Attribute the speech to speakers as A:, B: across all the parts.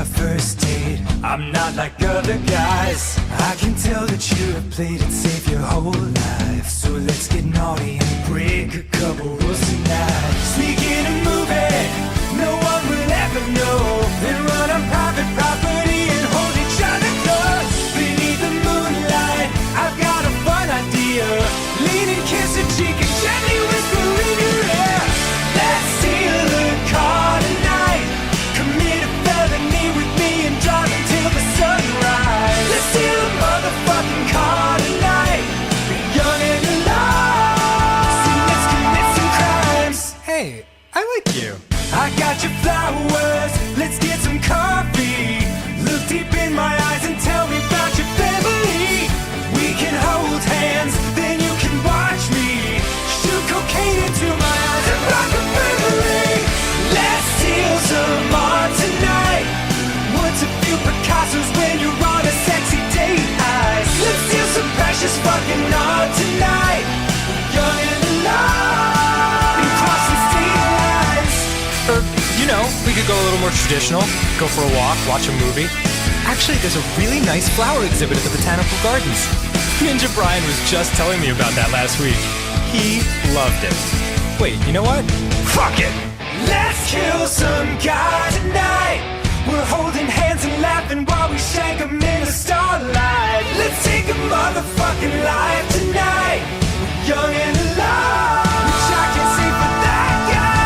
A: our first date. I'm not like other guys. I can tell that you have played it safe your whole life. So let's get naughty and break a couple rules tonight. Sneak in a movie no one will ever know. Then run on private property and hold each other close. Beneath the moonlight, I've got a fun idea. Lean and kiss a cheek and gently whisper in your ear. Let's steal a car tonight. Commit a felony with me and drive until the sunrise. Let's steal a motherfucking car tonight. Be young and alive. So let's commit some crimes.
B: Hey, I like you.
A: I got your flowers, let's get some coffee. Look deep in my eyes and tell me about your family. We can hold hands, then you can watch me shoot cocaine into my eyes and rock a family. Let's steal some art tonight. What's a few Picassos when you're on a sexy date ice? Let's steal some precious fucking art tonight. Young and alive, and crossing state lines.
B: Or, you know, we could go a little more traditional. Go for a walk, watch a movie. Actually, there's a really nice flower exhibit at the Botanical Gardens. Ninja Brian was just telling me about that last week. He loved it. Wait, you know what? Fuck it!
A: Let's kill some guy tonight. We're holding hands and laughing while we shank 'em in the starlight. Let's take a motherfucking life tonight. Young and alive, which I can say for that guy.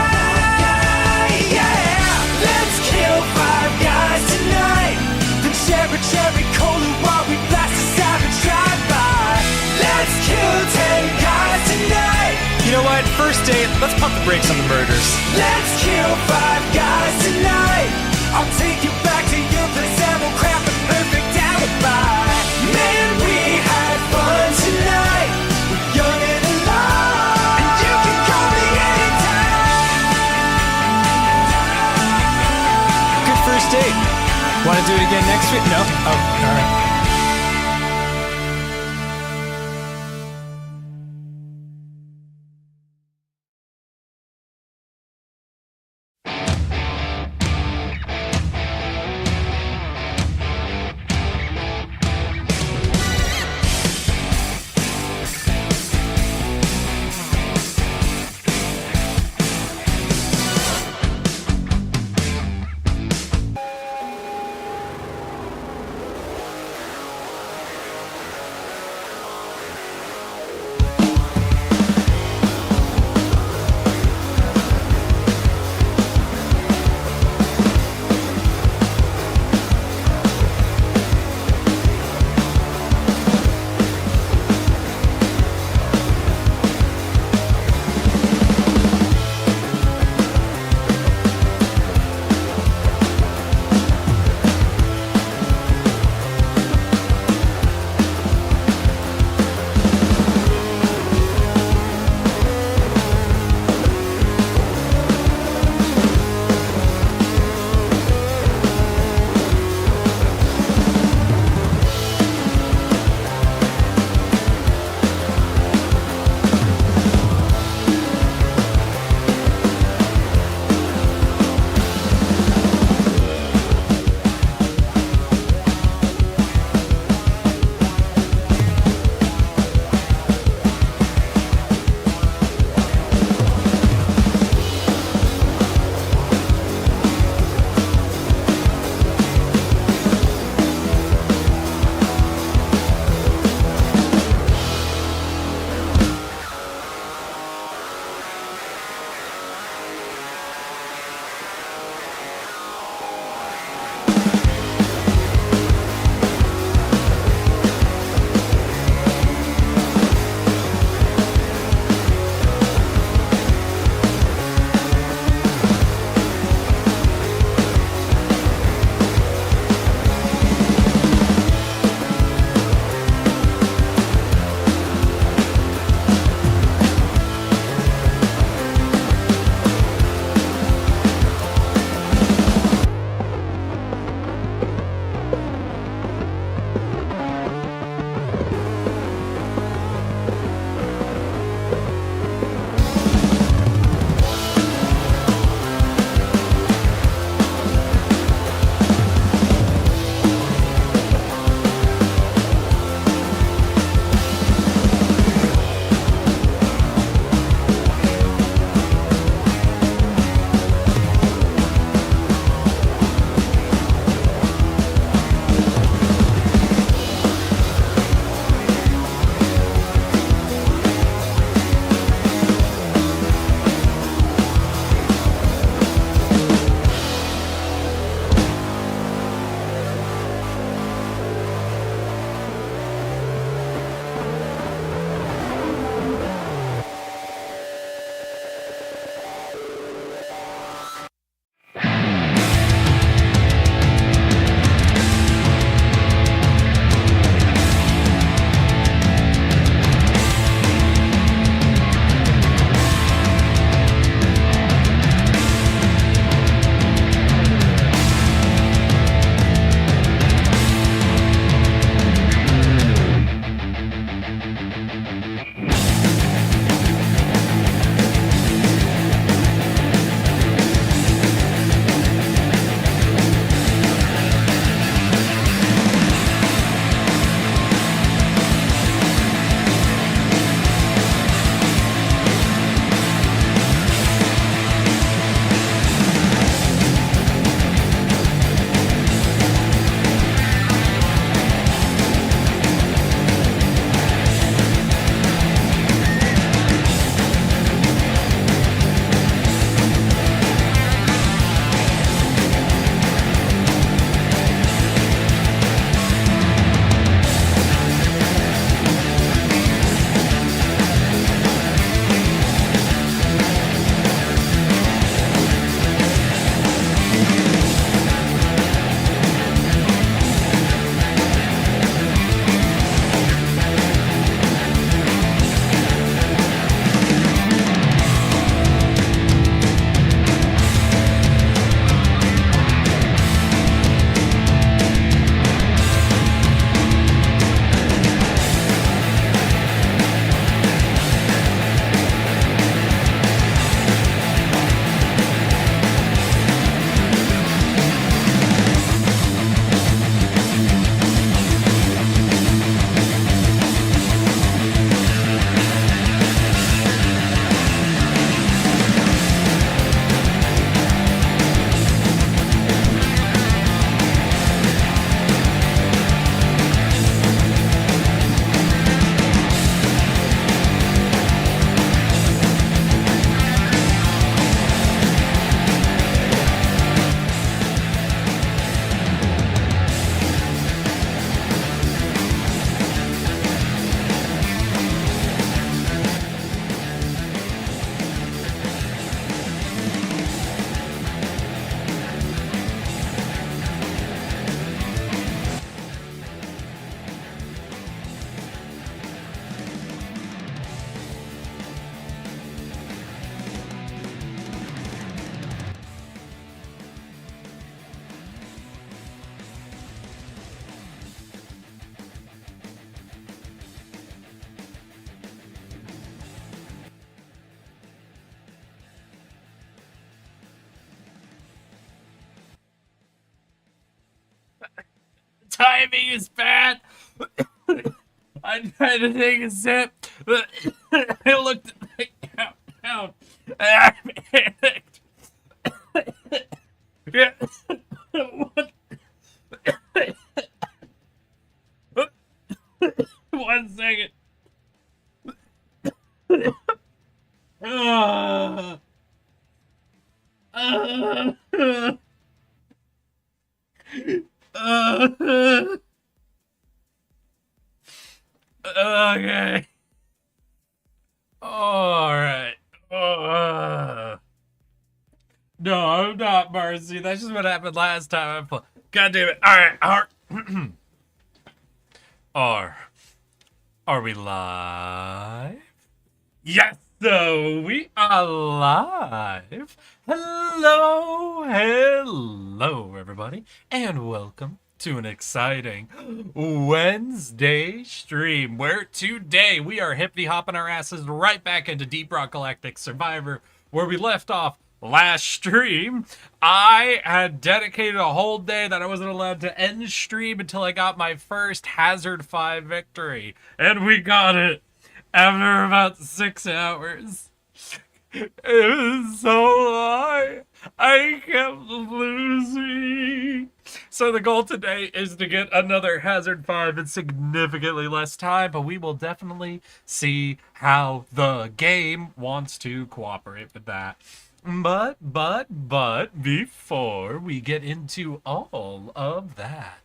A: Yeah, let's kill 5 guys tonight. Then share a cherry cola while we blast a savage drive-by. Let's kill 10 guys tonight.
B: You know what? First date, let's pump the brakes on the murders.
A: Let's kill 5 guys tonight. I'll take you back to your place and we'll craft a perfect alibi. Man, we had fun tonight. We're young and alive, and you can call me anytime.
B: Good first date. Want to do it again next week? No? Oh, all right.
C: Timing is bad. I tried to take a sip. I looked at the countdown. And I panicked. Yeah. What? 1 second. Uh, uh, okay. All right. No, I'm not, Marcy. That's just what happened last time I played. God damn it. All right. Are we live? Yes, so we are live. Hello, everybody, and welcome to an exciting Wednesday stream where today we are hippity hopping our asses right back into Deep Rock Galactic Survivor where we left off last stream. I had dedicated a whole day that I wasn't allowed to end stream until I got my first Hazard 5 victory, and we got it after about 6 hours. It was so high. I kept losing. So the goal today is to get another Hazard 5 in significantly less time, but we will definitely see how the game wants to cooperate with that. But, before we get into all of that,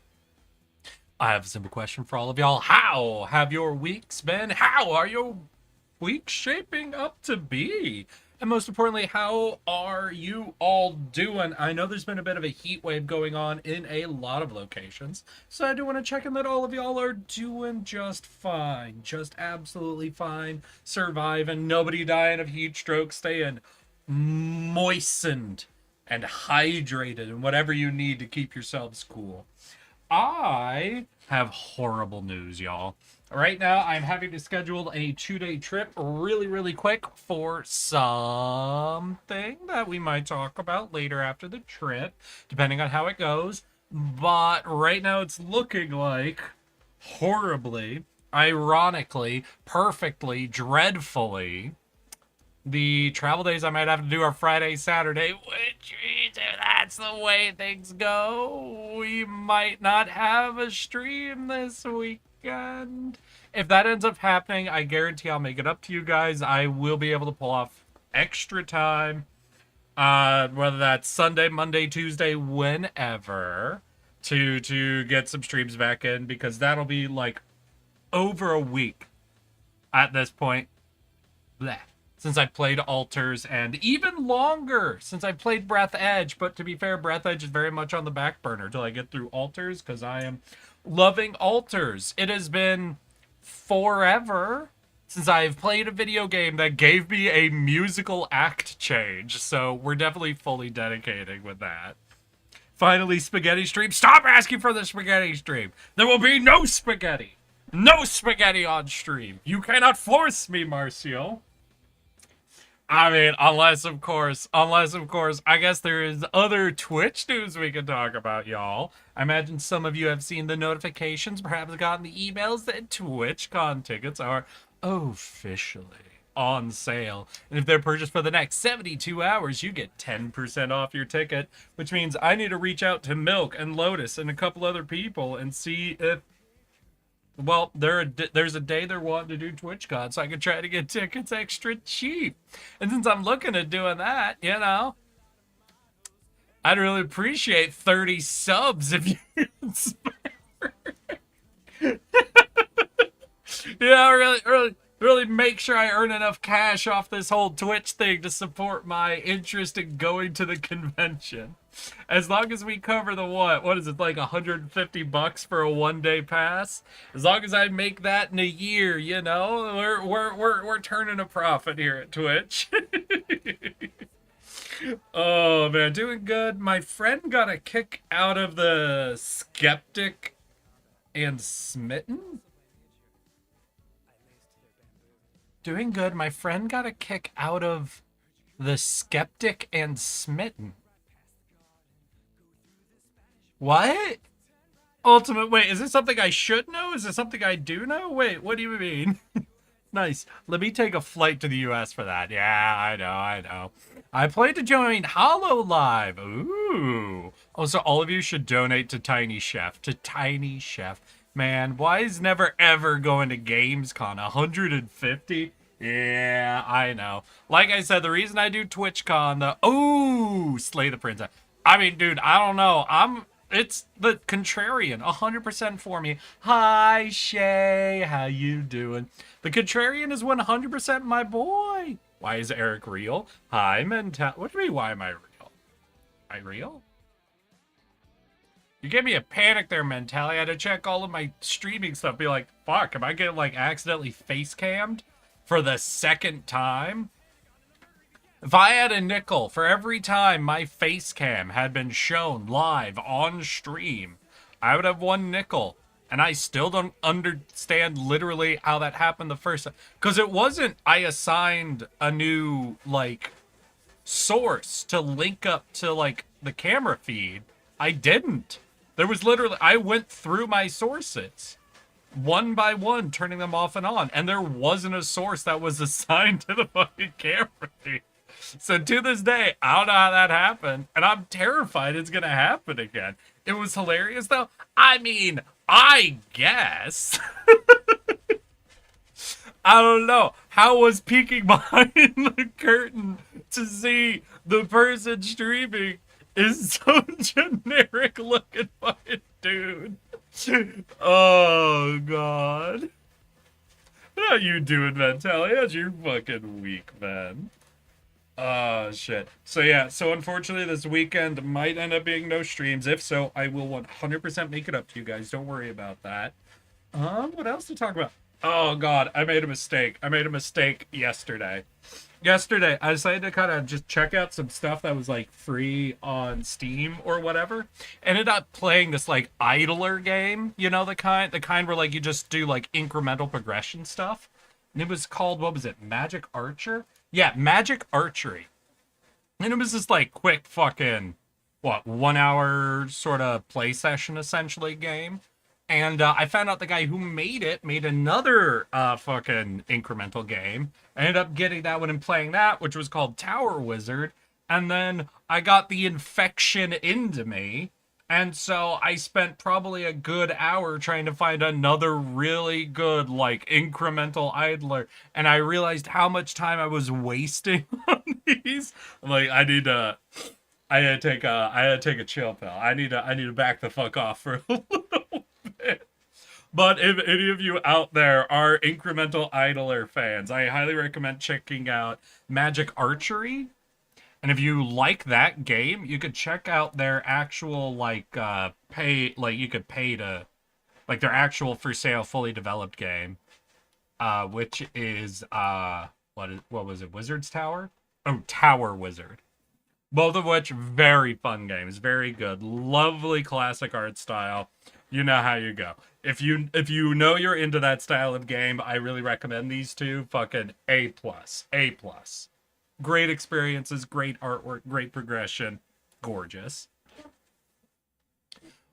C: I have a simple question for all of y'all. How have your weeks been? How are your weeks shaping up to be? And most importantly, how are you all doing? I know there's been a bit of a heat wave going on in a lot of locations, so I do want to check in that all of y'all are doing just fine. Just absolutely fine. Surviving. Nobody dying of heat stroke. Staying moistened and hydrated and whatever you need to keep yourselves cool. I have horrible news, y'all. Right now, I'm having to schedule a 2-day trip really quick for something that we might talk about later after the trip, depending on how it goes. But right now, it's looking like horribly, ironically, perfectly, dreadfully, the travel days I might have to do are Friday, Saturday, which means if that's the way things go, we might not have a stream this weekend. If that ends up happening, I guarantee I'll make it up to you guys. I will be able to pull off extra time, whether that's Sunday, Monday, Tuesday, whenever, to get some streams back in, because that'll be like over a week at this point. Blech. Since I played Altars, and even longer since I played Breath Edge. But to be fair, Breath Edge is very much on the back burner till I get through Altars, because I am loving Altars. It has been forever since I've played a video game that gave me a musical act change, so we're definitely fully dedicating with that. Finally, spaghetti stream. Stop asking for the spaghetti stream. There will be no spaghetti. No spaghetti on stream. You cannot force me, Marcio. I mean, unless of course, I guess there is other Twitch news we can talk about, y'all. I imagine some of you have seen the notifications, perhaps gotten the emails that TwitchCon tickets are officially on sale. And if they're purchased for the next 72 hours, you get 10% off your ticket, which means I need to reach out to Milk and Lotus and a couple other people and see if, well, there's a day they're wanting to do TwitchCon, so I can try to get tickets extra cheap. And since I'm looking at doing that, you know, I'd really appreciate 30 subs if you can spare. Yeah, really make sure I earn enough cash off this whole Twitch thing to support my interest in going to the convention. As long as we cover the what is it, like $150 for a 1-day pass? As long as I make that in a year, you know, we're turning a profit here at Twitch. Oh man, doing good. My friend got a kick out of the Skeptic and Smitten. Doing good. My friend got a kick out of the Skeptic and Smitten. What? Ultimate, wait, is this something I should know? Is this something I do know? Wait, what do you mean? Nice. Let me take a flight to the US for that. Yeah, I know. I plan to join Hollow Live. Ooh. Oh, so all of you should donate to Tiny Chef. To Tiny Chef. Man, why is never ever going to Gamescom? 150? Yeah, I know. Like I said, the reason I do TwitchCon, Slay the Princess. I mean, dude, I don't know. It's the contrarian, 100% for me. Hi, Shay, how you doing? The contrarian is 100% my boy. Why is Eric real? Hi, Mental. What do you mean, why am I real? I real? You gave me a panic there, Mental. I had to check all of my streaming stuff. Be like, fuck, am I getting, like, accidentally face cammed for the second time? If I had a nickel for every time my face cam had been shown live on stream, I would have 1 nickel. And I still don't understand literally how that happened the first time. Because it wasn't I assigned a new, like, source to link up to, like, the camera feed. I didn't. There was literally, I went through my sources one by one, turning them off and on. And there wasn't a source that was assigned to the fucking camera feed. So to this day, I don't know how that happened, and I'm terrified it's gonna happen again. It was hilarious, though. I mean, I guess. I don't know. How was peeking behind the curtain to see the person streaming is so generic looking fucking dude. Oh, God. How you doing, Ventali? How's your fucking week, man? Oh, shit. So, yeah. So, unfortunately, this weekend might end up being no streams. If so, I will 100% make it up to you guys. Don't worry about that. What else to talk about? Oh, God. I made a mistake. I made a mistake yesterday. Yesterday, I decided to kind of just check out some stuff that was, like, free on Steam or whatever. Ended up playing this, like, idler game. You know, the kind where, like, you just do, like, incremental progression stuff. And it was called, what was it? Magic Archer? Yeah, Magic Archery. And it was this, like, quick fucking, 1 hour sort of play session, essentially, game. And I found out the guy who made it made another fucking incremental game. I ended up getting that one and playing that, which was called Tower Wizard. And then I got the infection into me. And so I spent probably a good hour trying to find another really good, like, incremental idler. And I realized how much time I was wasting on these. I'm like, I had to take a chill pill. I need to back the fuck off for a little bit. But if any of you out there are incremental idler fans, I highly recommend checking out Magic Archery. And if you like that game, you could check out their actual, like, you could pay to, like, their actual for sale, fully developed game, which is, what was it, Wizard's Tower? Oh, Tower Wizard. Both of which, very fun games, very good, lovely classic art style. You know how you go. If you know you're into that style of game, I really recommend these two. Fucking A+, A+. Great experiences, great artwork, great progression. Gorgeous.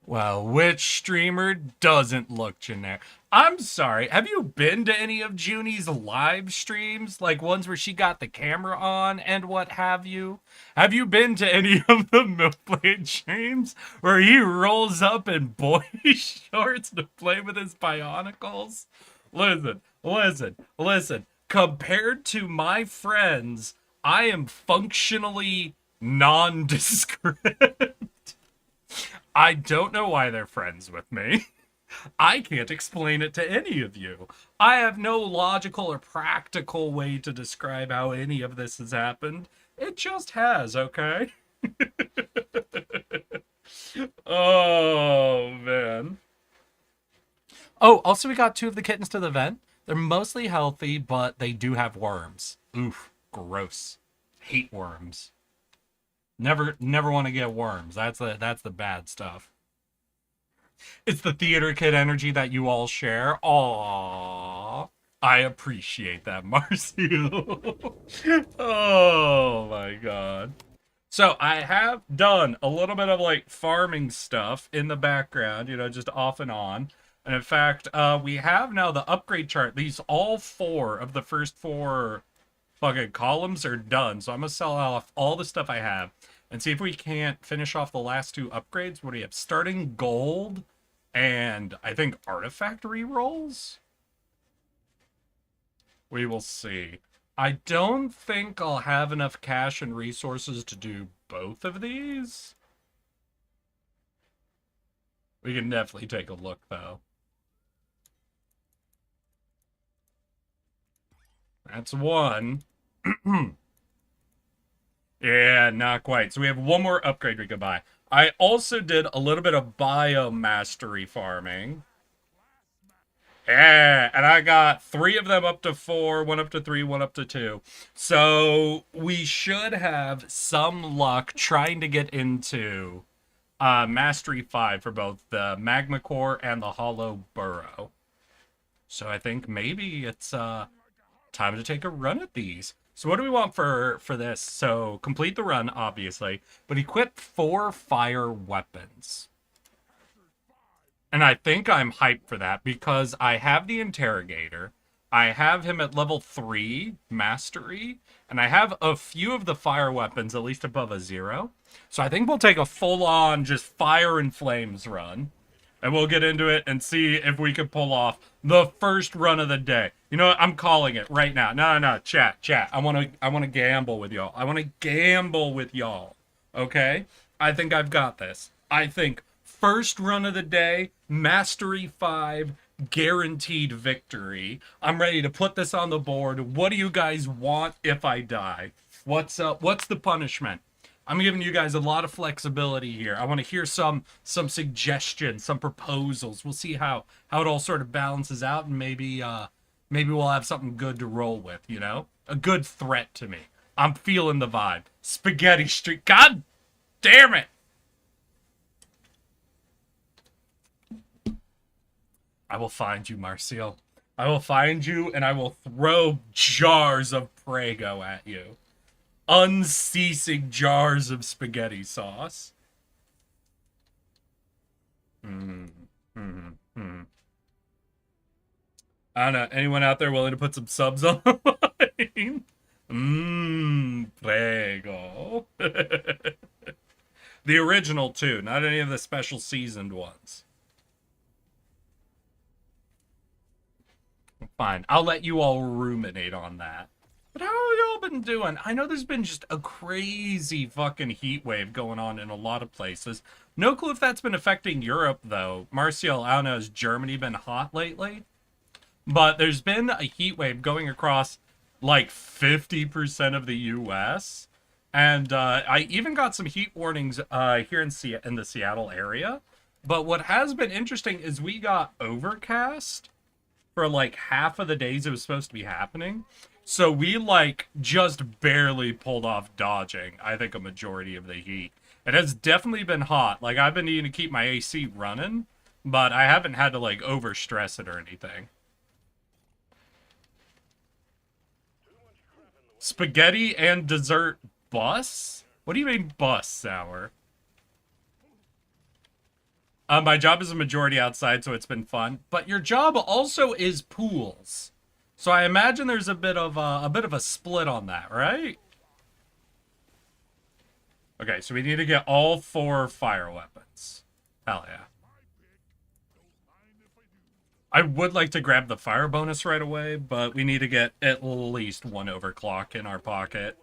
C: Well, which streamer doesn't look generic? I'm sorry. Have you been to any of Junie's live streams? Like ones where she got the camera on and what have you? Have you been to any of the Millblade streams where he rolls up in boy shorts to play with his bionicles? Listen. Compared to my friends, I am functionally nondescript. I don't know why they're friends with me. I can't explain it to any of you. I have no logical or practical way to describe how any of this has happened. It just has, okay? Oh, man. Oh, also we got 2 of the kittens to the vent. They're mostly healthy, but they do have worms. Oof, gross. Hate worms. Never want to get worms. That's the bad stuff. It's the theater kid energy that you all share. Aww. I appreciate that, Marcio. Oh my god. So I have done a little bit of like farming stuff in the background, just off and on. And in fact, we have now the upgrade chart. These all four of the first four fucking columns are done. So I'm gonna sell off all the stuff I have and see if we can't finish off the last two upgrades. What do you have? Starting gold and I think artifact rolls. We will see. I don't think I'll have enough cash and resources to do both of these. We can definitely take a look, though. That's one. Yeah, not quite. So we have one more upgrade we could buy. I also did a little bit of biomastery farming. Yeah, and I got 3 of them up to 4, 1 up to 3, 1 up to 2. So we should have some luck trying to get into Mastery 5 for both the Magma Core and the Hollow Burrow. So I think maybe it's time to take a run at these. So what do we want for this? So complete the run, obviously, but equip 4 fire weapons. And I think I'm hyped for that because I have the Interrogator. I have him at level 3 Mastery. And I have a few of the fire weapons, at least above a 0. So I think we'll take a full-on just fire and flames run. And we'll get into it and see if we can pull off the first run of the day. You know what? I'm calling it right now. No, chat. I want to gamble with y'all. I want to gamble with y'all. Okay? I think I've got this. I think first run of the day, Mastery 5, guaranteed victory. I'm ready to put this on the board. What do you guys want if I die? What's the punishment? I'm giving you guys a lot of flexibility here. I want to hear some suggestions, some proposals. We'll see how it all sort of balances out, and maybe we'll have something good to roll with, A good threat to me. I'm feeling the vibe. Spaghetti Street. God damn it! I will find you, Marcial. I will find you, and I will throw jars of Prego at you. Unceasing jars of spaghetti sauce. I don't know. Anyone out there willing to put some subs on the line? Prego. The original, too. Not any of the special seasoned ones. Fine. I'll let you all ruminate on that. But how have y'all been doing? I know there's been just a crazy fucking heat wave going on in a lot of places. No clue if that's been affecting Europe, though. Marcial, I don't know, has Germany been hot lately? But there's been a heat wave going across, like, 50% of the U.S. And I even got some heat warnings here in the Seattle area. But what has been interesting is we got overcast for, like, half of the days it was supposed to be happening. So we, like, just barely pulled off dodging, I think, a majority of the heat. It has definitely been hot. Like, I've been needing to keep my AC running, but I haven't had to, like, overstress it or anything. Spaghetti and dessert bus? What do you mean bus, Sour? My job is a majority outside, so it's been fun. But your job also is pools. So I imagine there's a bit of a split on that, right? Okay, so we need to get all 4 fire weapons. Hell yeah. I would like to grab the fire bonus right away, but we need to get at least 1 overclock in our pocket.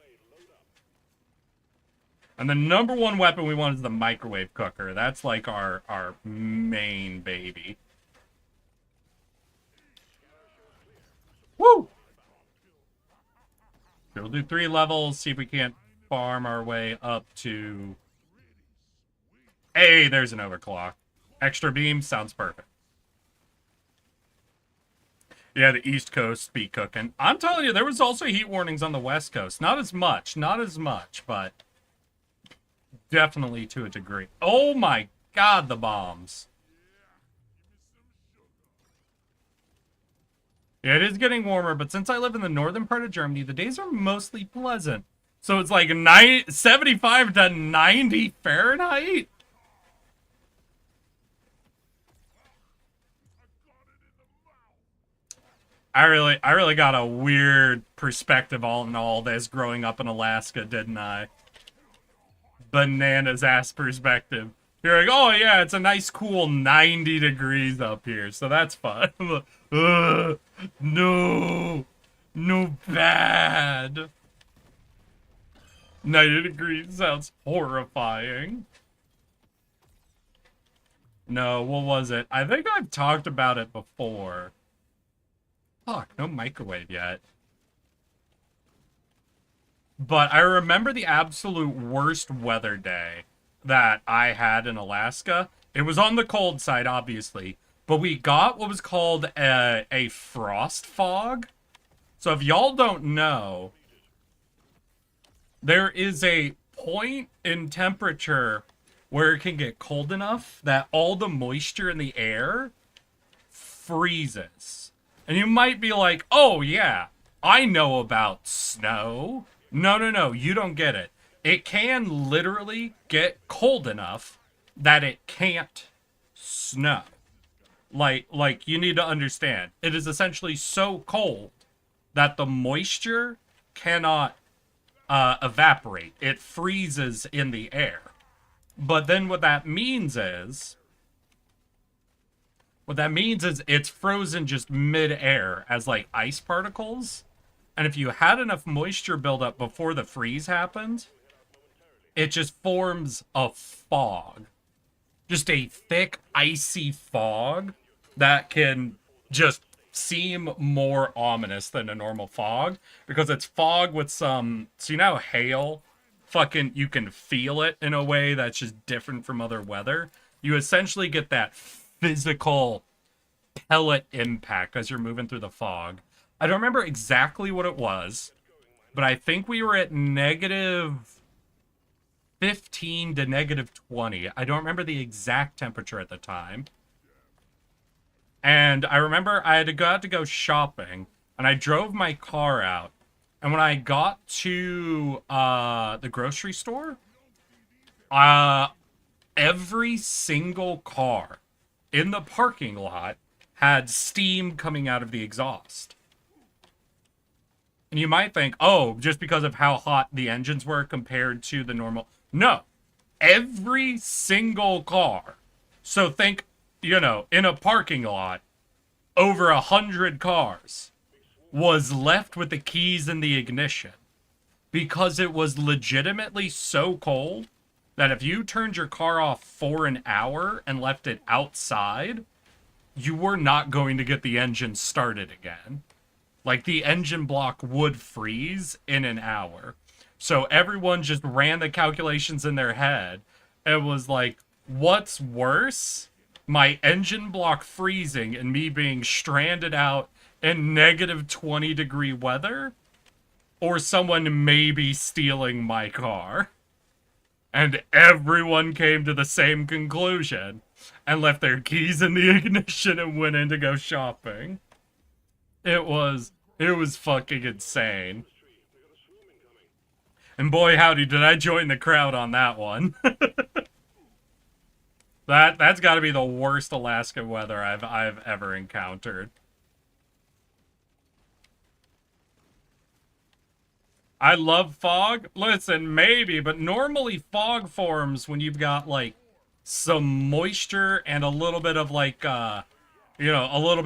C: And the number 1 weapon we want is the microwave cooker. That's like our main baby. Woo! We'll do 3 levels, see if we can't farm our way up to... Hey, there's an overclock. Extra beam sounds perfect. Yeah, the East Coast be cooking. I'm telling you, there was also heat warnings on the West Coast. Not as much, but definitely to a degree. Oh my god, the bombs. Yeah, it is getting warmer, but since I live in the northern part of Germany, the days are mostly pleasant. So it's like 75 to 90 Fahrenheit? I really got a weird perspective on all this growing up in Alaska, didn't I? Bananas ass perspective. You're like, oh yeah, it's a nice cool 90 degrees up here, so that's fun. No, no bad. 90 degrees sounds horrifying. No, what was it? I think I've talked about it before. Fuck, no microwave yet. But I remember the absolute worst weather day that I had in Alaska. It was on the cold side, obviously, but we got what was called a frost fog. So if y'all don't know, there is a point in temperature where it can get cold enough that all the moisture in the air freezes. And you might be like, oh yeah, I know about snow. No, no, no, you don't get it. It can literally get cold enough that it can't snow. Like you need to understand. It is essentially so cold that the moisture cannot evaporate. It freezes in the air. But then what that means is it's frozen just mid-air as like ice particles. And if you had enough moisture buildup before the freeze happened, it just forms a fog. Just a thick, icy fog that can just seem more ominous than a normal fog. Because it's fog with some... So you know how hail, fucking, you can feel it in a way that's just different from other weather? You essentially get that physical pellet impact as you're moving through the fog. I don't remember exactly what it was, but I think we were at negative 15 to negative 20. I don't remember the exact temperature at the time. And I remember I had to go out to go shopping, and I drove my car out. And when I got to the grocery store, every single car in the parking lot had steam coming out of the exhaust. And you might think, oh, just because of how hot the engines were compared to the normal. No. Every single car. So think, you know, in a parking lot, over 100 cars was left with the keys in the ignition. Because it was legitimately so cold that if you turned your car off for an hour and left it outside, you were not going to get the engine started again. Like, the engine block would freeze in an hour. So everyone just ran the calculations in their head. It was like, what's worse? My engine block freezing and me being stranded out in negative 20 degree weather? Or someone maybe stealing my car? And everyone came to the same conclusion and left their keys in the ignition and went in to go shopping. It was fucking insane. And boy howdy did I join the crowd on that one. That's got to be the worst Alaska weather I've ever encountered. I love fog. Listen, maybe, but normally fog forms when you've got like some moisture and a little bit of like you know, a little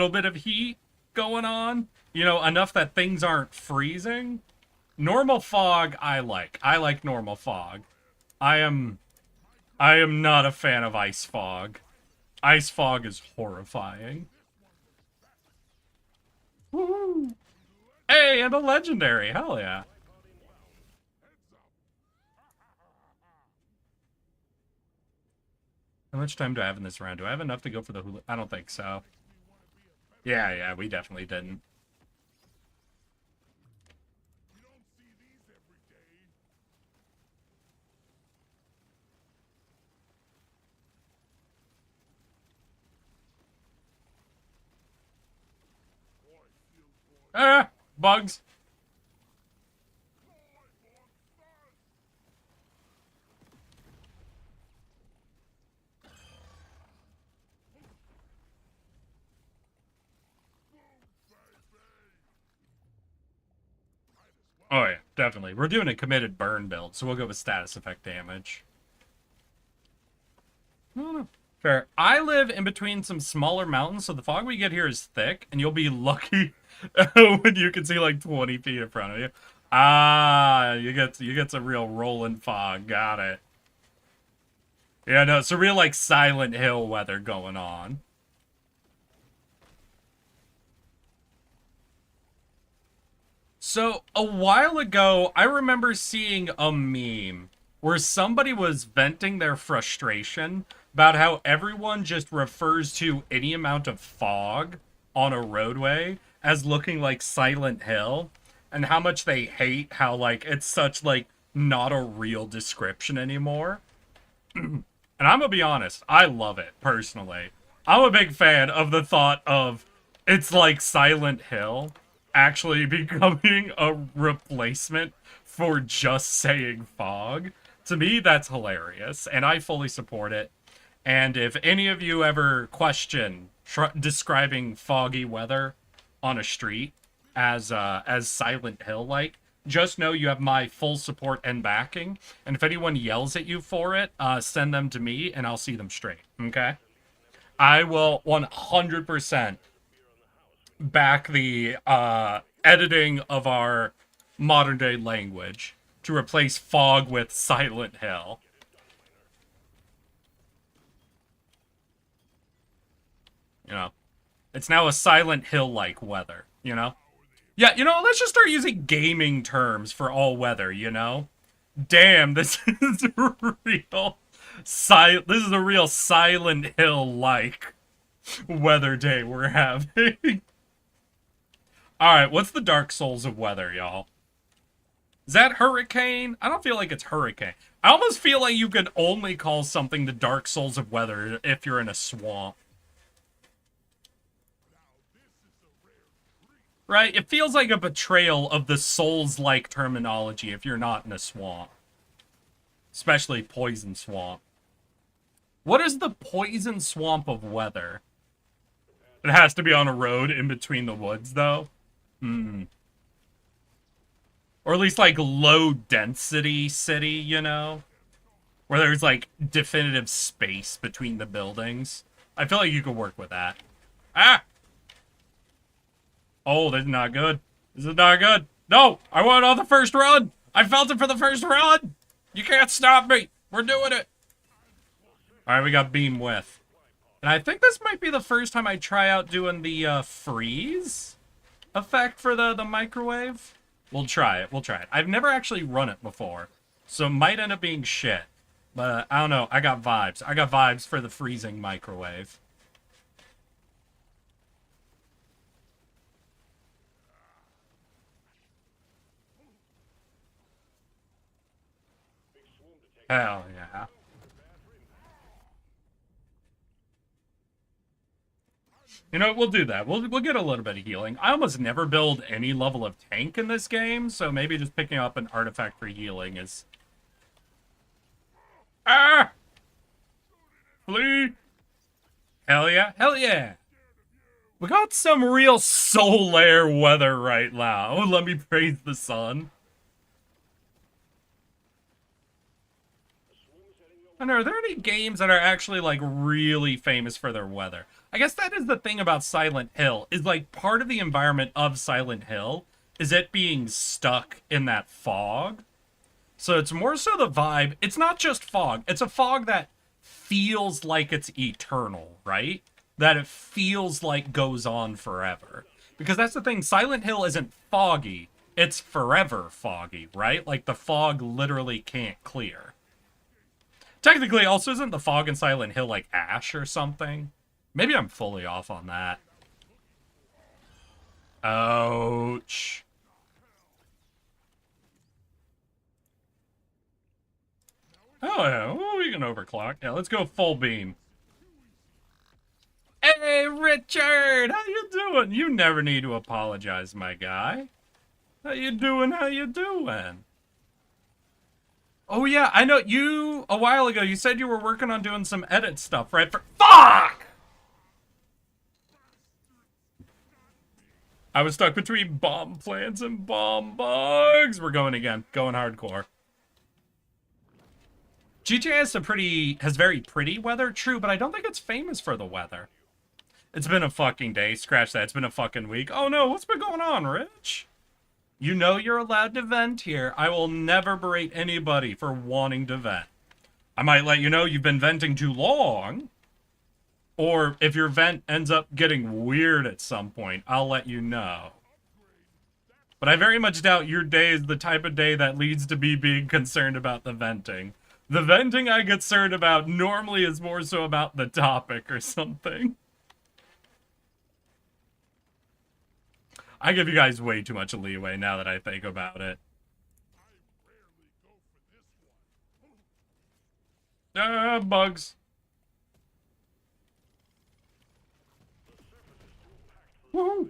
C: bit of heat going on. You know, enough that things aren't freezing. Normal fog I like. I like normal fog. I am not a fan of ice fog. Ice fog is horrifying. Woo! Hey, and a legendary. Hell yeah. How much time do I have in this round? Do I have enough to go for the hula? I don't think so. Yeah, we definitely didn't. Ah, bugs. Oh yeah, definitely. We're doing a committed burn build, so we'll go with status effect damage. No. Fair. I live in between some smaller mountains, so the fog we get here is thick, and you'll be lucky when you can see like 20 feet in front of you. Ah, you get some real rolling fog. Got it. Yeah, no, it's a real like Silent Hill weather going on. So, a while ago, I remember seeing a meme where somebody was venting their frustration about how everyone just refers to any amount of fog on a roadway as looking like Silent Hill, and how much they hate how, like, it's such, like, not a real description anymore. And I'm gonna be honest, I love it, personally. I'm a big fan of the thought of it's like Silent Hill actually becoming a replacement for just saying fog. To me, that's hilarious, and I fully support it. And if any of you ever question describing foggy weather on a street as Silent Hill like, just know you have my full support and backing. And if anyone yells at you for it, send them to me and I'll see them straight. Okay? I will 100% back the editing of our modern day language to replace fog with Silent Hill. You know, it's now a Silent Hill like weather, you know? Yeah, you know, let's just start using gaming terms for all weather, you know? Damn, this is real. This is a real Silent Hill like weather day we're having. Alright, what's the Dark Souls of weather, y'all? Is that hurricane? I don't feel like it's hurricane. I almost feel like you can only call something the Dark Souls of weather if you're in a swamp. Right? It feels like a betrayal of the Souls-like terminology if you're not in a swamp. Especially poison swamp. What is the poison swamp of weather? It has to be on a road in between the woods, though. Or at least, like, low-density city, you know? Where there's, like, definitive space between the buildings. I feel like you could work with that. Ah! Oh, this is not good. This is not good. No! I want it on the first run! I felt it for the first run! You can't stop me! We're doing it! Alright, we got beam width. And I think this might be the first time I try out doing the freeze effect for the microwave. We'll try it. We'll try it. I've never actually run it before, so it might end up being shit. But I don't know. I got vibes. I got vibes for the freezing microwave. Hell yeah. You know, we'll do that. We'll get a little bit of healing. I almost never build any level of tank in this game, so maybe just picking up an artifact for healing is... Ah! Flee! Hell yeah. Hell yeah! We got some real solar weather right now. Let me praise the sun. And are there any games that are actually, like, really famous for their weather? I guess that is the thing about Silent Hill, is, like, part of the environment of Silent Hill is it being stuck in that fog. So it's more so the vibe. It's not just fog. It's a fog that feels like it's eternal, right? That it feels like goes on forever. Because that's the thing, Silent Hill isn't foggy. It's forever foggy, right? Like, the fog literally can't clear. Technically, also, isn't the fog in Silent Hill like ash or something? Maybe I'm fully off on that. Ouch. Oh, yeah. Oh, we can overclock. Yeah, let's go full beam. Hey, Richard! How you doing? You never need to apologize, my guy. How you doing? How you doing? Oh, yeah, I know you, a while ago, you said you were working on doing some edit stuff, right? Fuck! I was stuck between bomb plants and bomb bugs. We're going again. Going hardcore. GTA has very pretty weather, true, but I don't think it's famous for the weather. It's been a fucking day. Scratch that. It's been a fucking week. Oh no, what's been going on, Rich? You know you're allowed to vent here. I will never berate anybody for wanting to vent. I might let you know you've been venting too long. Or if your vent ends up getting weird at some point, I'll let you know. But I very much doubt your day is the type of day that leads to me being concerned about the venting. The venting I get concerned about normally is more so about the topic or something. I give you guys way too much leeway now that I think about it. Bugs. Woohoo!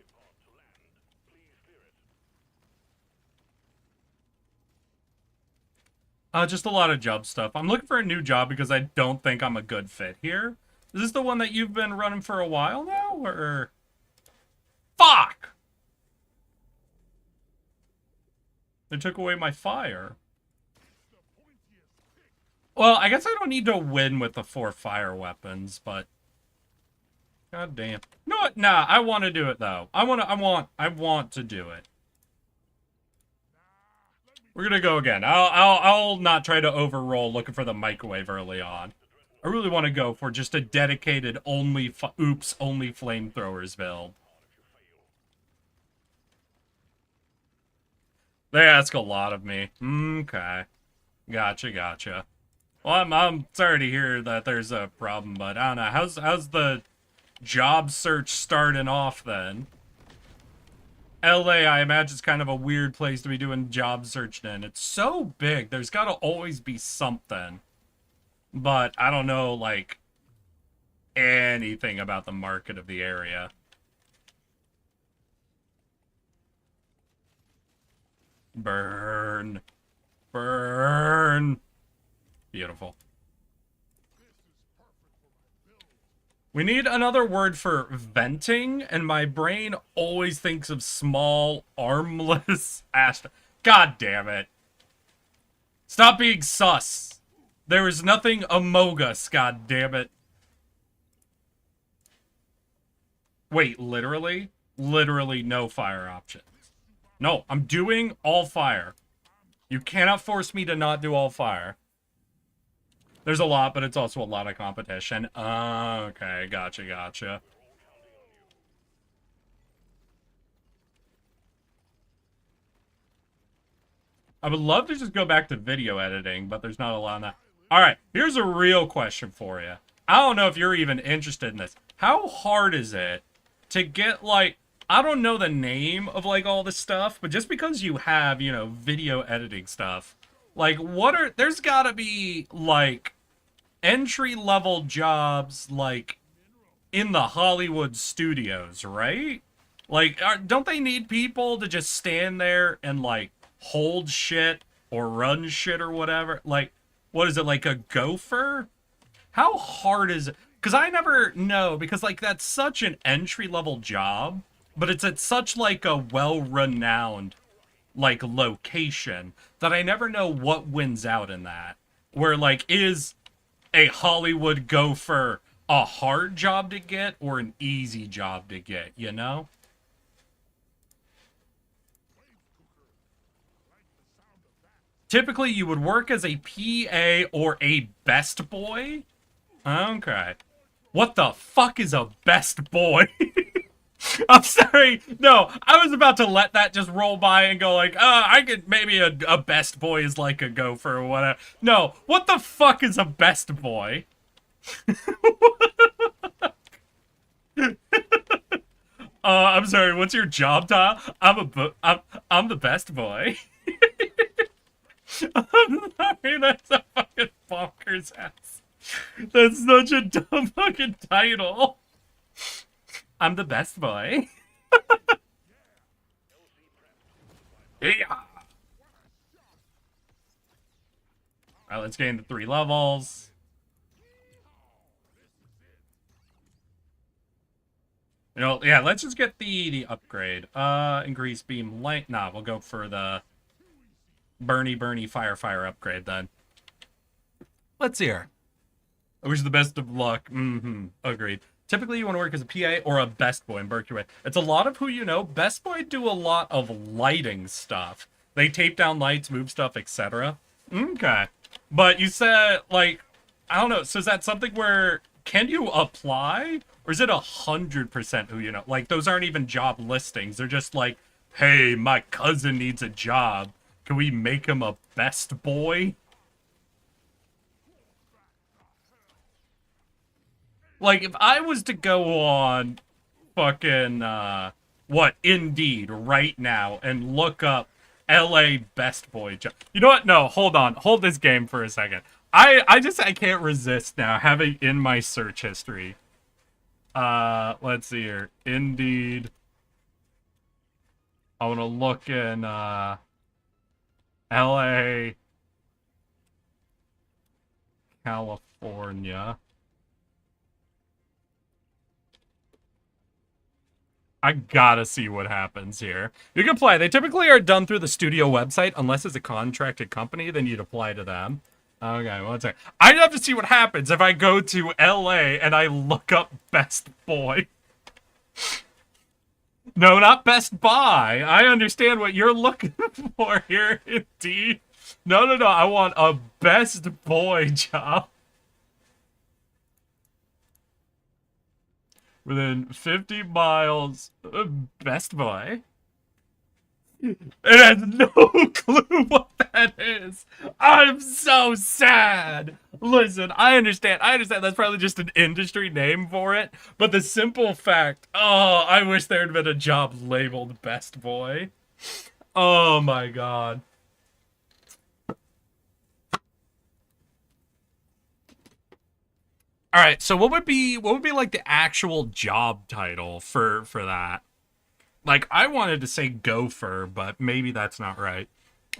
C: Just a lot of job stuff. I'm looking for a new job because I don't think I'm a good fit here. Is this the one that you've been running for a while now, or... Fuck! They took away my fire. Well, I guess I don't need to win with the 4 fire weapons, but... God damn. You know what? Nah, I want to do it, though. I want to do it. We're gonna go again. I'll not try to overroll looking for the microwave early on. I really want to go for just a dedicated only flamethrowers build. They ask a lot of me. Okay. Gotcha. Well, I'm sorry to hear that there's a problem, but I don't know. How's the job search starting off then? LA, I imagine, is kind of a weird place to be doing job searching in. It's so big. There's got to always be something. But I don't know, like, anything about the market of the area. Burn. Burn. Beautiful. We need another word for venting, and my brain always thinks of small, armless God damn it. Stop being sus. There is nothing among us, god damn it. Wait, literally? Literally no fire options. No, I'm doing all fire. You cannot force me to not do all fire. There's a lot, but it's also a lot of competition. Okay, gotcha. I would love to just go back to video editing, but there's not a lot of that. Alright, here's a real question for you. I don't know if you're even interested in this. How hard is it to get, like, I don't know the name of, like, all this stuff, but just because you have, you know, video editing stuff, like, there's gotta be, like, entry-level jobs, like, in the Hollywood studios, right? Like, don't they need people to just stand there and, like, hold shit or run shit or whatever? Like, what is it, like a gopher? How hard is it? Because I never know, because, like, that's such an entry-level job, but it's at such, like, a well-renowned, like, location that I never know what wins out in that. Where, like, is a Hollywood gopher a hard job to get or an easy job to get, you know? Typically, you would work as a PA or a best boy? Okay. What the fuck is a best boy? I'm sorry. No, I was about to let that just roll by and go like, I could, maybe a best boy is like a gopher or whatever. No, what the fuck is a best boy? I'm sorry, what's your job title? I'm the best boy. I'm sorry, that's a fucking bonkers ass. That's such a dumb fucking title. I'm the best boy. Yeah. Alright, let's get into 3 levels. You know, yeah, let's just get the upgrade. Increase beam length. Nah, we'll go for the Bernie fire upgrade then. Let's hear. I wish you the best of luck. Agreed. Typically, you want to work as a PA or a best boy and work your way. It's a lot of who you know. Best boy do a lot of lighting stuff. They tape down lights, move stuff, etc. Okay. But you said, like, I don't know. So is that something where can you apply? Or is it 100% who you know? Like, those aren't even job listings. They're just like, hey, my cousin needs a job. Can we make him a best boy? Like, if I was to go on fucking, Indeed right now and look up LA best boy job. You know what? No, hold on. Hold this game for a second. I can't resist now having in my search history. Let's see here. Indeed. I want to look in, LA, California. I gotta see what happens here. You can apply. They typically are done through the studio website. Unless it's a contracted company, then you'd apply to them. Okay, one second. I'd have to see what happens if I go to LA and I look up Best Boy. No, not Best Buy. I understand what you're looking for here, Indeed. No. I want a Best Boy job. Within 50 miles of Best Buy. It has no clue what that is. I'm so sad. Listen, I understand. That's probably just an industry name for it. But the simple fact, I wish there had been a job labeled Best Boy. Oh my god. All right, so what would be like the actual job title for that? Like, I wanted to say gopher, but maybe that's not right.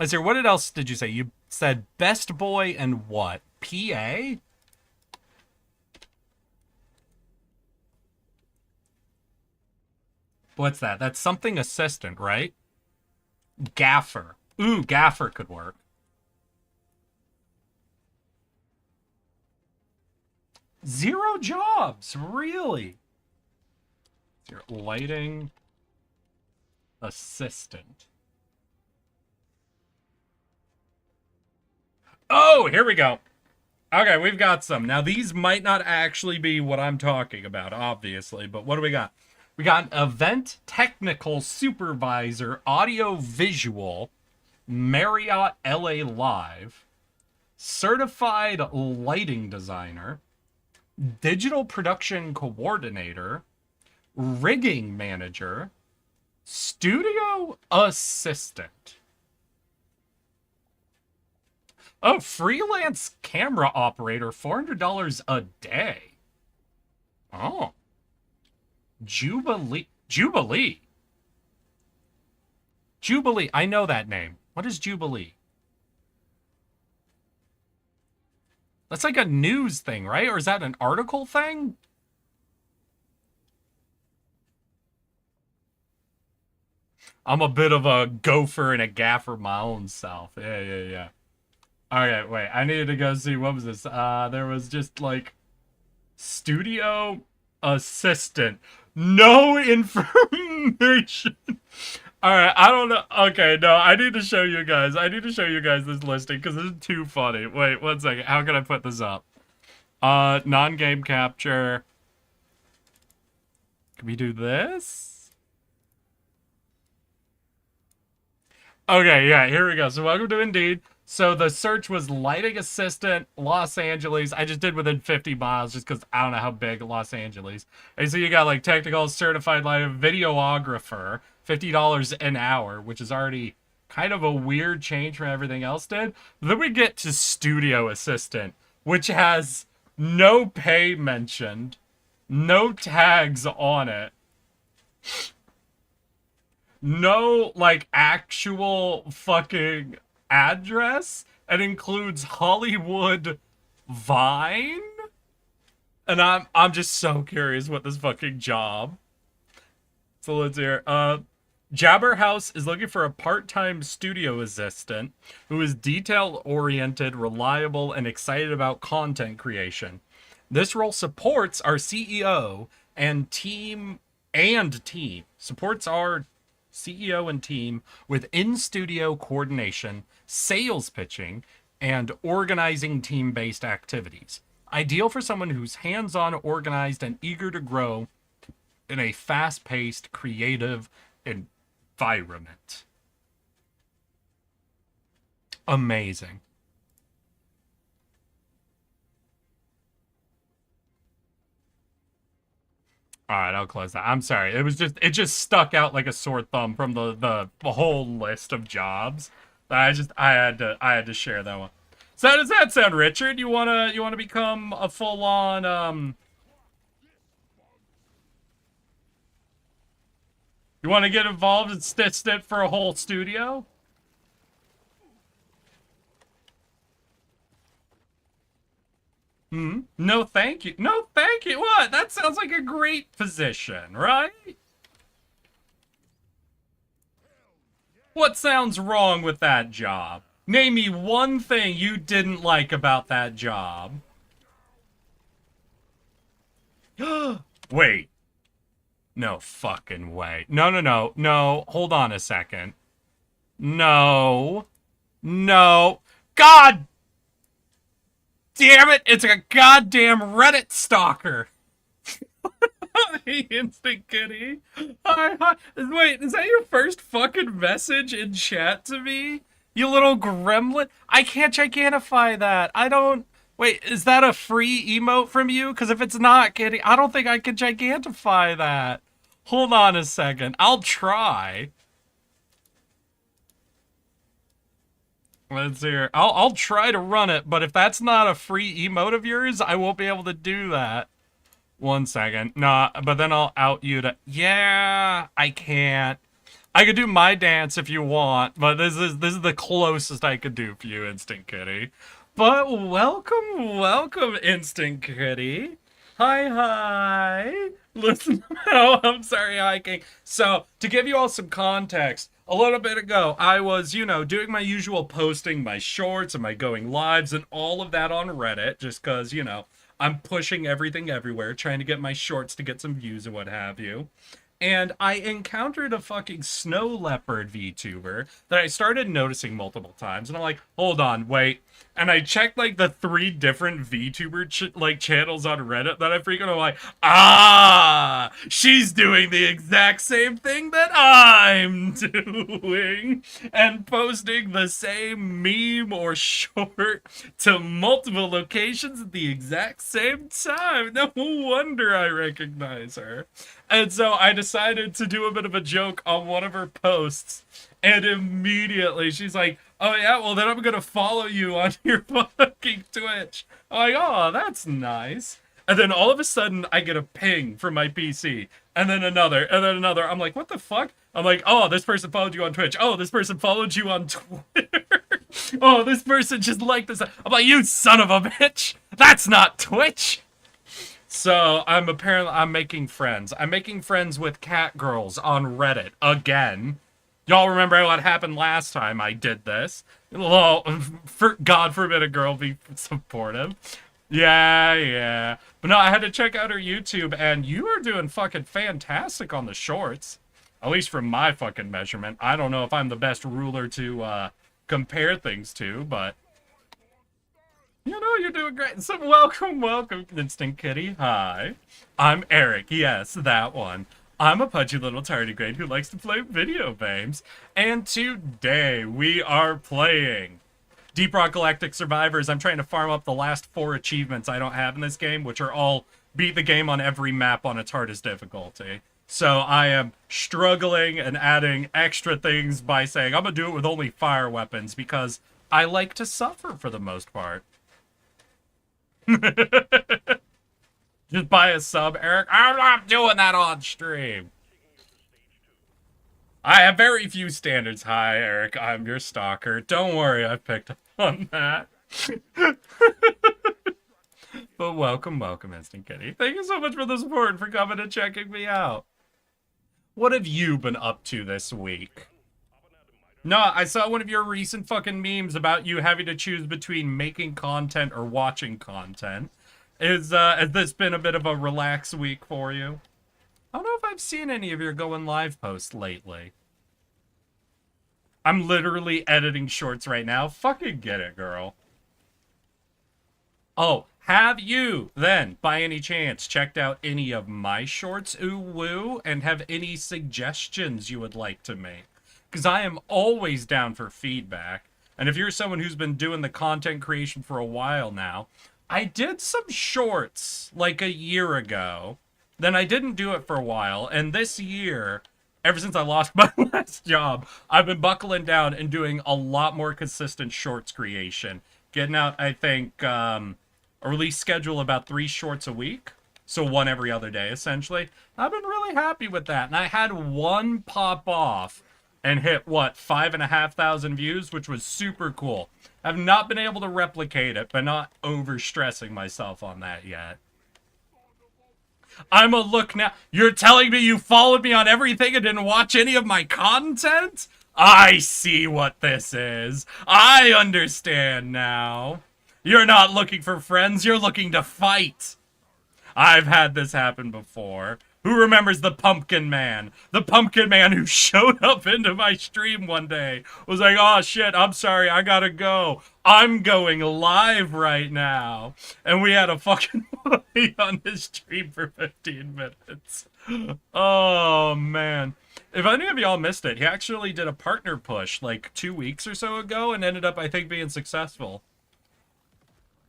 C: Is there, what else did you say? You said best boy and what? PA? What's that? That's something assistant, right? Gaffer. Ooh, gaffer could work. Zero jobs, really? Your lighting assistant. Oh, here we go. Okay, we've got some. Now, these might not actually be what I'm talking about, obviously, but what do we got? We got an event technical supervisor, audio visual, Marriott LA Live, certified lighting designer, digital production coordinator, rigging manager, studio assistant. Oh, freelance camera operator, $400 a day. Oh. Jubilee. I know that name. What is Jubilee? That's like a news thing, right? Or is that an article thing? I'm a bit of a gopher and a gaffer my own self. Yeah. Okay, wait. I needed to go see, what was this? There was just like studio assistant. No information. All right, I don't know. Okay, no, I need to show you guys. This listing because this is too funny. Wait, one second. How can I put this up? Non-game capture. Can we do this? Okay, yeah, here we go. So welcome to Indeed. So the search was lighting assistant, Los Angeles. I just did within 50 miles just because I don't know how big Los Angeles. And so you got like technical certified lighting videographer, $50 an hour, which is already kind of a weird change from everything else did. Then we get to studio assistant, which has no pay mentioned, no tags on it. No, like, actual fucking address. It includes Hollywood Vine. And I'm just so curious what this fucking job. So let's hear. Jabberhouse is looking for a part-time studio assistant who is detail-oriented, reliable, and excited about content creation. This role supports our CEO and team supports our CEO and team with in-studio coordination, sales pitching, and organizing team-based activities. Ideal for someone who's hands-on, organized, and eager to grow in a fast-paced, creative environment. Amazing. All right, I'll close that. I'm sorry. It just stuck out like a sore thumb from the whole list of jobs. I had to share that one. So how does that sound, Richard? You wanna become a full on you wanna get involved and stitch for a whole studio? Hmm? No, thank you. No, thank you. What? That sounds like a great position, right? What sounds wrong with that job? Name me one thing you didn't like about that job. Wait. No fucking way. No. Hold on a second. No. No. God damn it! It's a goddamn Reddit stalker. Hi, Instant Kitty. Hi. Wait, is that your first fucking message in chat to me? You little gremlin? I can't gigantify that. I don't... Wait, is that a free emote from you? Because if it's not, Kitty, I don't think I can gigantify that. Hold on a second. I'll try. Let's hear. I'll try to run it, but if that's not a free emote of yours, I won't be able to do that. One second. Nah, but then I'll out you to... Yeah, I can't. I could do my dance if you want, but this is the closest I could do for you, Instant Kitty. But welcome, Instant Kitty. Hi. Listen, I'm sorry, hiking. So, to give you all some context, a little bit ago, I was, doing my usual posting, my shorts and my going lives and all of that on Reddit, just because, I'm pushing everything everywhere, trying to get my shorts to get some views and what have you. And I encountered a fucking snow leopard VTuber that I started noticing multiple times. And I'm like, hold on, wait. And I checked like the 3 different VTuber channels on Reddit that I freaking am like, she's doing the exact same thing that I'm doing. And posting the same meme or short to multiple locations at the exact same time. No wonder I recognize her. And so I decided to do a bit of a joke on one of her posts. And immediately she's like, oh yeah, well then I'm gonna follow you on your fucking Twitch. I'm like, oh, that's nice. And then all of a sudden I get a ping from my PC. And then another. I'm like, what the fuck? I'm like, oh, this person followed you on Twitch. Oh, this person followed you on Twitter. Oh, this person just liked this. I'm like, you son of a bitch. That's not Twitch. So I'm making friends. I'm making friends with cat girls on Reddit again. Y'all remember what happened last time I did this? Well, God forbid a girl be supportive. Yeah. But no, I had to check out her YouTube, and you are doing fucking fantastic on the shorts. At least from my fucking measurement. I don't know if I'm the best ruler to compare things to, but... you're doing great. So welcome, Instant Kitty. Hi. I'm Eric. Yes, that one. I'm a pudgy little tardigrade who likes to play video games. And today we are playing Deep Rock Galactic Survivors. I'm trying to farm up the last 4 achievements I don't have in this game, which are all beat the game on every map on its hardest difficulty. So I am struggling and adding extra things by saying I'm gonna do it with only fire weapons because I like to suffer for the most part. Just buy a sub, Eric. I'm not doing that on stream. I have very few standards. Hi, Eric. I'm your stalker. Don't worry, I picked up on that. But welcome, Instant Kitty. Thank you so much for the support and for coming and checking me out. What have you been up to this week? No, I saw one of your recent fucking memes about you having to choose between making content or watching content. Has this been a bit of a relaxed week for you? I don't know if I've seen any of your going live posts lately. I'm literally editing shorts right now. Fucking get it, girl. Oh, have you, then, by any chance, checked out any of my shorts, ooh woo, and have any suggestions you would like to make? Because I am always down for feedback. And if you're someone who's been doing the content creation for a while now, I did some shorts like a year ago. Then I didn't do it for a while. And this year, ever since I lost my last job, I've been buckling down and doing a lot more consistent shorts creation. Getting out, I think, a release schedule about 3 shorts a week. So 1 every other day, essentially. I've been really happy with that. And I had one pop off and hit, what, 5,500 views, which was super cool. I've not been able to replicate it, but not overstressing myself on that yet. I'm a look now. You're telling me you followed me on everything and didn't watch any of my content? I see what this is. I understand now. You're not looking for friends, you're looking to fight. I've had this happen before. Who remembers the Pumpkin Man? The Pumpkin Man who showed up into my stream one day. Was like, oh shit, I'm sorry, I gotta go. I'm going live right now. And we had a fucking fight on his stream for 15 minutes. Oh man. If any of y'all missed it, he actually did a partner push like 2 weeks or so ago and ended up, I think, being successful.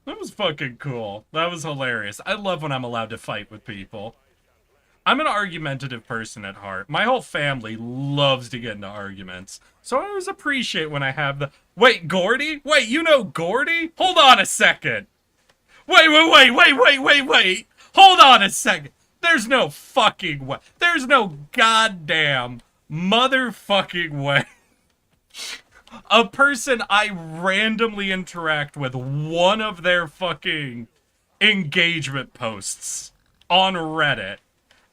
C: That was fucking cool. That was hilarious. I love when I'm allowed to fight with people. I'm an argumentative person at heart. My whole family loves to get into arguments. So I always appreciate when I have the... Wait, Gordy? Wait, you know Gordy? Hold on a second. Wait. Hold on a second. There's no fucking way. There's no goddamn motherfucking way. A person I randomly interact with one of their fucking engagement posts on Reddit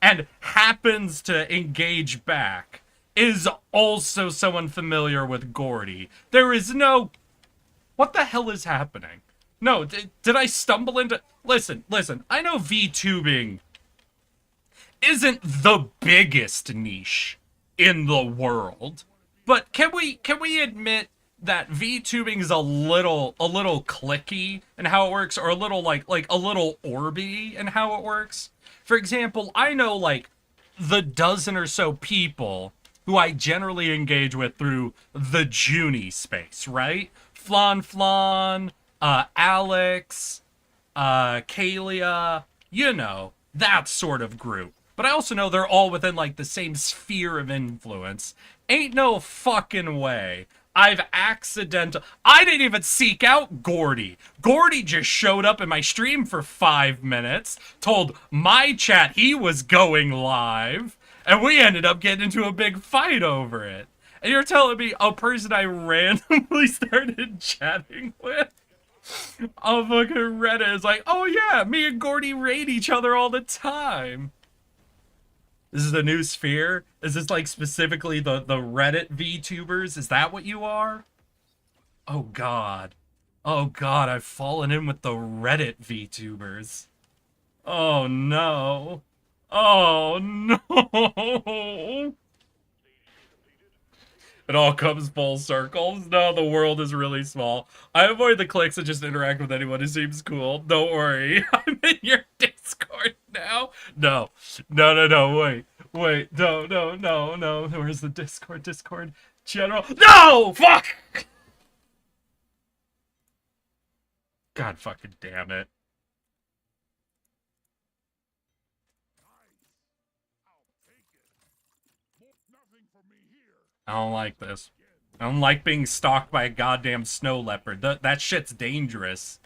C: and happens to engage back is also someone familiar with Gordy. There is no... What the hell is happening? No, did I stumble into... Listen, I know VTubing isn't the biggest niche in the world. But can we admit that VTubing is a little clicky in how it works, or a little like a little orby in how it works? For example, I know like the dozen or so people who I generally engage with through the Junie space, right? Flan, Alex, Kalia, you know, that sort of group. But I also know they're all within like the same sphere of influence. Ain't no fucking way I didn't even seek out Gordy. Gordy just showed up in my stream for 5 minutes, told my chat he was going live, and we ended up getting into a big fight over it. And you're telling me a person I randomly started chatting with on fucking Reddit is like, oh yeah, me and Gordy raid each other all the time. This is the new sphere? Is this like specifically the Reddit VTubers? Is that what you are? Oh god. Oh god, I've fallen in with the Reddit VTubers. Oh no. Oh no. It all comes full circle. No, the world is really small. I avoid the clicks and just interact with anyone who seems cool. Don't worry. I'm in your Discord now. No. Wait. No. Where's the Discord? Discord general. No! Fuck! God fucking damn it. I don't like this. I don't like being stalked by a goddamn snow leopard. That shit's dangerous.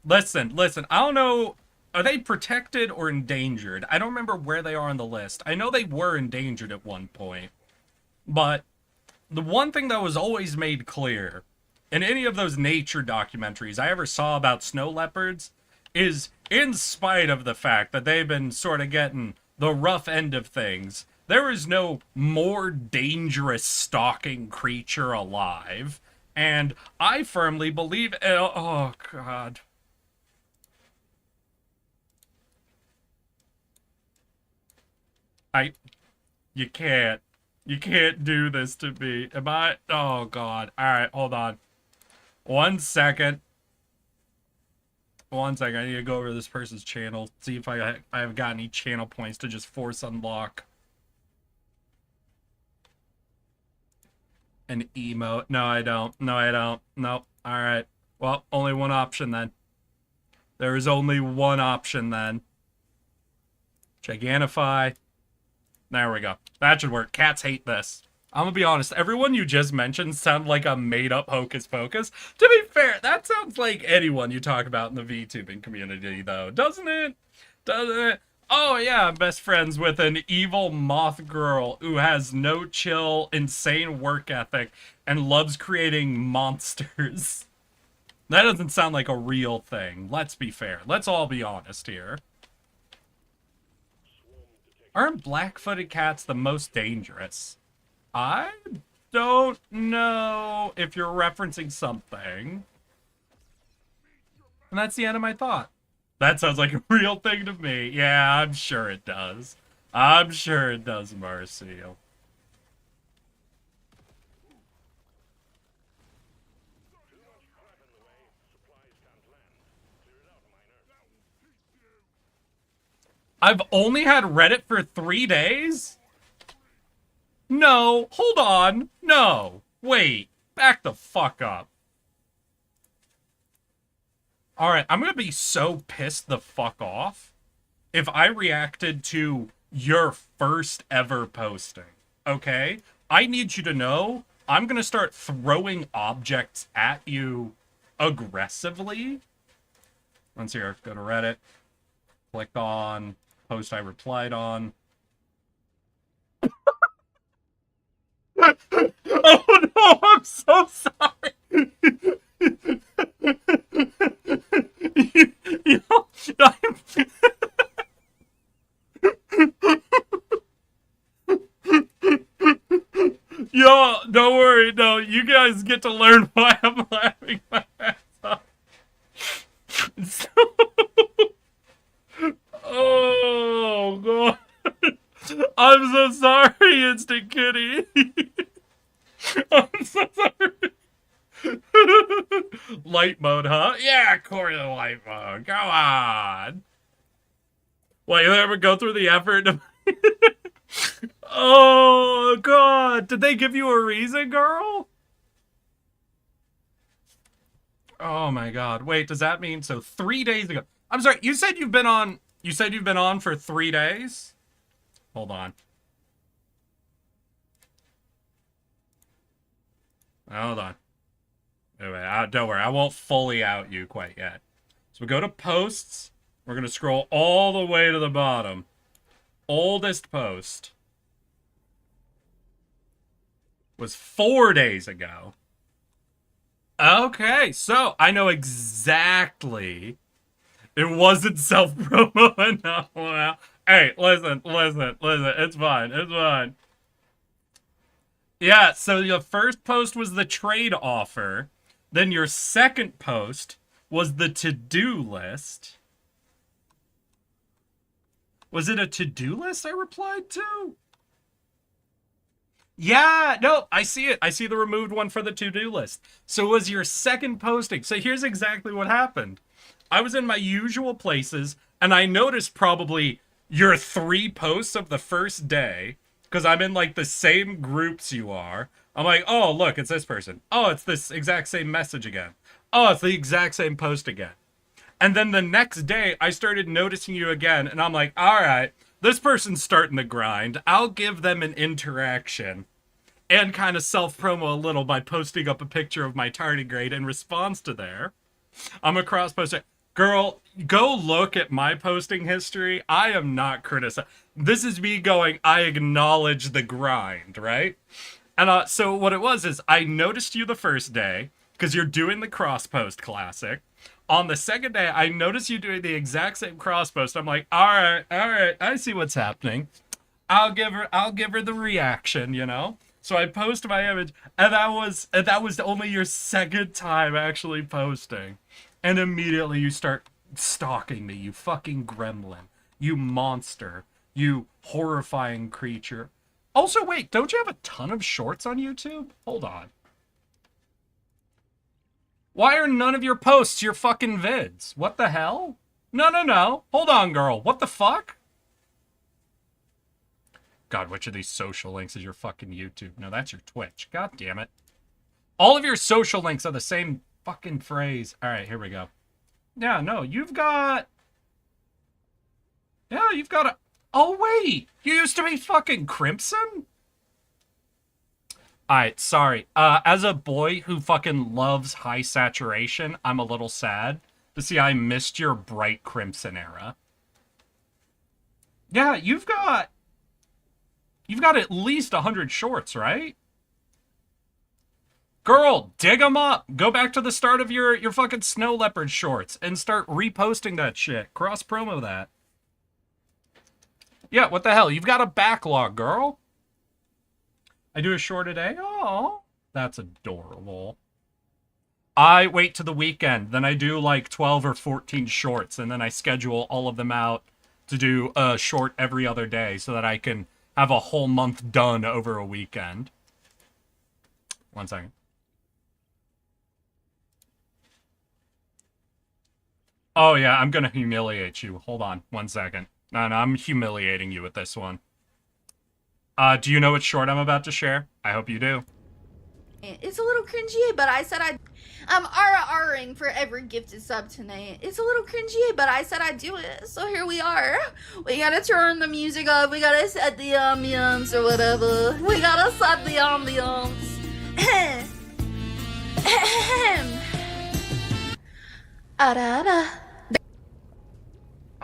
C: Listen. I don't know. Are they protected or endangered? I don't remember where they are on the list. I know they were endangered at one point. But the one thing that was always made clear in any of those nature documentaries I ever saw about snow leopards is, in spite of the fact that they've been sort of getting the rough end of things, There is no more dangerous stalking creature alive. And I firmly believe. Oh, God. You can't. You can't do this to me. Am I? Oh, God. Alright, hold on. 1 second. 1 second. I need to go over to this person's channel. See if I have got any channel points to just force unlock. An emote. No, I don't. No, I don't. Nope. Alright. Well, only one option then. There is only one option then. Gigantify. There we go. That should work. Cats hate this. I'm gonna be honest, everyone you just mentioned sound like a made-up hocus pocus. To be fair, that sounds like anyone you talk about in the VTubing community, though, doesn't it? Doesn't it? Oh yeah, I'm best friends with an evil moth girl who has no chill, insane work ethic and loves creating monsters. That doesn't sound like a real thing. Let's be fair. Let's all be honest here. Aren't black-footed cats the most dangerous? I don't know if you're referencing something. And that's the end of my thought. That sounds like a real thing to me. Yeah, I'm sure it does. I'm sure it does, Marcio. I've only had Reddit for 3 days? No, hold on. No, wait. Back the fuck up. Alright, I'm gonna be so pissed the fuck off if I reacted to your first ever posting, okay? I need you to know I'm gonna start throwing objects at you aggressively. Let's see here, go to Reddit. Click on post I replied on. Oh no, I'm so sorry. you know, Yo, don't worry. No, you guys get to learn why I'm laughing my ass off. Oh, God. I'm so sorry, Instant Kitty. I'm so sorry. Light mode, huh? Yeah, Corey, the light mode. Go on. Well, you ever go through the effort to... Oh, God. Did they give you a reason, girl? Oh, my God. Wait, does that mean... So, 3 days ago... I'm sorry, you said you've been on... You said you've been on for 3 days? Hold on. Hold on. Anyway, don't worry. I won't fully out you quite yet. So we go to posts. We're going to scroll all the way to the bottom. Oldest post was 4 days ago. Okay, so I know exactly. It wasn't self-promo enough. Hey, listen. It's fine. It's fine. Yeah, so your first post was the trade offer. Then your second post was the to-do list. Was it a to-do list I replied to? Yeah, no, I see it. I see the removed one for the to-do list. So it was your second posting. So here's exactly what happened. I was in my usual places, and I noticed probably your 3 posts of the first day, because I'm in, like, the same groups you are. I'm like, oh, look, it's this person. Oh, it's this exact same message again. Oh, it's the exact same post again. And then the next day, I started noticing you again, and I'm like, all right, this person's starting to grind. I'll give them an interaction and kind of self-promo a little by posting up a picture of my tardigrade in response to there. I'm a cross-poster. Girl, go look at my posting history. I am not criticizing. This is me going, I acknowledge the grind, right? And so what it was is I noticed you the first day because you're doing the cross-post classic. On the second day, I noticed you doing the exact same cross-post. I'm like, all right, I see what's happening. I'll give her the reaction, you know? So I post my image, and that was only your second time actually posting. And immediately you start stalking me, you fucking gremlin. You monster. You horrifying creature. Also, wait, don't you have a ton of shorts on YouTube? Hold on. Why are none of your posts your fucking vids? What the hell? No. Hold on, girl. What the fuck? God, which of these social links is your fucking YouTube? No, that's your Twitch. God damn it. All of your social links are the same fucking phrase. All right, here we go. Yeah, no, you've got... Yeah, you've got a... Oh, wait. You used to be fucking Crimson? Alright, sorry. As a boy who fucking loves high saturation, I'm a little sad to see I missed your bright Crimson era. Yeah, you've got at least 100 shorts, right? Girl, dig them up. Go back to the start of your fucking Snow Leopard shorts and start reposting that shit. Cross-promo that. Yeah, what the hell? You've got a backlog, girl. I do a short a day? Oh, that's adorable. I wait to the weekend. Then I do like 12 or 14 shorts. And then I schedule all of them out to do a short every other day so that I can have a whole month done over a weekend. 1 second. Oh, yeah, I'm going to humiliate you. Hold on 1 second. No, I'm humiliating you with this one. Do you know what short I'm about to share? I hope you do.
D: It's a little cringy, but I said I'm RRing for every gifted sub tonight. It's a little cringy, but I said I'd do it. So here we are. We gotta turn the music up. We gotta set the ambiance or whatever. We gotta set the ambiance.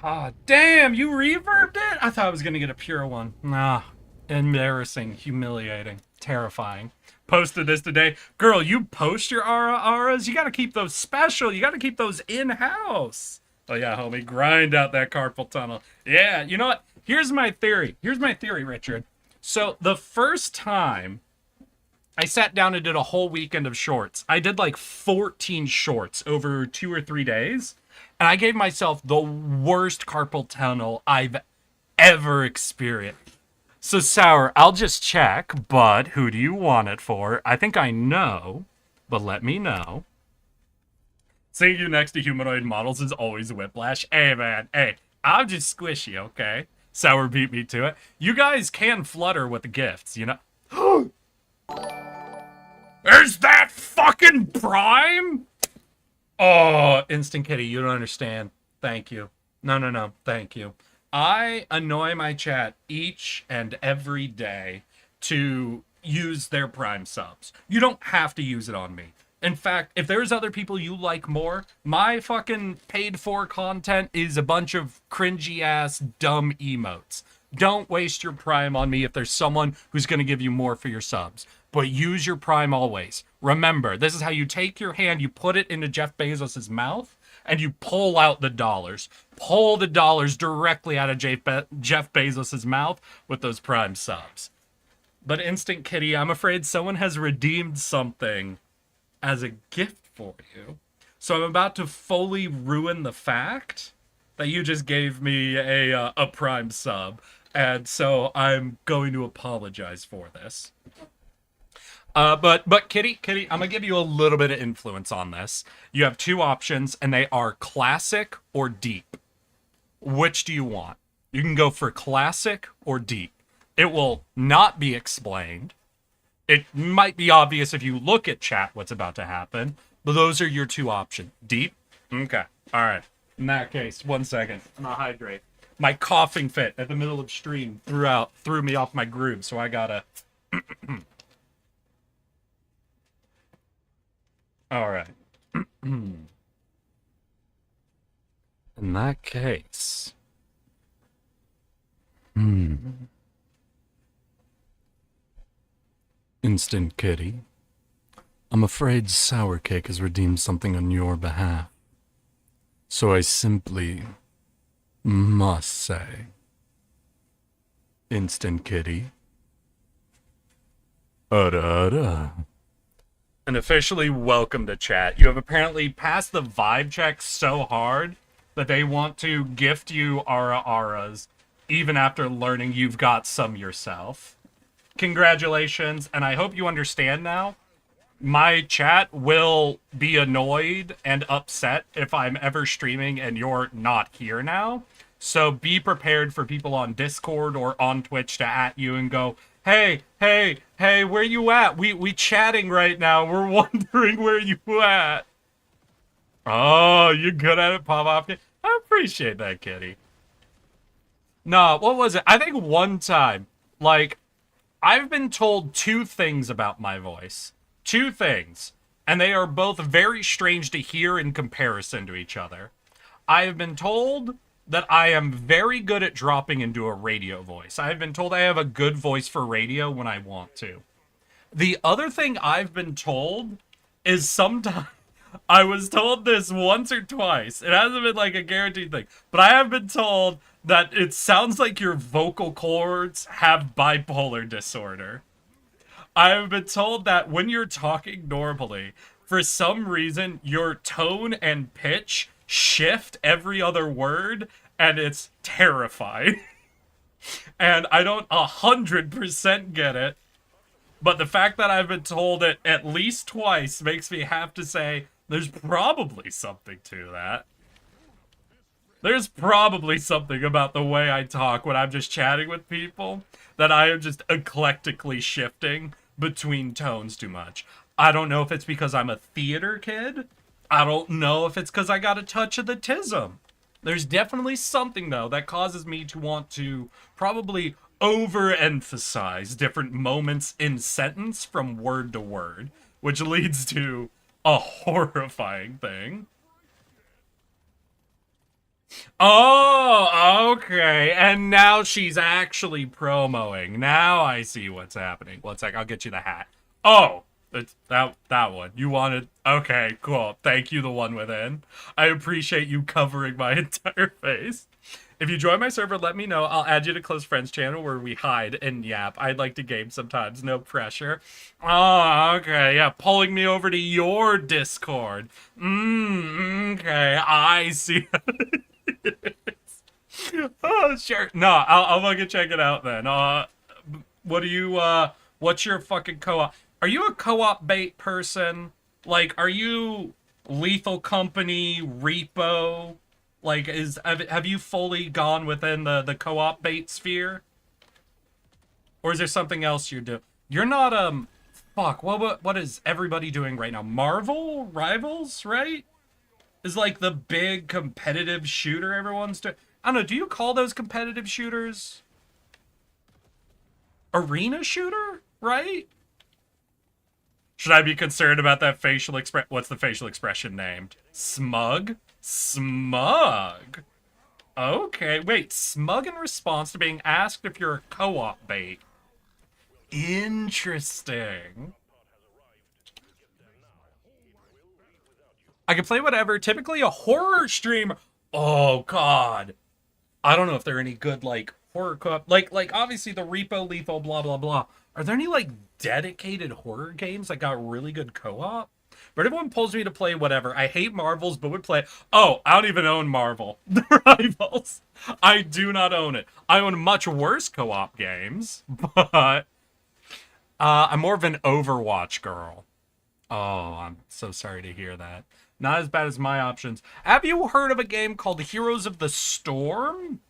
C: Ah, damn, you reverbed it? I thought I was gonna get a pure one. Nah, embarrassing, humiliating, terrifying. Posted this today. Girl, you post your auras, you gotta keep those special. You gotta keep those in-house. Oh yeah, homie, grind out that carpal tunnel. Yeah, you know what? Here's my theory, Richard. So the first time I sat down and did a whole weekend of shorts, I did like 14 shorts over 2 or 3 days. And I gave myself the worst carpal tunnel I've ever experienced. So, Sour, I'll just check, but who do you want it for? I think I know, but let me know. Seeing you next to humanoid models is always whiplash. Hey, man, hey, I'm just squishy, okay? Sour beat me to it. You guys can flutter with the gifts, you know? Is that fucking Prime? Oh, Instant Kitty, you don't understand. Thank you. No, thank you. I annoy my chat each and every day to use their Prime subs. You don't have to use it on me. In fact, if there's other people you like more, my fucking paid-for content is a bunch of cringy-ass, dumb emotes. Don't waste your Prime on me if there's someone who's going to give you more for your subs. But use your Prime always. Remember, this is how you take your hand, you put it into Jeff Bezos' mouth, and you pull out the dollars. Pull the dollars directly out of Jeff Bezos' mouth with those Prime subs. But Instant Kitty, I'm afraid someone has redeemed something as a gift for you. So I'm about to fully ruin the fact that you just gave me a Prime sub. And so I'm going to apologize for this. But Kitty, I'm gonna give you a little bit of influence on this. You have two options, and they are classic or deep. Which do you want? You can go for classic or deep. It will not be explained. It might be obvious if you look at chat what's about to happen, but those are your two options. Deep? Okay. All right. In that case, 1 second. I'm gonna hydrate. My coughing fit at the middle of stream threw me off my groove, so I gotta... All right. In that case... Instant Kitty, I'm afraid Sour Cake has redeemed something on your behalf. So I simply must say,
B: Instant kitty. Ada. And officially welcome to chat. You have apparently passed the vibe check so hard that they want to gift you auras even after learning you've got some yourself. Congratulations, and I hope you understand now. My chat will be annoyed and upset if I'm ever streaming and you're not here now. So be prepared for people on Discord or on Twitch to at you and go, hey, where you at? We chatting right now. We're wondering where you at. Oh, you're good at it, Pop-Off. I appreciate that, kitty. No, what was it? I think one time, like, I've been told two things about my voice. Two things. And they are both very strange to hear in comparison to each other. I have been told that I am very good at dropping into a radio voice. I have been told I have a good voice for radio when I want to. The other thing I've been told is sometimes... I was told this once or twice. It hasn't been like a guaranteed thing. But I have been told that it sounds like your vocal cords have bipolar disorder. I have been told that when you're talking normally, for some reason, your tone and pitch shift every other word, and it's terrifying. And I don't 100% get it, but the fact that I've been told it at least twice makes me have to say, there's probably something to that. There's probably something about the way I talk when I'm just chatting with people that I am just eclectically shifting between tones too much. I don't know if it's because I'm a theater kid. I don't know if it's because I got a touch of the tism. There's definitely something, though, that causes me to want to probably overemphasize different moments in sentence from word to word, which leads to a horrifying thing. Oh, okay. And now she's actually promoing. Now I see what's happening. One sec, I'll get you the hat. Oh, it's that one. You wanted... Okay, cool. Thank you, the one within. I appreciate you covering my entire face. If you join my server, let me know. I'll add you to close friends channel where we hide and yap. I'd like to game sometimes. No pressure. Oh, okay. Yeah, pulling me over to your Discord. Okay. I see. Oh, sure. No, I'll fucking check it out then. What do you, what's your fucking co-op? Are you a co-op bait person? Like, are you Lethal Company, Repo? Like, have you fully gone within the co-op bait sphere? Or is there something else you're doing? You're not, fuck, what is everybody doing right now? Marvel Rivals, right? Is like the big competitive shooter everyone's doing. I don't know, do you call those competitive shooters? Arena shooter, right? Should I be concerned about that facial expression? What's the facial expression named? Smug? Smug. Okay, wait, smug in response to being asked if you're a co-op bait. Interesting. I can play whatever. Typically a horror stream. Oh god. I don't know if there are any good like horror co-op. Like obviously the Repo, Lethal, blah blah blah. Are there any like dedicated horror games that got really good co-op? But everyone pulls me to play whatever. I hate Marvels, but would play... Oh, I don't even own Marvel. The Rivals. I do not own it. I own much worse co-op games, but... I'm more of an Overwatch girl. Oh, I'm so sorry to hear that. Not as bad as my options. Have you heard of a game called Heroes of the Storm?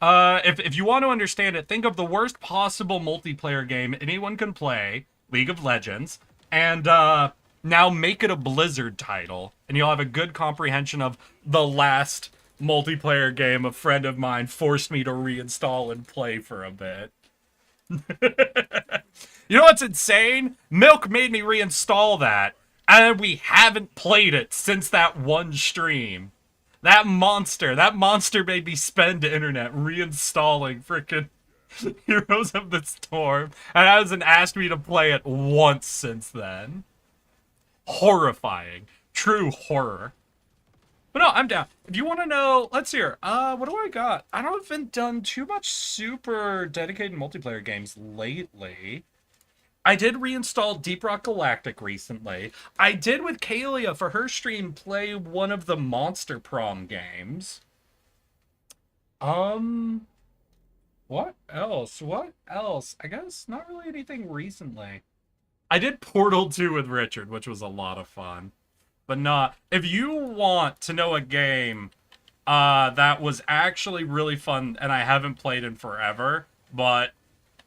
B: If you want to understand it, think of the worst possible multiplayer game anyone can play, League of Legends, and now make it a Blizzard title, and you'll have a good comprehension of the last multiplayer game a friend of mine forced me to reinstall and play for a bit. You know what's insane? Milk made me reinstall that, and we haven't played it since that one stream. That monster made me spend internet reinstalling frickin' Heroes of the Storm, and hasn't asked me to play it once since then. Horrifying. True horror. But
C: But no, I'm down. If you want to know, let's hear. What do I got? I haven't done too much super dedicated multiplayer games lately. I did reinstall Deep Rock Galactic recently. I did with Kalia for her stream play one of the Monster Prom games. What else? What else? I guess not really anything recently. I did Portal 2 with Richard, which was a lot of fun. But not... If you want to know a game that was actually really fun and I haven't played in forever, but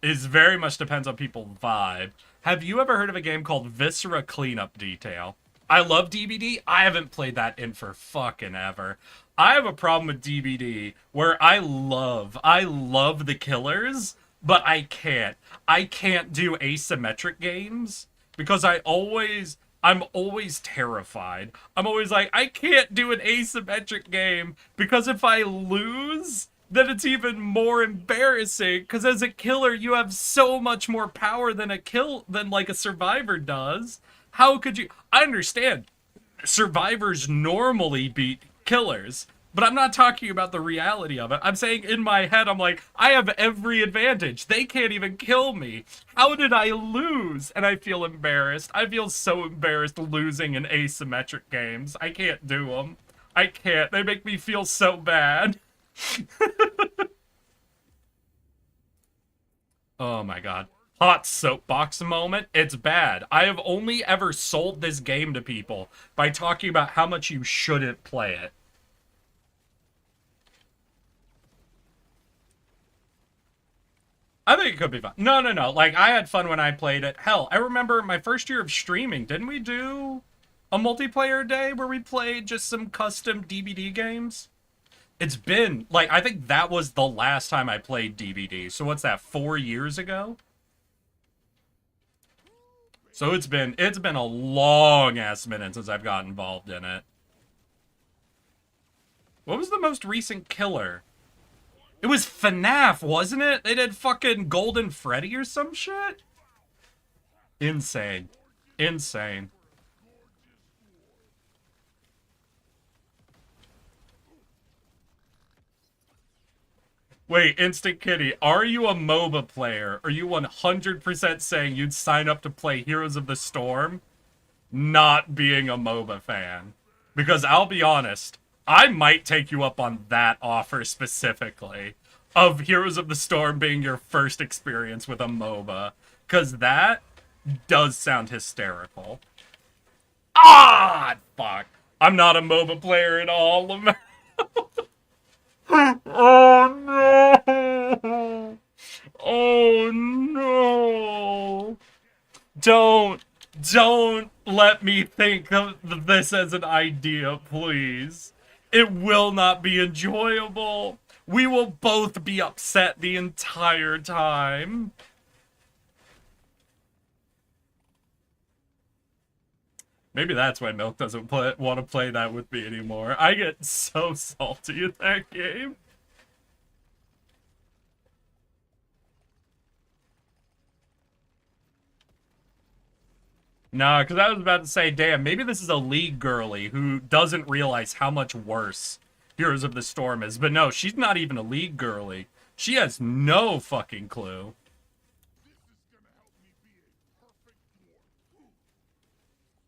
C: is very much depends on people's vibe, have you ever heard of a game called Viscera Cleanup Detail? I love DBD. I haven't played that in for fucking ever. I have a problem with DBD where I love the killers, but I can't. I can't do asymmetric games because I'm always terrified. I'm always like, I can't do an asymmetric game because if I lose, then it's even more embarrassing. Because as a killer, you have so much more power than like a survivor does. How could you? I understand survivors normally beat killers, but I'm not talking about the reality of it. I'm saying in my head, I'm like, I have every advantage. They can't even kill me. How did I lose? And I feel embarrassed. I feel so embarrassed losing in asymmetric games. I can't do them. I can't. They make me feel so bad. Oh my god. Hot soapbox moment. It's bad. I have only ever sold this game to people by talking about how much you shouldn't play it. I think it could be fun. No. Like, I had fun when I played it. Hell, I remember my first year of streaming. Didn't we do a multiplayer day where we played just some custom DBD games? It's been, like, I think that was the last time I played DBD. So what's that, 4 years ago? So it's been a long-ass minute since I've got involved in it. What was the most recent killer? It was FNAF, wasn't it? They did fucking Golden Freddy or some shit? Insane. Insane. Wait, Instant Kitty, are you a MOBA player? Are you 100% saying you'd sign up to play Heroes of the Storm, not being a MOBA fan? Because I'll be honest, I might take you up on that offer specifically, of Heroes of the Storm being your first experience with a MOBA. Because that does sound hysterical. Ah, fuck. I'm not a MOBA player at all. Oh no! Oh no! Don't let me think of this as an idea, please. It will not be enjoyable. We will both be upset the entire time. Maybe that's why Milk doesn't want to play that with me anymore. I get so salty at that game. Nah, because I was about to say, damn, maybe this is a League girly who doesn't realize how much worse Heroes of the Storm is. But no, she's not even a League girly. She has no fucking clue.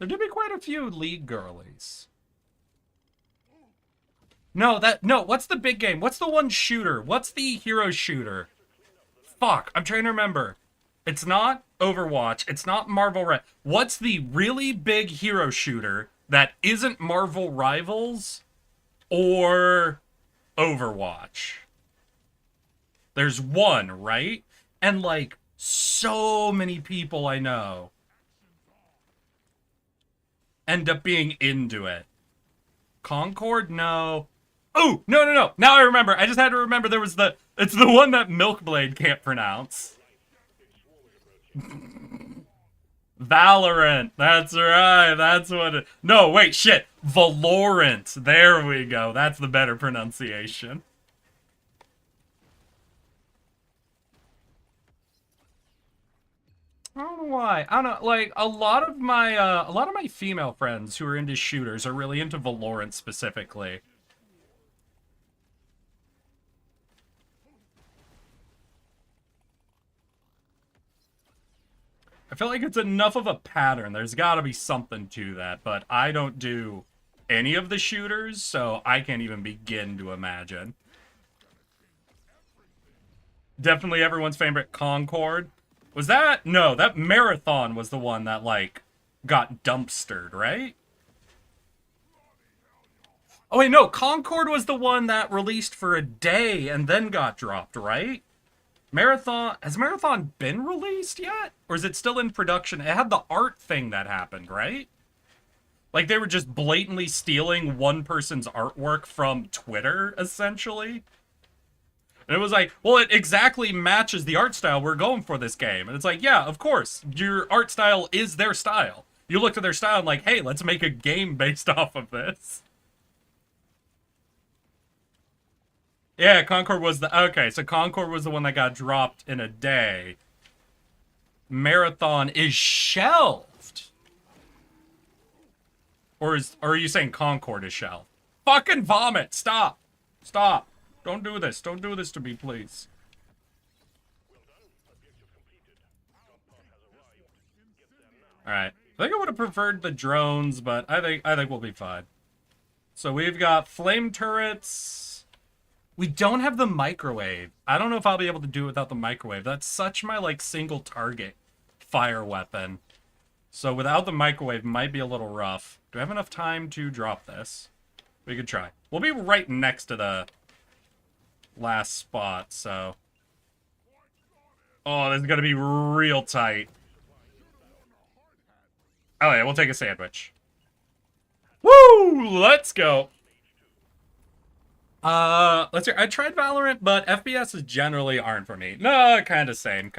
C: There do be quite a few League girlies. No, what's the big game? What's the one shooter? What's the hero shooter? Fuck, I'm trying to remember. It's not Overwatch. It's not Marvel Red. What's the really big hero shooter that isn't Marvel Rivals or Overwatch? There's one, right? And like so many people I know end up being into it. Concord? No. Oh, no. Now I remember. I just had to remember there was it's the one that Milkblade can't pronounce. Valorant. That's right. That's what it... No, wait, shit. Valorant. There we go. That's the better pronunciation. I don't know why. I don't know. Like a lot of my female friends who are into shooters are really into Valorant specifically. I feel like it's enough of a pattern. There's got to be something to that, but I don't do any of the shooters, so I can't even begin to imagine. Definitely everyone's favorite Concord. Was that? No, that Marathon was the one that, like, got dumpstered, right? Oh, wait, no. Concord was the one that released for a day and then got dropped, right? Marathon... Has Marathon been released yet? Or is it still in production? It had the art thing that happened, right? Like, they were just blatantly stealing one person's artwork from Twitter, essentially. And it was like, well, it exactly matches the art style we're going for this game. And it's like, yeah, of course. Your art style is their style. You looked at their style and like, hey, let's make a game based off of this. Yeah, Concord was the... Okay, so Concord was the one that got dropped in a day. Marathon is shelved. Or are you saying Concord is shelved? Fucking vomit! Stop! Stop! Don't do this. Don't do this to me, please. Alright. I think I would have preferred the drones, but I think we'll be fine. So we've got flame turrets. We don't have the microwave. I don't know if I'll be able to do it without the microwave. That's such my, like, single target fire weapon. So without the microwave might be a little rough. Do I have enough time to drop this? We could try. We'll be right next to the last spot, so... Oh, this is gonna be real tight. Oh yeah, we'll take a sandwich. Woo! Let's go! Let's see. I tried Valorant, but FPSs generally aren't for me. No, kind of same.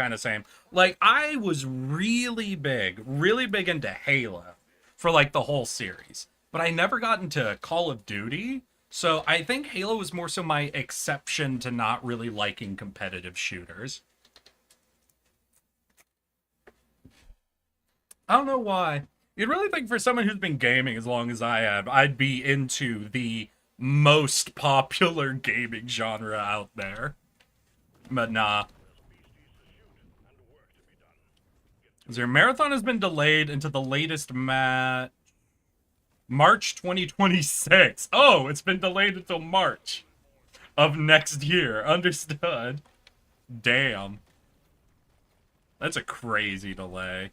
C: Like, I was really big into Halo for, like, the whole series. But I never got into Call of Duty, so I think Halo was more so my exception to not really liking competitive shooters. I don't know why. You'd really think for someone who's been gaming as long as I have, I'd be into the most popular gaming genre out there. But nah. Their marathon has been delayed into the latest March 2026. Oh, it's been delayed until March of next year. Understood. Damn. That's a crazy delay.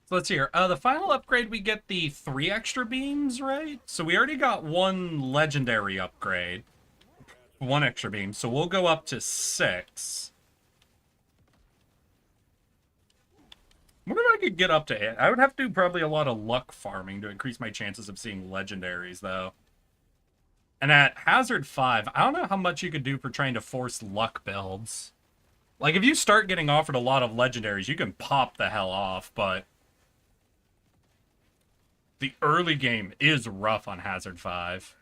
C: So let's see here. The final upgrade, we get the 3 extra beams, right? So we already got 1 legendary upgrade. 1 extra beam. So we'll go up to 6. I wonder if I could get up to 8. I would have to do probably a lot of luck farming to increase my chances of seeing legendaries, though. And at Hazard 5, I don't know how much you could do for trying to force luck builds. Like, if you start getting offered a lot of legendaries, you can pop the hell off, but... the early game is rough on Hazard 5.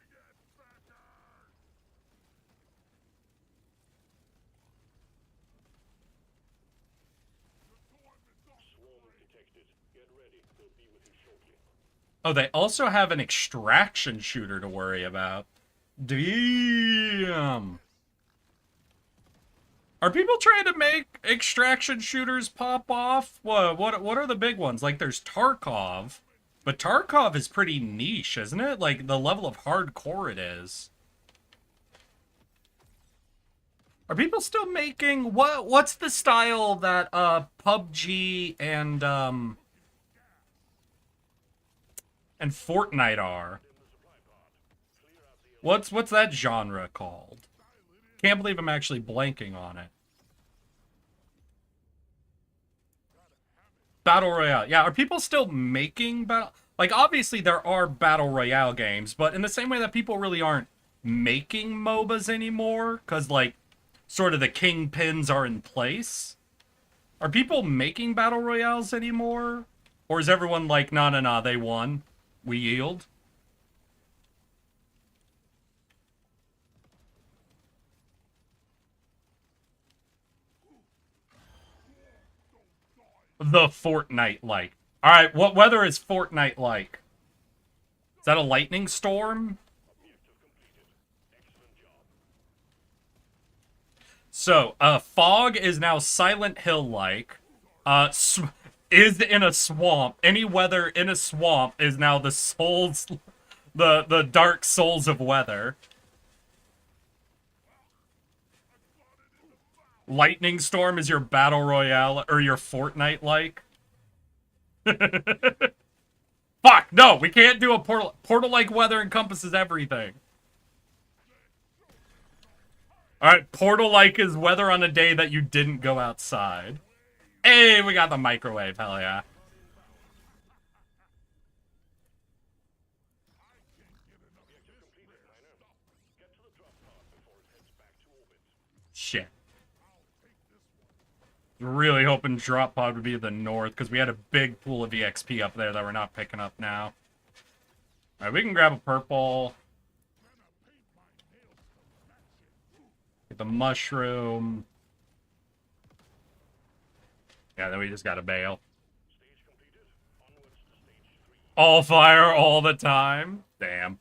C: Oh, they also have an extraction shooter to worry about. Damn. Are people trying to make extraction shooters pop off? What are the big ones? Like, there's Tarkov. But Tarkov is pretty niche, isn't it? Like, the level of hardcore it is. Are people still making... What's the style that, PUBG and Fortnite are? What's that genre called? Can't believe I'm actually blanking on it. Battle Royale. Yeah, are people still making battle... Like, obviously there are Battle Royale games, but in the same way that people really aren't making MOBAs anymore, because, like, sort of the kingpins are in place. Are people making battle royales anymore? Or is everyone like, nah, nah, nah, they won. We yield? The Fortnite-like. Alright, what weather is Fortnite-like? Is that a lightning storm? So, fog is now Silent Hill-like. Is in a swamp. Any weather in a swamp is now the souls... The dark souls of weather. Lightning storm is your battle royale, or your Fortnite-like. Fuck, no, we can't do a portal. Portal-like weather encompasses everything. Alright, portal-like is weather on a day that you didn't go outside. Hey, we got the microwave, hell yeah. Shit. Really hoping drop pod would be the north, because we had a big pool of EXP up there that we're not picking up now. Alright, we can grab a purple. Get the mushroom. Yeah, then we just gotta bail. All fire all the time? Damn.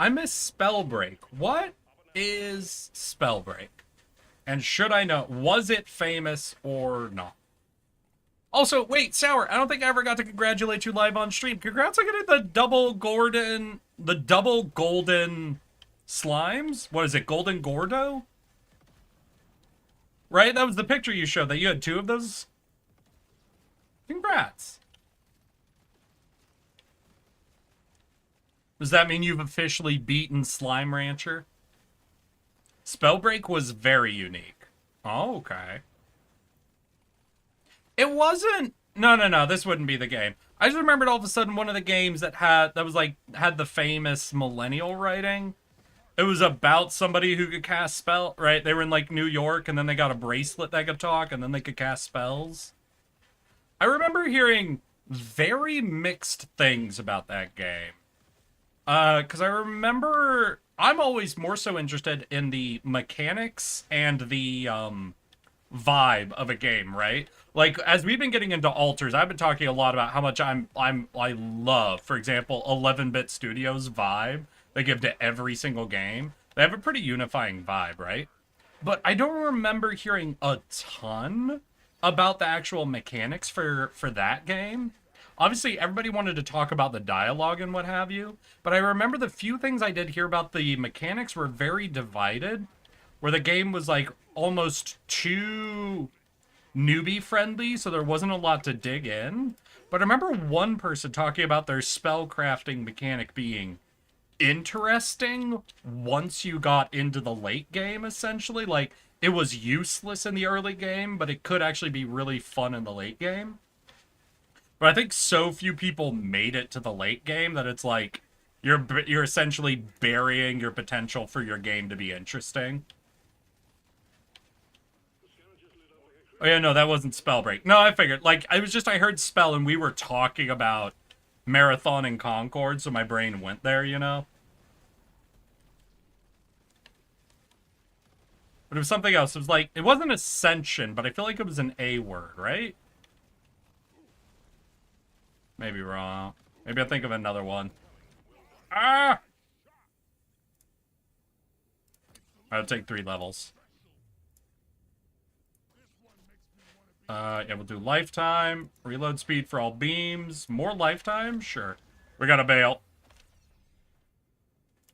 C: I miss Spellbreak. What is Spellbreak? And should I know, was it famous or not? Also, wait, Sour, I don't think I ever got to congratulate you live on stream. Congrats on getting the double golden slimes? What is it, Golden Gordo? Right? That was the picture you showed, that you had 2 of those? Congrats. Does that mean you've officially beaten Slime Rancher? Spellbreak was very unique. Oh, okay. It wasn't... No, this wouldn't be the game. I just remembered all of a sudden one of the games that had the famous millennial writing. It was about somebody who could cast spell, right? They were in like New York and then they got a bracelet that could talk and then they could cast spells. I remember hearing very mixed things about that game. Because I remember I'm always more so interested in the mechanics and the vibe of a game, right? Like, as we've been getting into alters, I've been talking a lot about how much I love, for example, 11-bit Studios vibe they give to every single game. They have a pretty unifying vibe, right? But I don't remember hearing a ton about the actual mechanics for that game. Obviously, everybody wanted to talk about the dialogue and what have you, but I remember the few things I did hear about the mechanics were very divided, where the game was like almost too newbie friendly, so there wasn't a lot to dig in. But I remember one person talking about their spell crafting mechanic being interesting once you got into the late game, essentially. Like, it was useless in the early game, but it could actually be really fun in the late game. But I think so few people made it to the late game that it's like you're essentially burying your potential for your game to be interesting. Oh yeah, no, that wasn't Spellbreak. No, I figured. Like, I heard Spell and we were talking about Marathon and Concord, so my brain went there, you know? But it was something else. It was like, it wasn't Ascension, but I feel like it was an A word, right? Maybe wrong. Maybe I'll think of another one. Ah! I'll take 3 levels. Yeah, we'll do lifetime. Reload speed for all beams. More lifetime? Sure. We got a bail.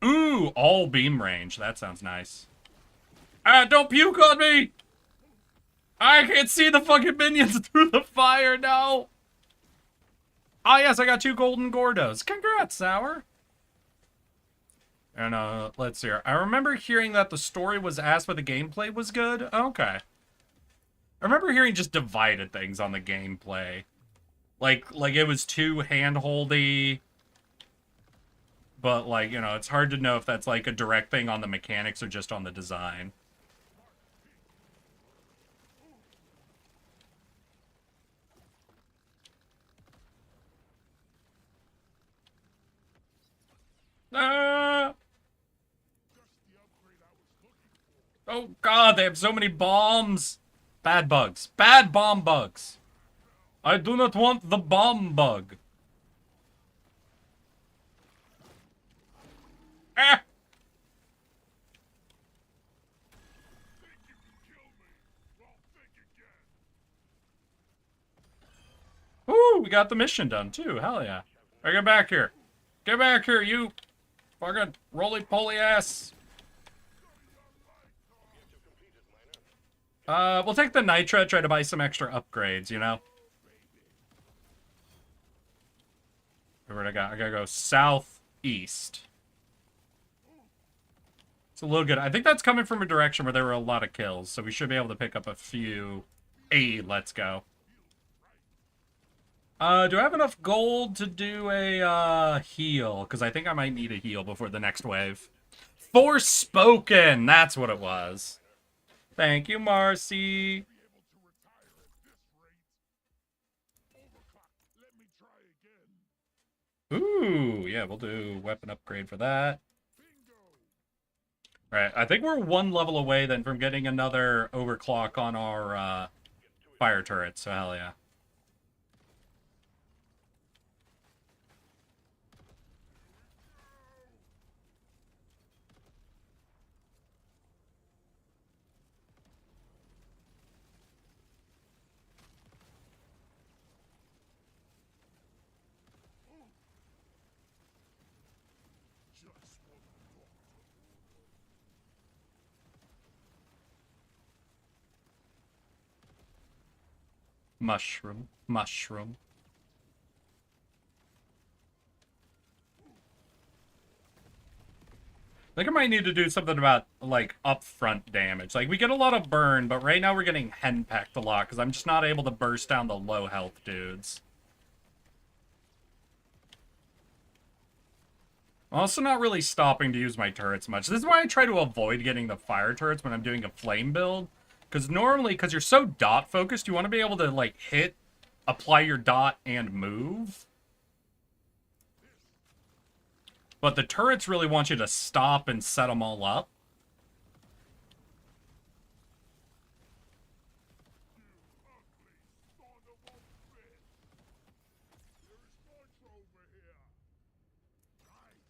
C: Ooh, all beam range. That sounds nice. Ah, don't puke on me! I can't see the fucking minions through the fire, no! Oh, yes, I got 2 golden Gordos. Congrats, Sour. And, let's see here. I remember hearing that the story was ass, but the gameplay was good. Okay. I remember hearing just divided things on the gameplay. Like it was too hand-holdy. But, like, you know, it's hard to know if that's, like, a direct thing on the mechanics or just on the design. Ah! Oh, God, they have so many bombs. Bad bugs. Bad bomb bugs. I do not want the bomb bug. Ah! Ooh, we got the mission done, too. Hell yeah. All right, get back here. Get back here, you fucking roly-poly ass. We'll take the Nitra, try to buy some extra upgrades, you know? Where'd I go? I gotta go southeast. It's a little good. I think that's coming from a direction where there were a lot of kills, so we should be able to pick up a few. Hey, let's go. Do I have enough gold to do a, heal? Because I think I might need a heal before the next wave. Forspoken! That's what it was. Thank you, Marcy. Ooh, yeah, we'll do weapon upgrade for that. Alright, I think we're one level away then from getting another overclock on our, fire turret, so hell yeah. Mushroom. Mushroom. I think I might need to do something about, like, upfront damage. Like, we get a lot of burn, but right now we're getting henpecked a lot, because I'm just not able to burst down the low health dudes. I'm also not really stopping to use my turrets much. This is why I try to avoid getting the fire turrets when I'm doing a flame build. Because normally, because you're so dot focused, you want to be able to, like, hit, apply your dot, and move. But the turrets really want you to stop and set them all up.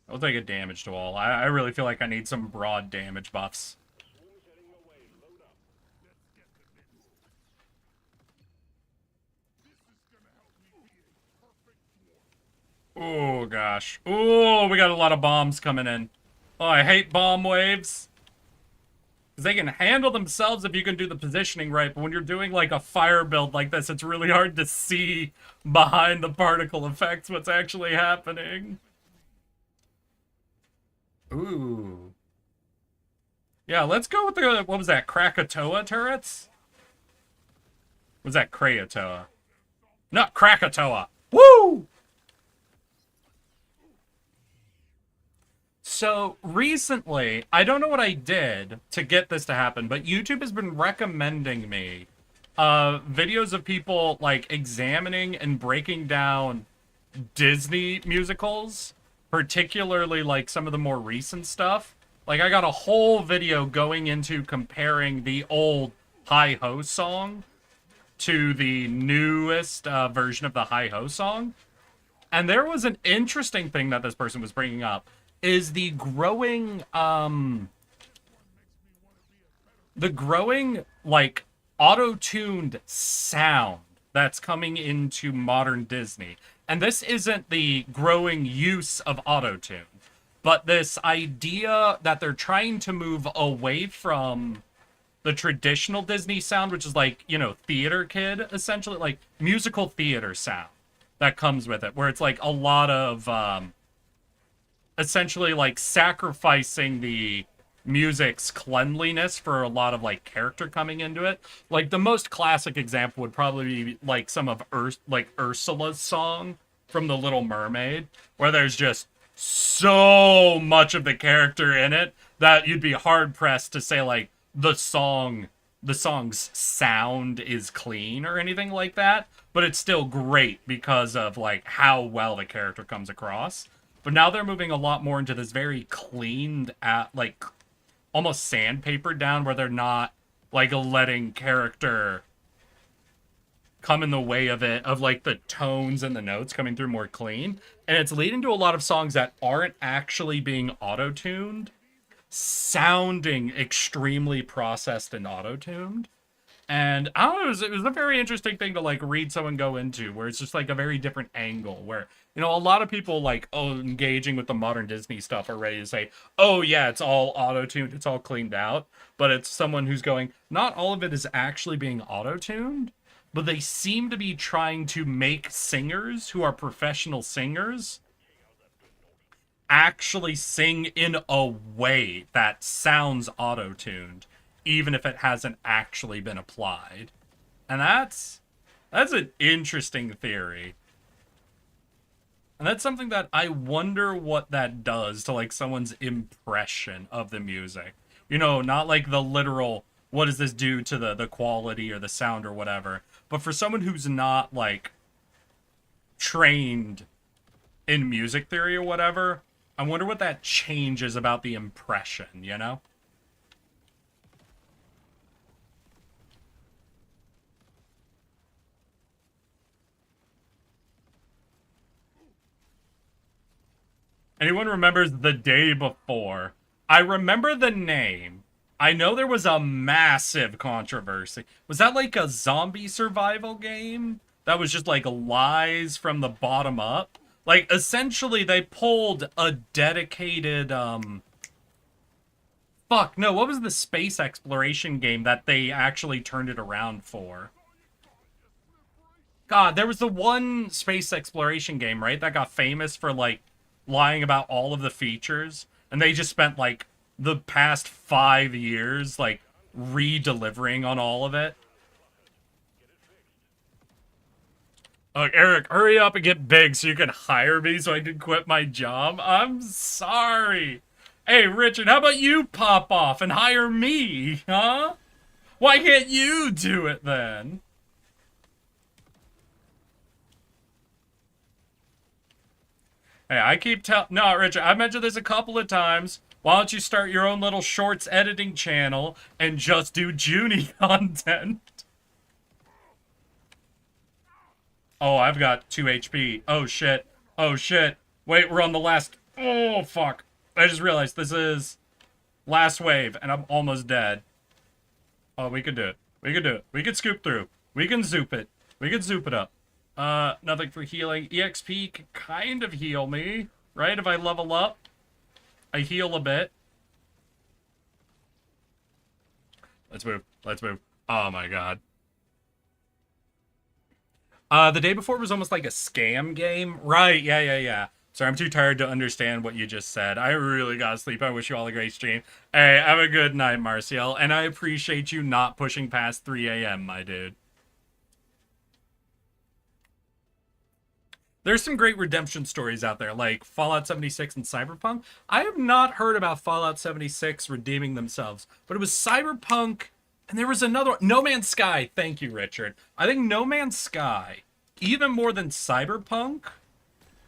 C: I'll take a damage to all. I really feel like I need some broad damage buffs. Oh, gosh. Oh, we got a lot of bombs coming in. Oh, I hate bomb waves. Because they can handle themselves if you can do the positioning right, but when you're doing, like, a fire build like this, it's really hard to see behind the particle effects what's actually happening. Ooh. Yeah, let's go with the, what was that, Krakatoa turrets? Was that Krayatoa? Not Krakatoa. Woo! So, recently, I don't know what I did to get this to happen, but YouTube has been recommending me videos of people, like, examining and breaking down Disney musicals, particularly, like, some of the more recent stuff. Like, I got a whole video going into comparing the old Hi-Ho song to the newest version of the Hi-Ho song. And there was an interesting thing that this person was bringing up, is the growing, like, auto-tuned sound that's coming into modern Disney. And this isn't the growing use of auto-tune, but this idea that they're trying to move away from the traditional Disney sound, which is like, you know, theater kid, essentially, like, musical theater sound that comes with it, where it's like a lot of, essentially, like, sacrificing the music's cleanliness for a lot of like character coming into it. Like the most classic example would probably be like some of Ursula's song from The Little Mermaid, where there's just so much of the character in it that you'd be hard pressed to say like the song's sound is clean or anything like that, but it's still great because of like how well the character comes across. But now they're moving a lot more into this very cleaned at like almost sandpapered down, where they're not like letting character come in the way of it, of like the tones and the notes coming through more clean. And it's leading to a lot of songs that aren't actually being auto-tuned sounding extremely processed and auto-tuned. And I don't know, it was a very interesting thing to like read someone go into, where it's just like a very different angle, where, you know, a lot of people like, engaging with the modern Disney stuff are ready to say, oh yeah, it's all auto-tuned, it's all cleaned out. But it's someone who's going, not all of it is actually being auto-tuned, but they seem to be trying to make singers who are professional singers actually sing in a way that sounds auto-tuned, even if it hasn't actually been applied. And that's an interesting theory. And that's something that I wonder what that does to like someone's impression of the music. You know, not like the literal, what does this do to the quality or the sound or whatever, but for someone who's not like trained in music theory or whatever, I wonder what that changes about the impression, you know? Anyone remembers The Day Before? I remember the name. I know there was a massive controversy. Was that like a zombie survival game? That was just like lies from the bottom up? Like, essentially, they pulled a dedicated, Fuck, no, what was the space exploration game that they actually turned it around for? God, there was the one space exploration game, right, that got famous for, like, lying about all of the features, and they just spent, like, the past 5 years, like, re-delivering on all of it. Eric, hurry up and get big so you can hire me so I can quit my job. I'm sorry. Hey, Richard, how about you pop off and hire me, huh? Why can't you do it then? Hey, I keep No, Richard, I mentioned this a couple of times. Why don't you start your own little shorts editing channel and just do Junie content? Oh, I've got 2 HP. Oh, shit. Oh, shit. Wait, we're on the last... Oh, fuck. I just realized this is last wave, and I'm almost dead. Oh, we can do it. We can do it. We can scoop through. We can zoop it. We can zoop it up. Nothing for healing. EXP can kind of heal me, right? If I level up, I heal a bit. Let's move. Let's move. Oh, my God. The Day Before was almost like a scam game. Right, yeah. Sorry, I'm too tired to understand what you just said. I really gotta sleep. I wish you all a great stream. Hey, have a good night, Marcial. And I appreciate you not pushing past 3 a.m., my dude. There's some great redemption stories out there, like Fallout 76 and Cyberpunk. I have not heard about Fallout 76 redeeming themselves, but it was Cyberpunk, and there was another one. No Man's Sky. Thank you, Richard. I think No Man's Sky, even more than Cyberpunk,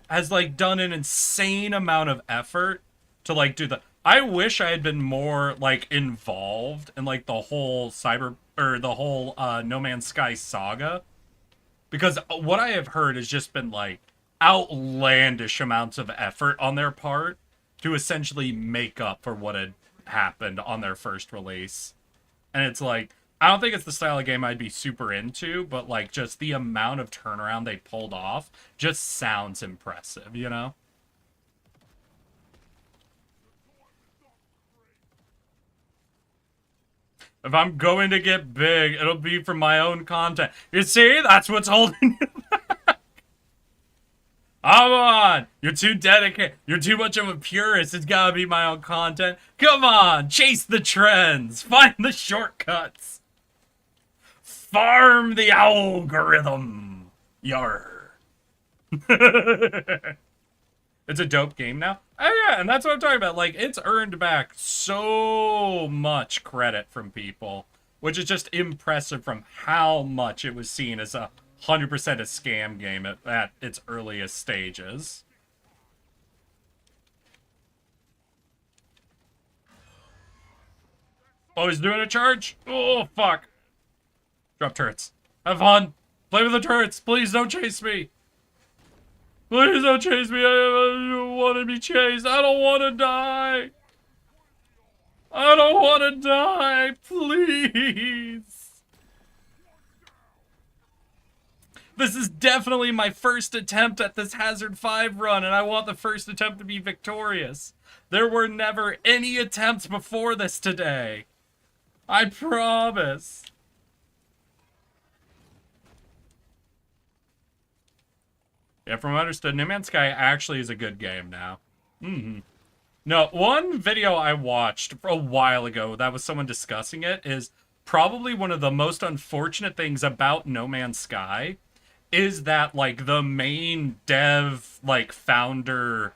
C: has like done an insane amount of effort to like do the... I wish I had been more like involved in like the whole No Man's Sky saga, because what I have heard has just been like outlandish amounts of effort on their part to essentially make up for what had happened on their first release. And it's like, I don't think it's the style of game I'd be super into, but like just the amount of turnaround they pulled off just sounds impressive, you know? If I'm going to get big, it'll be for my own content. You see? That's what's holding you back. Come on! You're too dedicated. You're too much of a purist. It's gotta be my own content. Come on, chase the trends. Find the shortcuts. Farm the algorithm. Yar. It's a dope game now. Oh yeah, and that's what I'm talking about. Like, it's earned back so much credit from people, which is just impressive from how much it was seen as 100% a scam game at its earliest stages. Oh, he's doing a charge? Oh, fuck. Drop turrets. Have fun. Play with the turrets. Please don't chase me. Please don't chase me. I don't want to be chased. I don't want to die. I don't want to die. Please. This is definitely my first attempt at this Hazard 5 run, and I want the first attempt to be victorious. There were never any attempts before this today. I promise. Yeah, from what I understood, No Man's Sky actually is a good game now. No, one video I watched a while ago that was someone discussing it is probably one of the most unfortunate things about No Man's Sky is that, like, the main dev, like, founder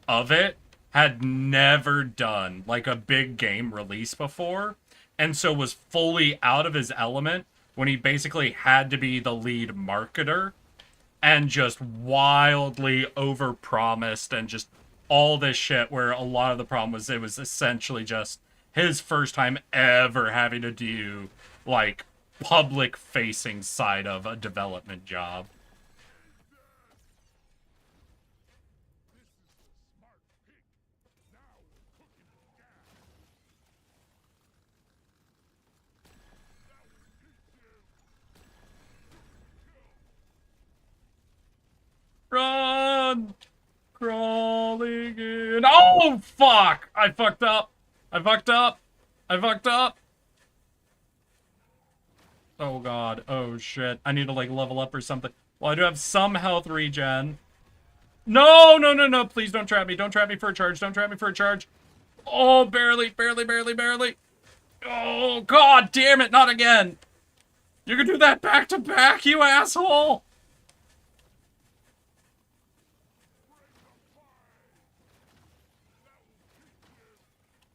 C: of it had never done, like, a big game release before, and so was fully out of his element when he basically had to be the lead marketer and just wildly overpromised and just all this shit, where a lot of the problem was it was essentially just his first time ever having to do, like, public-facing side of a development job. Run! Crawling in. Oh, fuck! I fucked up. I fucked up. I fucked up. Oh, God. Oh, shit. I need to, like, level up or something. Well, I do have some health regen. No, no, no, no. Please don't trap me. Don't trap me for a charge. Don't trap me for a charge. Oh, barely, barely, barely, barely. Oh, God damn it. Not again. You can do that back to back, you asshole.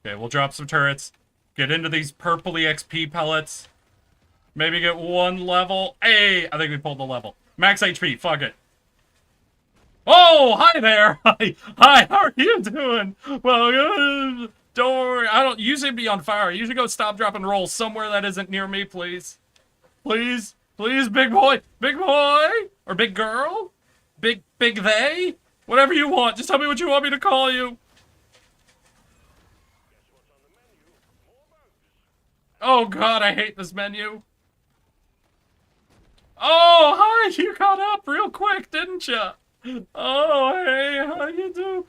C: Okay, we'll drop some turrets. Get into these purpley XP pellets. Maybe get one level. Hey, I think we pulled the level. Max HP, fuck it. Oh, hi there. Hi, how are you doing? Well, don't worry. I don't usually be on fire. I usually go stop, drop, and roll somewhere that isn't near me, please. Please, please, big boy. Big boy. Or big girl. Big they. Whatever you want. Just tell me what you want me to call you. Oh, God, I hate this menu. Oh, hi, you caught up real quick, didn't you? Oh, hey, how you do?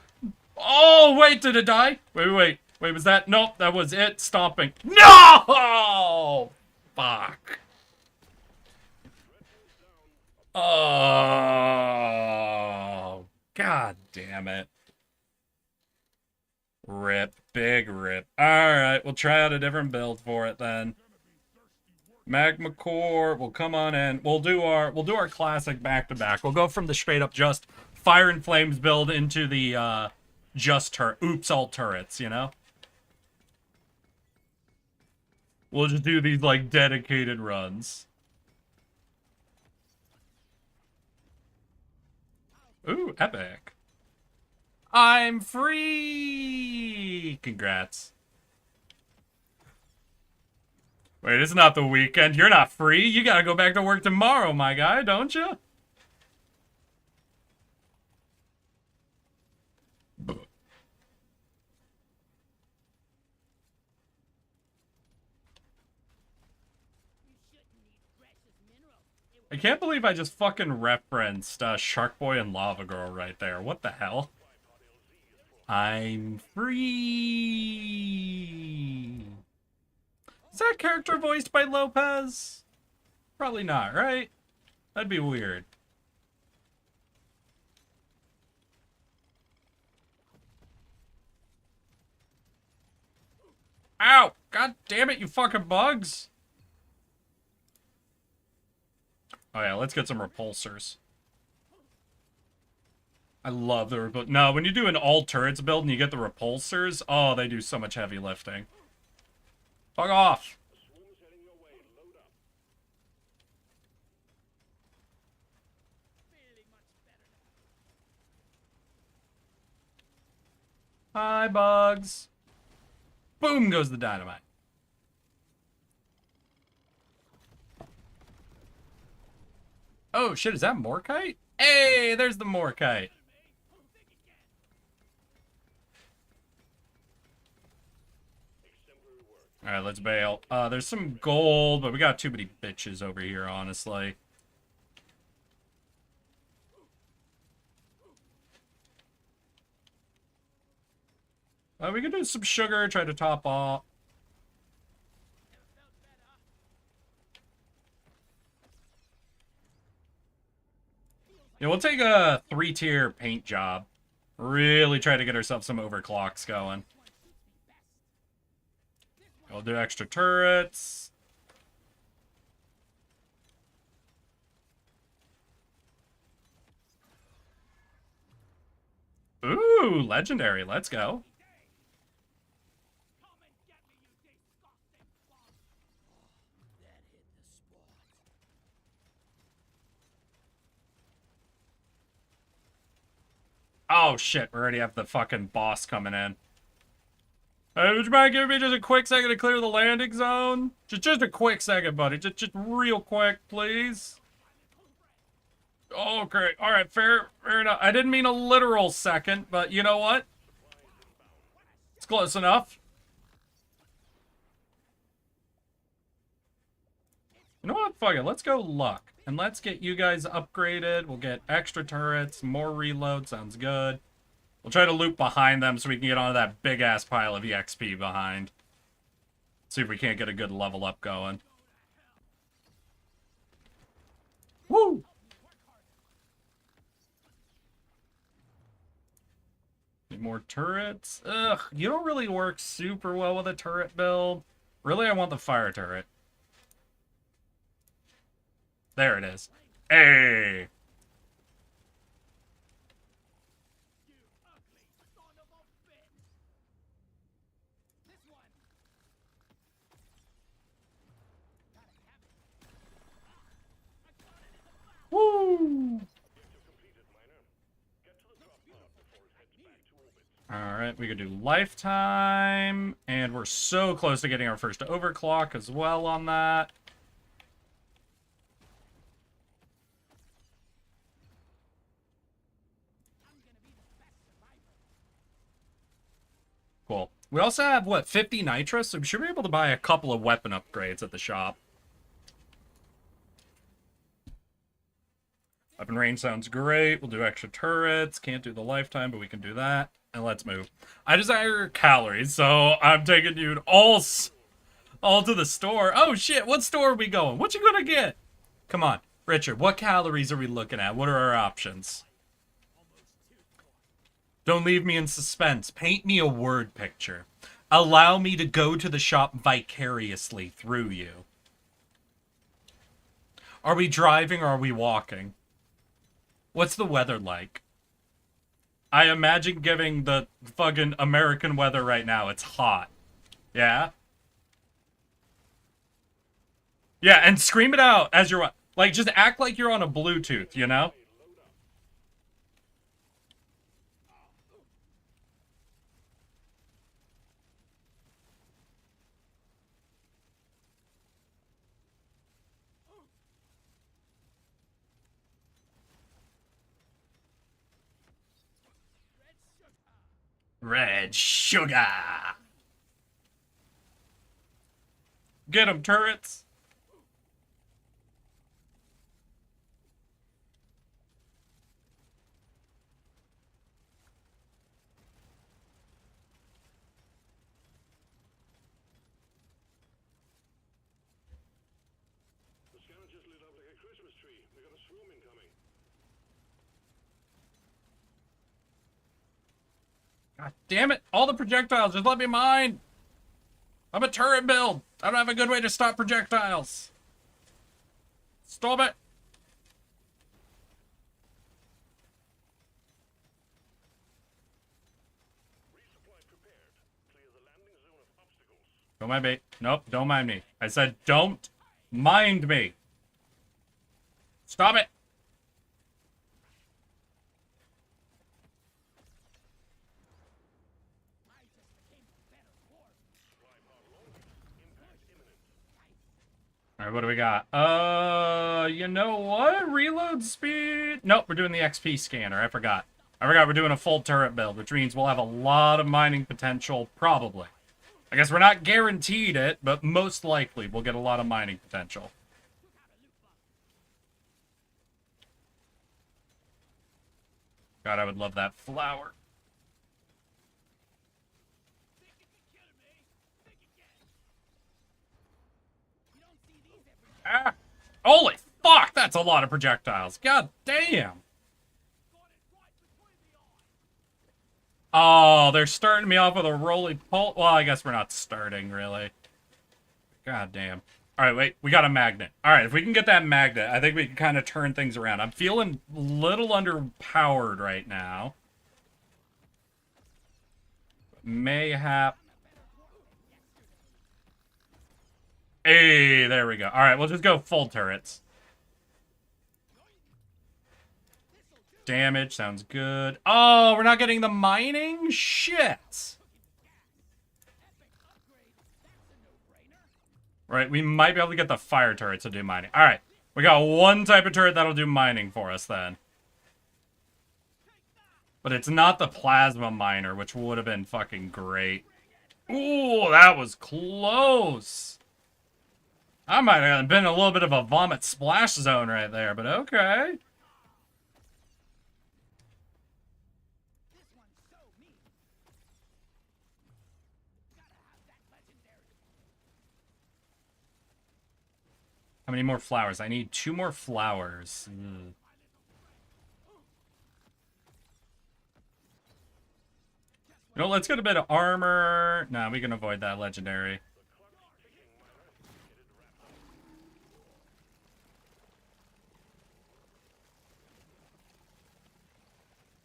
C: Oh, wait, did it die? Wait, was that? Nope, that was it stomping. No! Fuck. Oh, God damn it. Rip, big rip. Alright, we'll try out a different build for it then. Magma core, we'll come on in. We'll do our classic back-to-back. We'll go from the straight up just fire and flames build into the just all turrets, you know? We'll just do these like dedicated runs. Ooh, epic. I'm free! Congrats. Wait, it's not the weekend. You're not free. You gotta go back to work tomorrow, my guy, don't you? I can't believe I just fucking referenced Shark Boy and Lava Girl right there. What the hell? I'm free. Is that character voiced by Lopez? Probably not, right? That'd be weird. Ow! God damn it, you fucking bugs! Oh yeah, let's get some repulsors. I love the repulsors. No, when you do an all turrets build and you get the repulsors, oh, they do so much heavy lifting. Fuck off! Hi, bugs. Boom goes the dynamite. Oh shit, is that Morkite? Hey, there's the Morkite. Alright, let's bail. There's some gold, but we got too many bitches over here, honestly. We can do some sugar, try to top off. Yeah, we'll take a 3-tier paint job. Really try to get ourselves some overclocks going. We'll do extra turrets. Ooh, legendary. Let's go. Oh shit, we already have the fucking boss coming in. Hey, would you mind giving me just a quick second to clear the landing zone? Just a quick second, buddy. Just real quick, please. Okay, alright, fair enough. I didn't mean a literal second, but you know what? It's close enough. You know what? Fuck it, let's go luck. And let's get you guys upgraded. We'll get extra turrets, more reload, sounds good. We'll try to loop behind them so we can get onto that big-ass pile of EXP behind. See if we can't get a good level up going. Woo! Need more turrets? Ugh, you don't really work super well with a turret build. Really, I want the fire turret. There it is. Hey! Woo! Alright, we could do lifetime, and we're so close to getting our first overclock as well on that. Cool. We also have, what, 50 nitrous? So we should be able to buy a couple of weapon upgrades at the shop. Weapon range sounds great. We'll do extra turrets. Can't do the lifetime, but we can do that. And let's move. I desire calories, so I'm taking you all to the store. Oh, shit. What store are we going? What you gonna get? Come on. Richard, what calories are we looking at? What are our options? Don't leave me in suspense. Paint me a word picture. Allow me to go to the shop vicariously through you. Are we driving or are we walking? What's the weather like? I imagine giving the fucking American weather right now. It's hot. Yeah? Yeah, and scream it out as you're... Like, just act like you're on a Bluetooth, you know? Red sugar! Get 'em, turrets!
E: The scanner just lit up like a Christmas tree. We got a swarm incoming.
C: God damn it! All the projectiles, just let me mine! I'm a turret build. I don't have a good way to stop projectiles. Stop it.
E: Resupply prepared. Clear the landing zone of obstacles.
C: Don't mind me. Nope, don't mind me. I said don't mind me. Stop it. All right, what do we got? You know what? Reload speed? Nope, we're doing the XP scanner. I forgot we're doing a full turret build, which means we'll have a lot of mining potential, probably. I guess we're not guaranteed it, but most likely we'll get a lot of mining potential. God, I would love that flower. Ah! Holy fuck, that's a lot of projectiles. God damn. Oh, they're starting me off with a roly-poly. Well, I guess we're not starting, really. God damn. All right, wait. We got a magnet. All right, if we can get that magnet, I think we can kind of turn things around. I'm feeling a little underpowered right now. Mayhap. Hey, there we go. All right, we'll just go full turrets. Damage sounds good. Oh, we're not getting the mining? Shit. Right, we might be able to get the fire turret to do mining. All right, we got one type of turret that'll do mining for us then. But it's not the plasma miner, which would have been fucking great. Ooh, that was close. I might have been a little bit of a vomit splash zone right there, but okay. How many more flowers? I need 2 more flowers. Ugh. You know, let's get a bit of armor. Nah, we can avoid that legendary.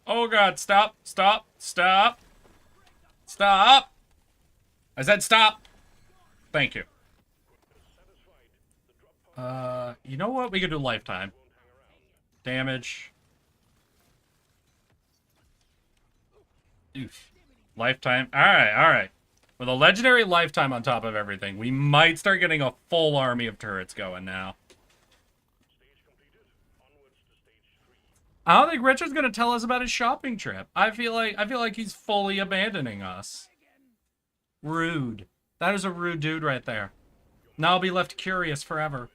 C: Oh god, stop, stop, stop. Stop! I said stop! Thank you. You know what? We could do lifetime. Damage. Oof. Lifetime. Alright, alright. With a legendary lifetime on top of everything, we might start getting a full army of turrets going now.
E: Stage completed. Onwards to stage 3.
C: I don't think Richard's gonna tell us about his shopping trip. I feel like he's fully abandoning us. Rude. That is a rude dude right there. Now I'll be left curious forever.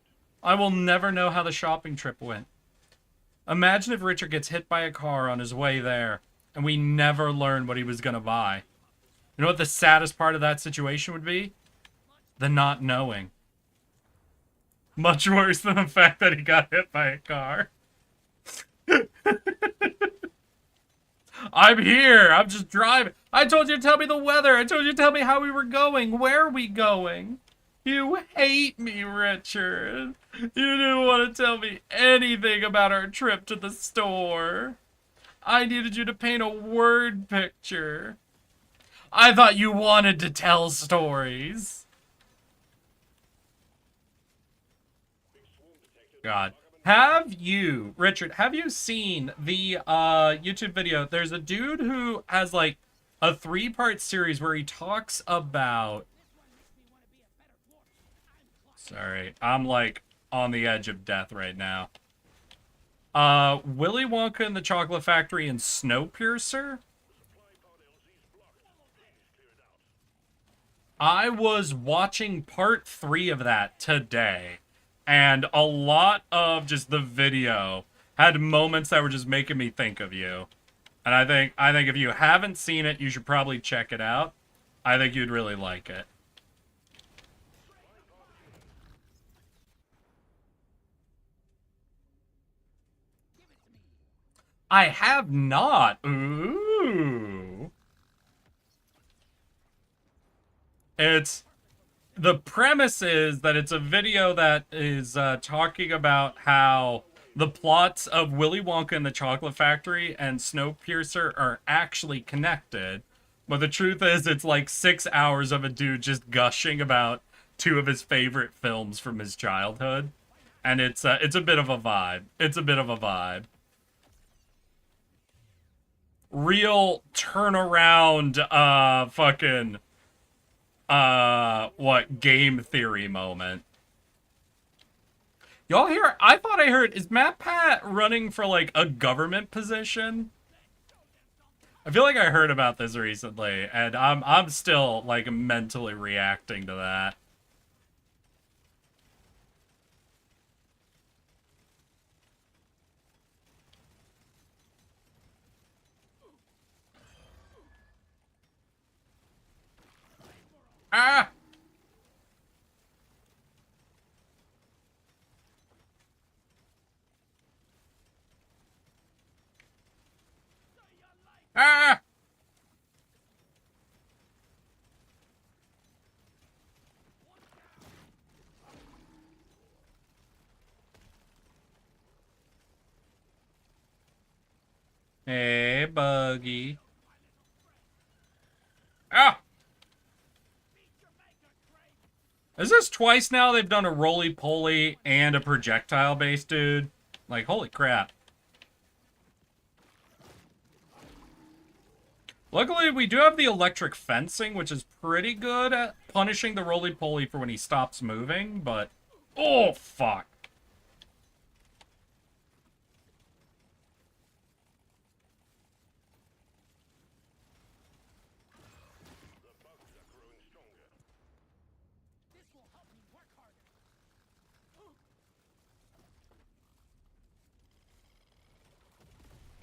C: I will never know how the shopping trip went. Imagine if Richard gets hit by a car on his way there, and we never learn what he was gonna buy. You know what the saddest part of that situation would be? The not knowing. Much worse than the fact that he got hit by a car. I'm here. I'm just driving. I told you to tell me the weather. I told you to tell me how we were going. Where are we going? You hate me, Richard. You didn't want to tell me anything about our trip to the store. I needed you to paint a word picture. I thought you wanted to tell stories. God. Have you, Richard, have you seen the YouTube video? There's a dude who has like a 3-part series where he talks about... Sorry, I'm like on the edge of death right now. Willy Wonka and the Chocolate Factory and Snowpiercer? I was watching part 3 of that today, and a lot of just the video had moments that were just making me think of you. And I think if you haven't seen it, you should probably check it out. I think you'd really like it. I have not. Ooh. It's the premise is that it's a video that is talking about how the plots of Willy Wonka and the Chocolate Factory and Snowpiercer are actually connected. But the truth is, it's like 6 hours of a dude just gushing about two of his favorite films from his childhood. And it's a bit of a vibe. It's a bit of a vibe. Real turnaround, fucking, what, game theory moment. Y'all hear? I thought I heard, is Matt Pat running for, like, a government position? I feel like I heard about this recently, and I'm still, like, mentally reacting to that. Ah! Ah! Hey, Buggy. Ah! Is this twice now they've done a roly-poly and a projectile-based dude? Like, holy crap. Luckily, we do have the electric fencing, which is pretty good at punishing the roly-poly for when he stops moving, but... Oh, fuck.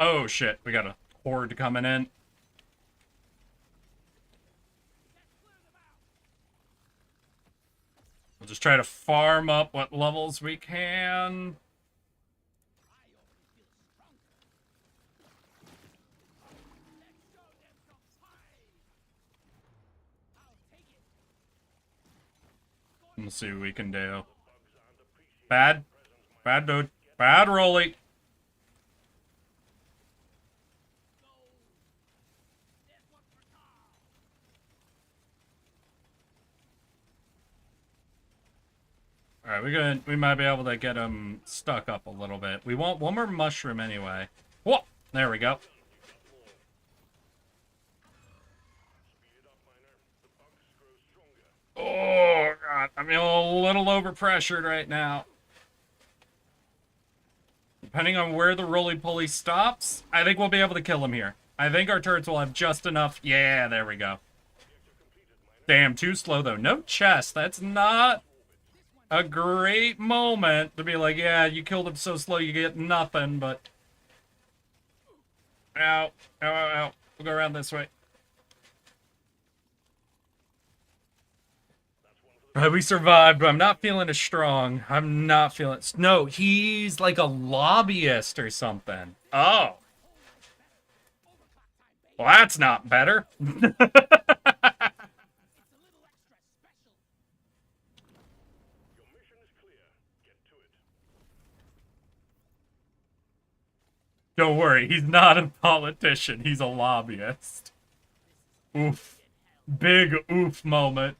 C: Oh, shit. We got a horde coming in. We'll just try to farm up what levels we can. Let's see what we can do. Bad. Bad dude. Bad Rolly. Alright, we might be able to get him stuck up a little bit. We want one more mushroom anyway. Whoa! There we go. Oh, God. I'm a little overpressured right now. Depending on where the roly-poly stops, I think we'll be able to kill him here. I think our turrets will have just enough. Yeah, there we go. Damn, too slow, though. No chest. That's not a great moment to be like, yeah, you killed him so slow you get nothing, but... Ow. Ow, ow, ow. We'll go around this way. We survived, but I'm not feeling as strong. I'm not feeling... No, he's like a lobbyist or something. Oh. Well, that's not better. Don't worry, he's not a politician. He's a lobbyist. Oof. Big oof moment.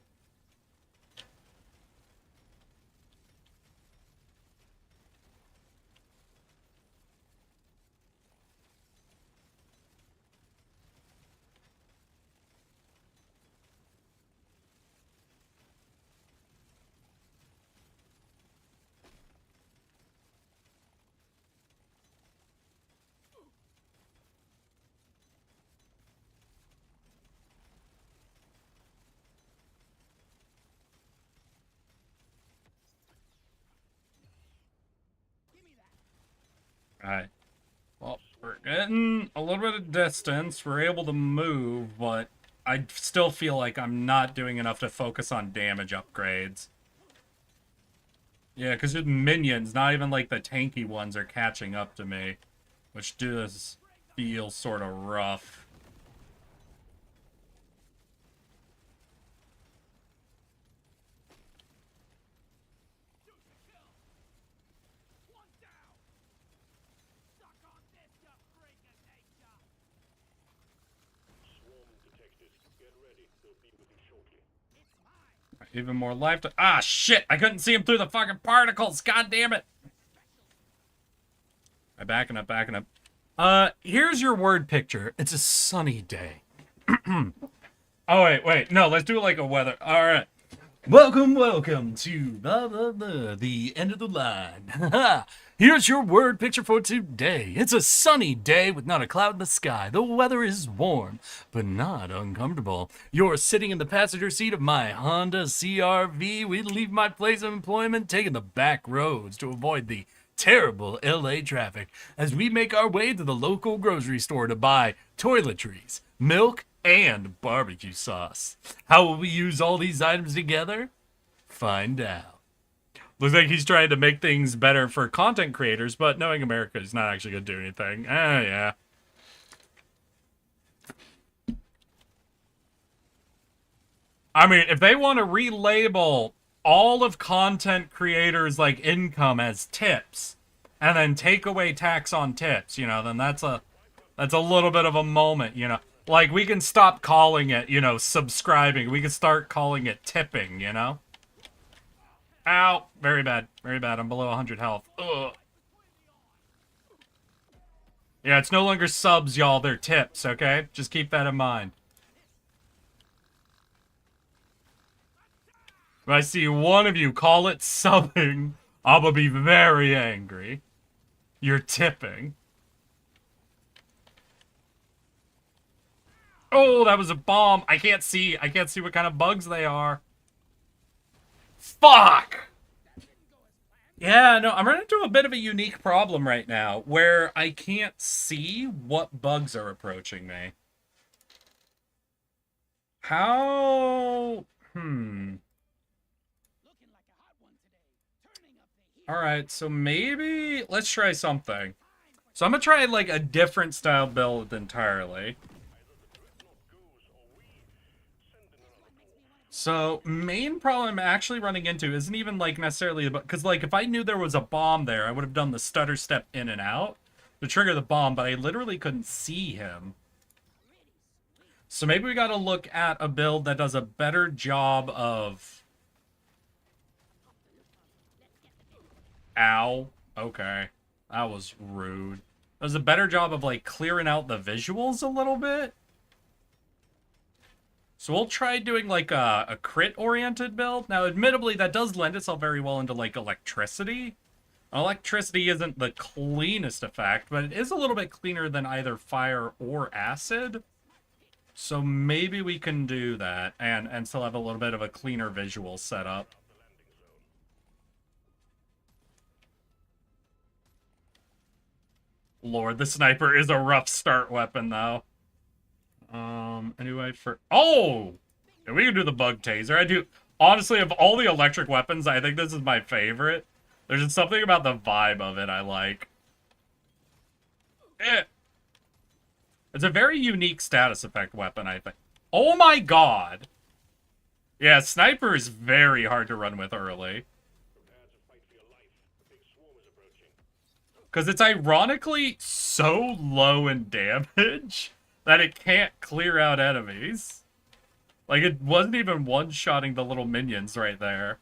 C: Alright. Well, we're getting a little bit of distance. We're able to move, but I still feel like I'm not doing enough to focus on damage upgrades. Yeah, because with minions, not even like the tanky ones are catching up to me, which does feel sort of rough.
E: Get ready. They'll be with you shortly.
C: Even more life to... Ah, shit! I couldn't see him through the fucking particles! God damn it! I'm backing up, backing up. Here's your word picture. It's a sunny day. Oh, wait. No, let's do it like a weather. Alright. Welcome to blah, blah, blah, the end of the line. Here's your word picture for today. It's a sunny day with not a cloud in the sky. The weather is warm, but not uncomfortable. You're sitting in the passenger seat of my Honda CR-V. We leave my place of employment, taking the back roads to avoid the terrible LA traffic as we make our way to the local grocery store to buy toiletries, milk, and barbecue sauce. How will we use all these items together? Find out. Looks like he's trying to make things better for content creators, but knowing America is not actually going to do anything. Yeah. I mean, if they want to relabel all of content creators' like income as tips, and then take away tax on tips, you know, then that's a little bit of a moment, you know. Like, we can stop calling it, you know, subscribing. We can start calling it tipping, you know? Ow! Very bad. Very bad. I'm below 100 health. Ugh. Yeah, it's no longer subs, y'all. They're tips, okay? Just keep that in mind. If I see one of you call it subbing, I'm gonna be very angry. You're tipping. Oh, that was a bomb. I can't see what kind of bugs they are. Fuck! Yeah, no, I'm running into a bit of a unique problem right now, where I can't see what bugs are approaching me. How... Alright, so maybe... Let's try something. So I'm gonna try, like, a different style build entirely. So, main problem I'm actually running into isn't even, like, necessarily about... Because, like, if I knew there was a bomb there, I would have done the stutter step in and out to trigger the bomb, but I literally couldn't see him. So maybe we gotta look at a build that does a better job of... Ow. Okay. That was rude. Does a better job of, like, clearing out the visuals a little bit. So we'll try doing, like, a crit-oriented build. Now, admittedly, that does lend itself very well into, like, electricity. Electricity isn't the cleanest effect, but it is a little bit cleaner than either fire or acid. So maybe we can do that and still have a little bit of a cleaner visual setup. Lord, the sniper is a rough start weapon, though. Anyway, oh! Yeah, we can do the bug taser. Honestly, of all the electric weapons, I think this is my favorite. There's just something about the vibe of it I like. It's a very unique status effect weapon, I think. Oh my god! Yeah, sniper is very hard to run with early. Because it's ironically so low in damage that it can't clear out enemies. Like, it wasn't even one-shotting the little minions right there.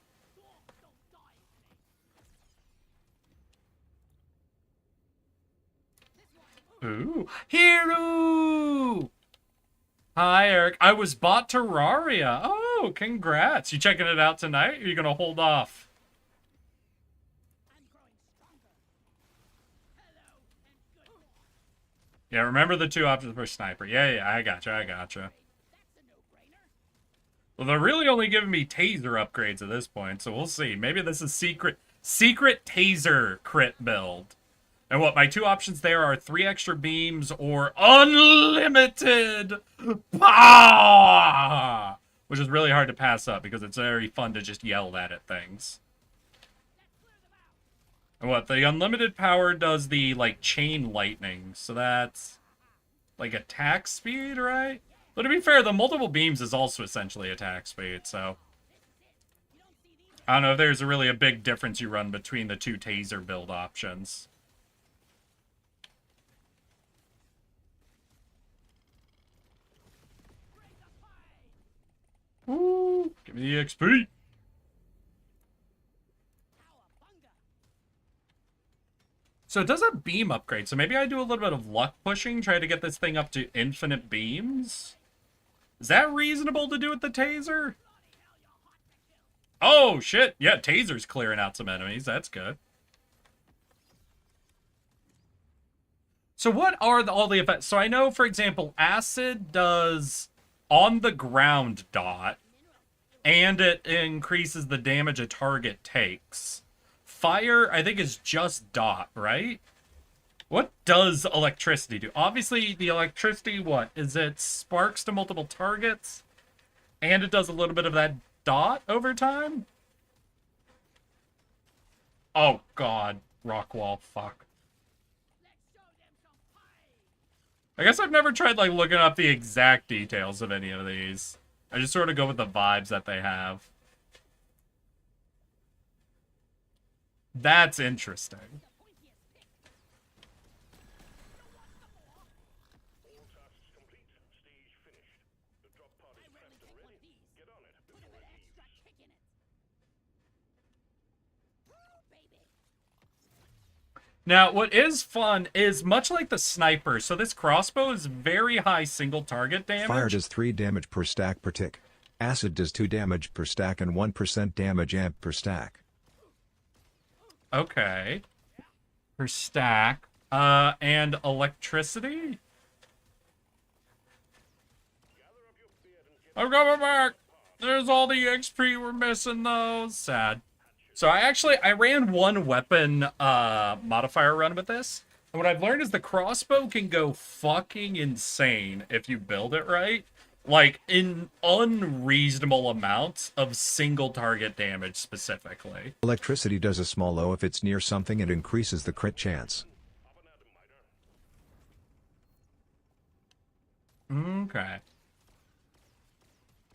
C: Ooh. Hero! Hi, Eric. I was bought Terraria. Oh, congrats. You checking it out tonight? Or are you going to hold off? Yeah, remember the two options for sniper. Yeah, I gotcha. Well, they're really only giving me taser upgrades at this point, so we'll see. Maybe this is secret taser crit build. And what, my two options there are 3 extra beams or unlimited power! Which is really hard to pass up because it's very fun to just yell that at things. And what, the unlimited power does the, like, chain lightning, so that's, like, attack speed, right? But to be fair, the multiple beams is also essentially attack speed, so... I don't know if there's really a big difference you run between the two taser build options. EXP. So it does a beam upgrade. So maybe I do a little bit of luck pushing, try to get this thing up to infinite beams. Is that reasonable to do with the taser? Oh, shit. Yeah, taser's clearing out some enemies. That's good. So what are all the effects? So I know, for example, acid does on the ground dot, and it increases the damage a target takes. Fire, I think, is just dot, right? What does electricity do? Obviously, the electricity, what? Is it sparks to multiple targets? And it does a little bit of that dot over time? Oh, God. Rock wall, fuck. I guess I've never tried, like, looking up the exact details of any of these. I just sort of go with the vibes that they have. That's interesting.
E: All tasks complete. Stage finished. The drop pod is prepped and ready. Get on it before it leaves.
C: Now, what is fun is much like the sniper, so this crossbow is very high single target damage.
F: Fire does 3 damage per stack per tick. Acid does 2 damage per stack and 1% damage amp per stack.
C: Okay. Per stack. And electricity? I'm coming back! There's all the XP we're missing, though. Sad. So I ran one weapon modifier run with this. And what I've learned is the crossbow can go fucking insane if you build it right. Like, in unreasonable amounts of single target damage specifically.
F: Electricity does a small low if it's near something and increases the crit chance.
C: Okay.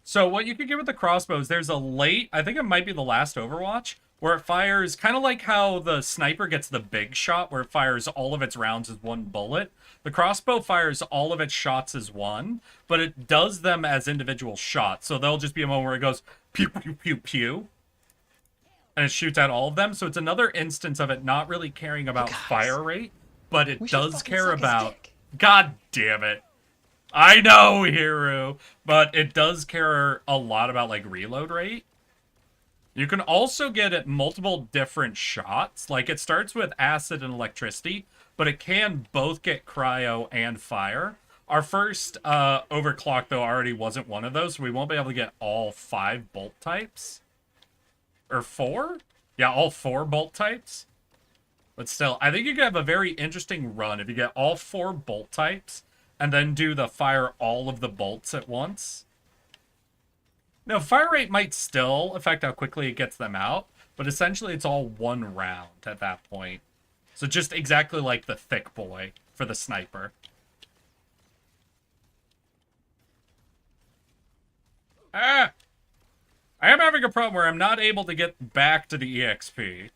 C: So what you could get with the crossbows, there's a late, I think it might be the last Overwatch, where it fires kind of like how the sniper gets the big shot, where it fires all of its rounds as one bullet. The crossbow fires all of its shots as one, but it does them as individual shots. So there'll just be a moment where it goes pew, pew, pew, pew, and it shoots at all of them. So it's another instance of it not really caring about fire rate, but it does care about... God damn it. I know, Hiru, but it does care a lot about, like, reload rate. You can also get it multiple different shots. Like, it starts with acid and electricity, but it can both get cryo and fire. Our first overclock, though, already wasn't one of those, so we won't be able to get all 5 bolt types. Or 4? Yeah, all 4 bolt types. But still, I think you could have a very interesting run if you get all 4 bolt types and then do the fire all of the bolts at once. Now, fire rate might still affect how quickly it gets them out, but essentially it's all one round at that point. So just exactly like the thick boy for the sniper. Ah! I am having a problem where I'm not able to get back to the EXP.
E: A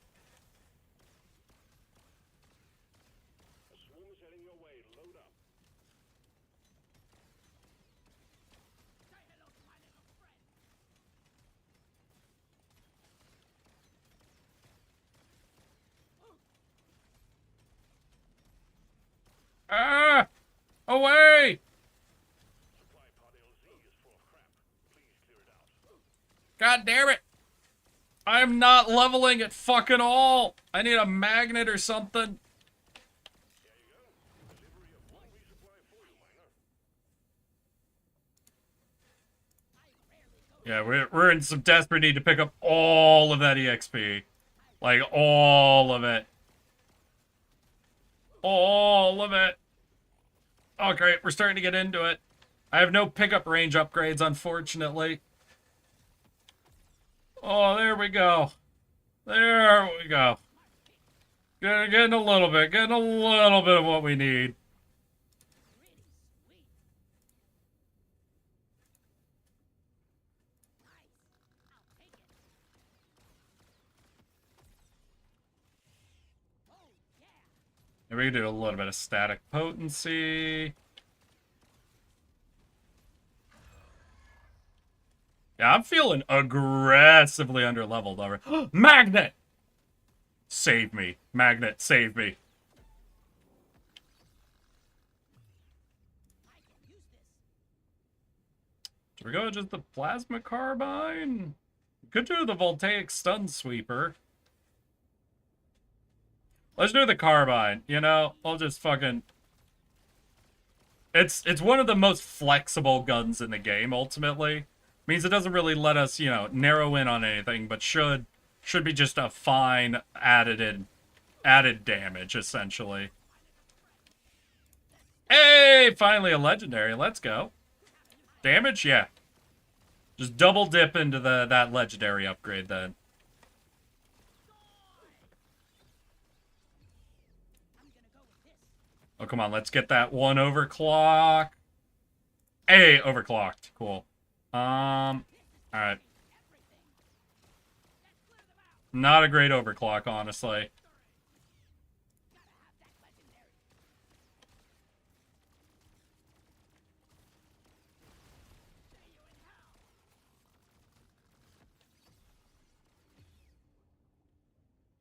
E: swarm is heading your way. Load up.
C: Ah! Away!
E: Supply pod LZ is full of crap. Please clear it out.
C: God damn it! I'm not leveling at fucking all! I need a magnet or something.
E: There you go. Delivery of one resupply for you, miner.
C: Yeah, we're in some desperate need to pick up all of that EXP. Like, all of it. All of it. Oh, great. We're starting to get into it. I have no pickup range upgrades, unfortunately. Oh, there we go. There we go. Getting a little bit. Getting a little bit of what we need. And we can do a little bit of static potency. Yeah, I'm feeling aggressively underleveled already. Magnet! Save me. Magnet, save me. Should we go with just the plasma carbine? Could do the voltaic stun sweeper. Let's do the carbine. You know, I'll just fucking... It's one of the most flexible guns in the game, ultimately. Means it doesn't really let us, you know, narrow in on anything, but should be just a fine added damage, essentially. Hey! Finally a legendary. Let's go. Damage? Yeah. Just double dip into that legendary upgrade, then. Oh, come on. Let's get that one overclock. Hey, overclocked. Cool. Alright. Not a great overclock, honestly.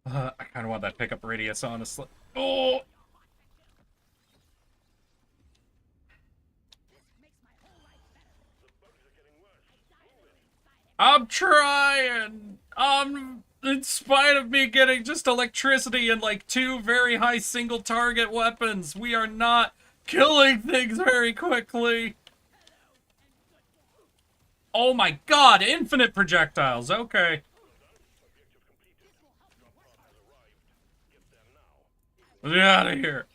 C: I kind of want that pickup radius, honestly. Oh! I'm trying! In spite of me getting just electricity and like 2 very high single target weapons, we are not killing things very quickly. Oh my god, infinite projectiles, okay. Get out of here.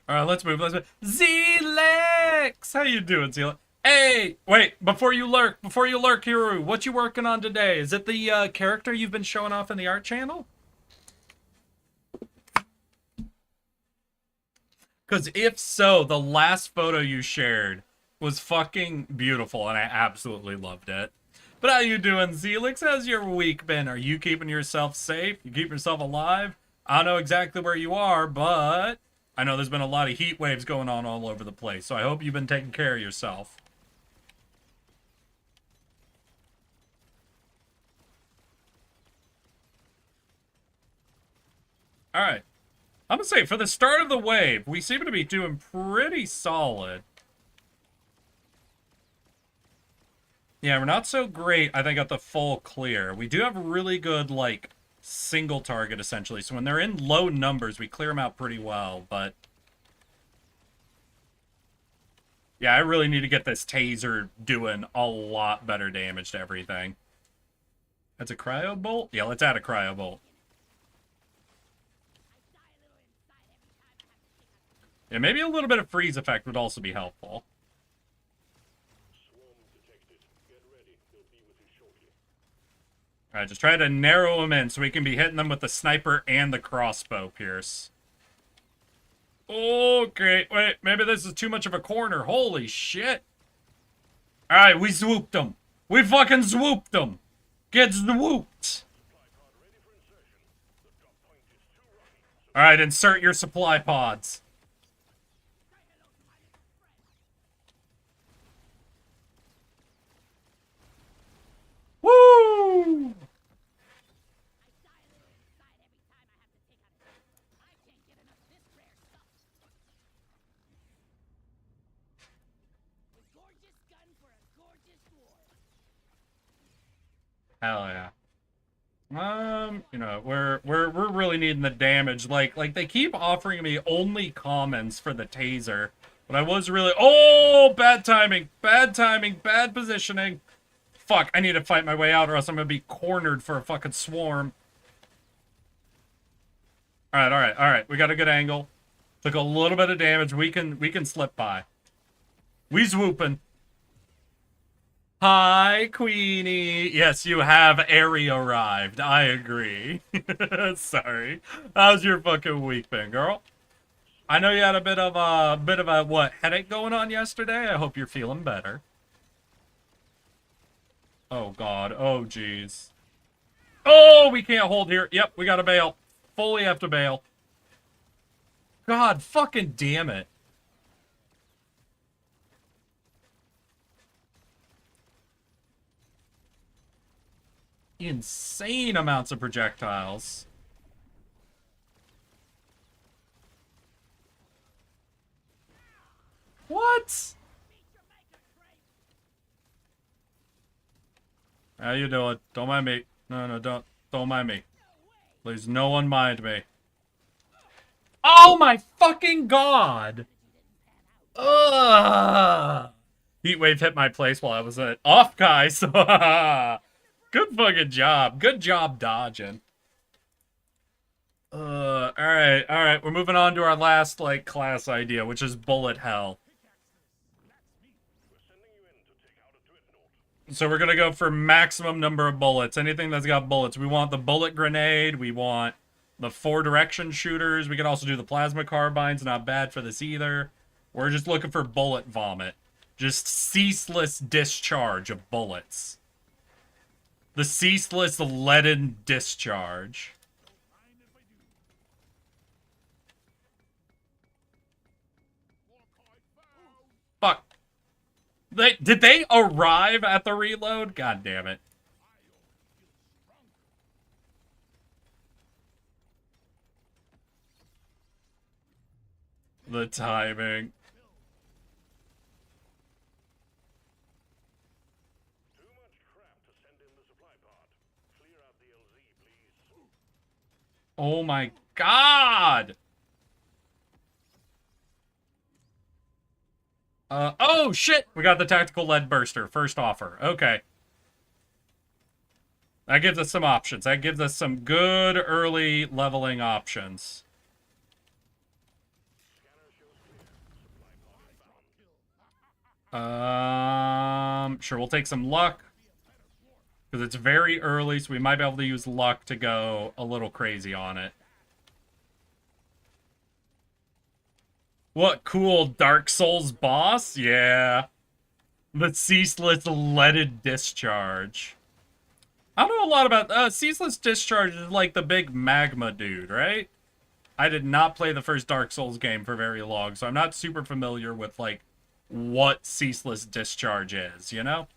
C: Alright, let's move, Zelix! How you doing, Zelix? Hey! Wait, before you lurk, Hiru, what you working on today? Is it the character you've been showing off in the art channel? Because if so, the last photo you shared was fucking beautiful, and I absolutely loved it. But how you doing, Zelix? How's your week been? Are you keeping yourself safe? You keep yourself alive? I don't know exactly where you are, but I know there's been a lot of heat waves going on all over the place, so I hope you've been taking care of yourself. Alright. I'm gonna say, for the start of the wave, we seem to be doing pretty solid. Yeah, we're not so great, I think, at the full clear. We do have really good, like, single target, essentially. So when they're in low numbers, we clear them out pretty well, but... yeah, I really need to get this taser doing a lot better damage to everything. That's a cryo bolt? Yeah, let's add a cryo bolt. Yeah, maybe a little bit of freeze effect would also be helpful. Alright, just try to narrow them in so we can be hitting them with the sniper and the crossbow pierce. Okay, wait, maybe this is too much of a corner. Holy shit. Alright, we swooped them. We fucking swooped them. Get swooped. Alright, insert your supply pods. Woo! Hell yeah. You know, we're really needing the damage. Like they keep offering me only commons for the taser, but I was really... oh, bad timing, bad positioning. Fuck, I need to fight my way out or else I'm gonna be cornered for a fucking swarm. Alright, we got a good angle. Took a little bit of damage. We can slip by. We swooping. Hi, Queenie. Yes, you have Airy arrived. I agree. Sorry. How's your fucking week been, girl? I know you had a bit of a what, headache going on yesterday? I hope you're feeling better. Oh god. Oh jeez. Oh, we can't hold here. Yep, we gotta bail. Fully have to bail. God fucking damn it. Insane amounts of projectiles. What? How you doing? Don't mind me. No, don't mind me. Please, no one mind me. Oh my fucking god! Ugh! Heatwave hit my place while I was off, guys. Good fucking job. Good job dodging. Alright. We're moving on to our last, like, class idea, which is bullet hell. So we're gonna go for maximum number of bullets. Anything that's got bullets. We want the bullet grenade. We want the 4-direction shooters. We can also do the plasma carbines. Not bad for this either. We're just looking for bullet vomit. Just ceaseless discharge of bullets. The ceaseless leaden discharge. Fuck. Did they arrive at the reload? God damn it. The timing.
E: Too much crap to send in the supply pod. Clear out the LZ, please.
C: Oh my god! Oh shit! We got the tactical lead burster. First offer. Okay. That gives us some options. That gives us some good early leveling options. Sure, we'll take some luck. Because it's very early, so we might be able to use luck to go a little crazy on it. What cool Dark Souls boss? Yeah. The Ceaseless Leaded Discharge. I don't know a lot about... Ceaseless Discharge is like the big magma dude, right? I did not play the first Dark Souls game for very long, so I'm not super familiar with, like, what Ceaseless Discharge is, you know?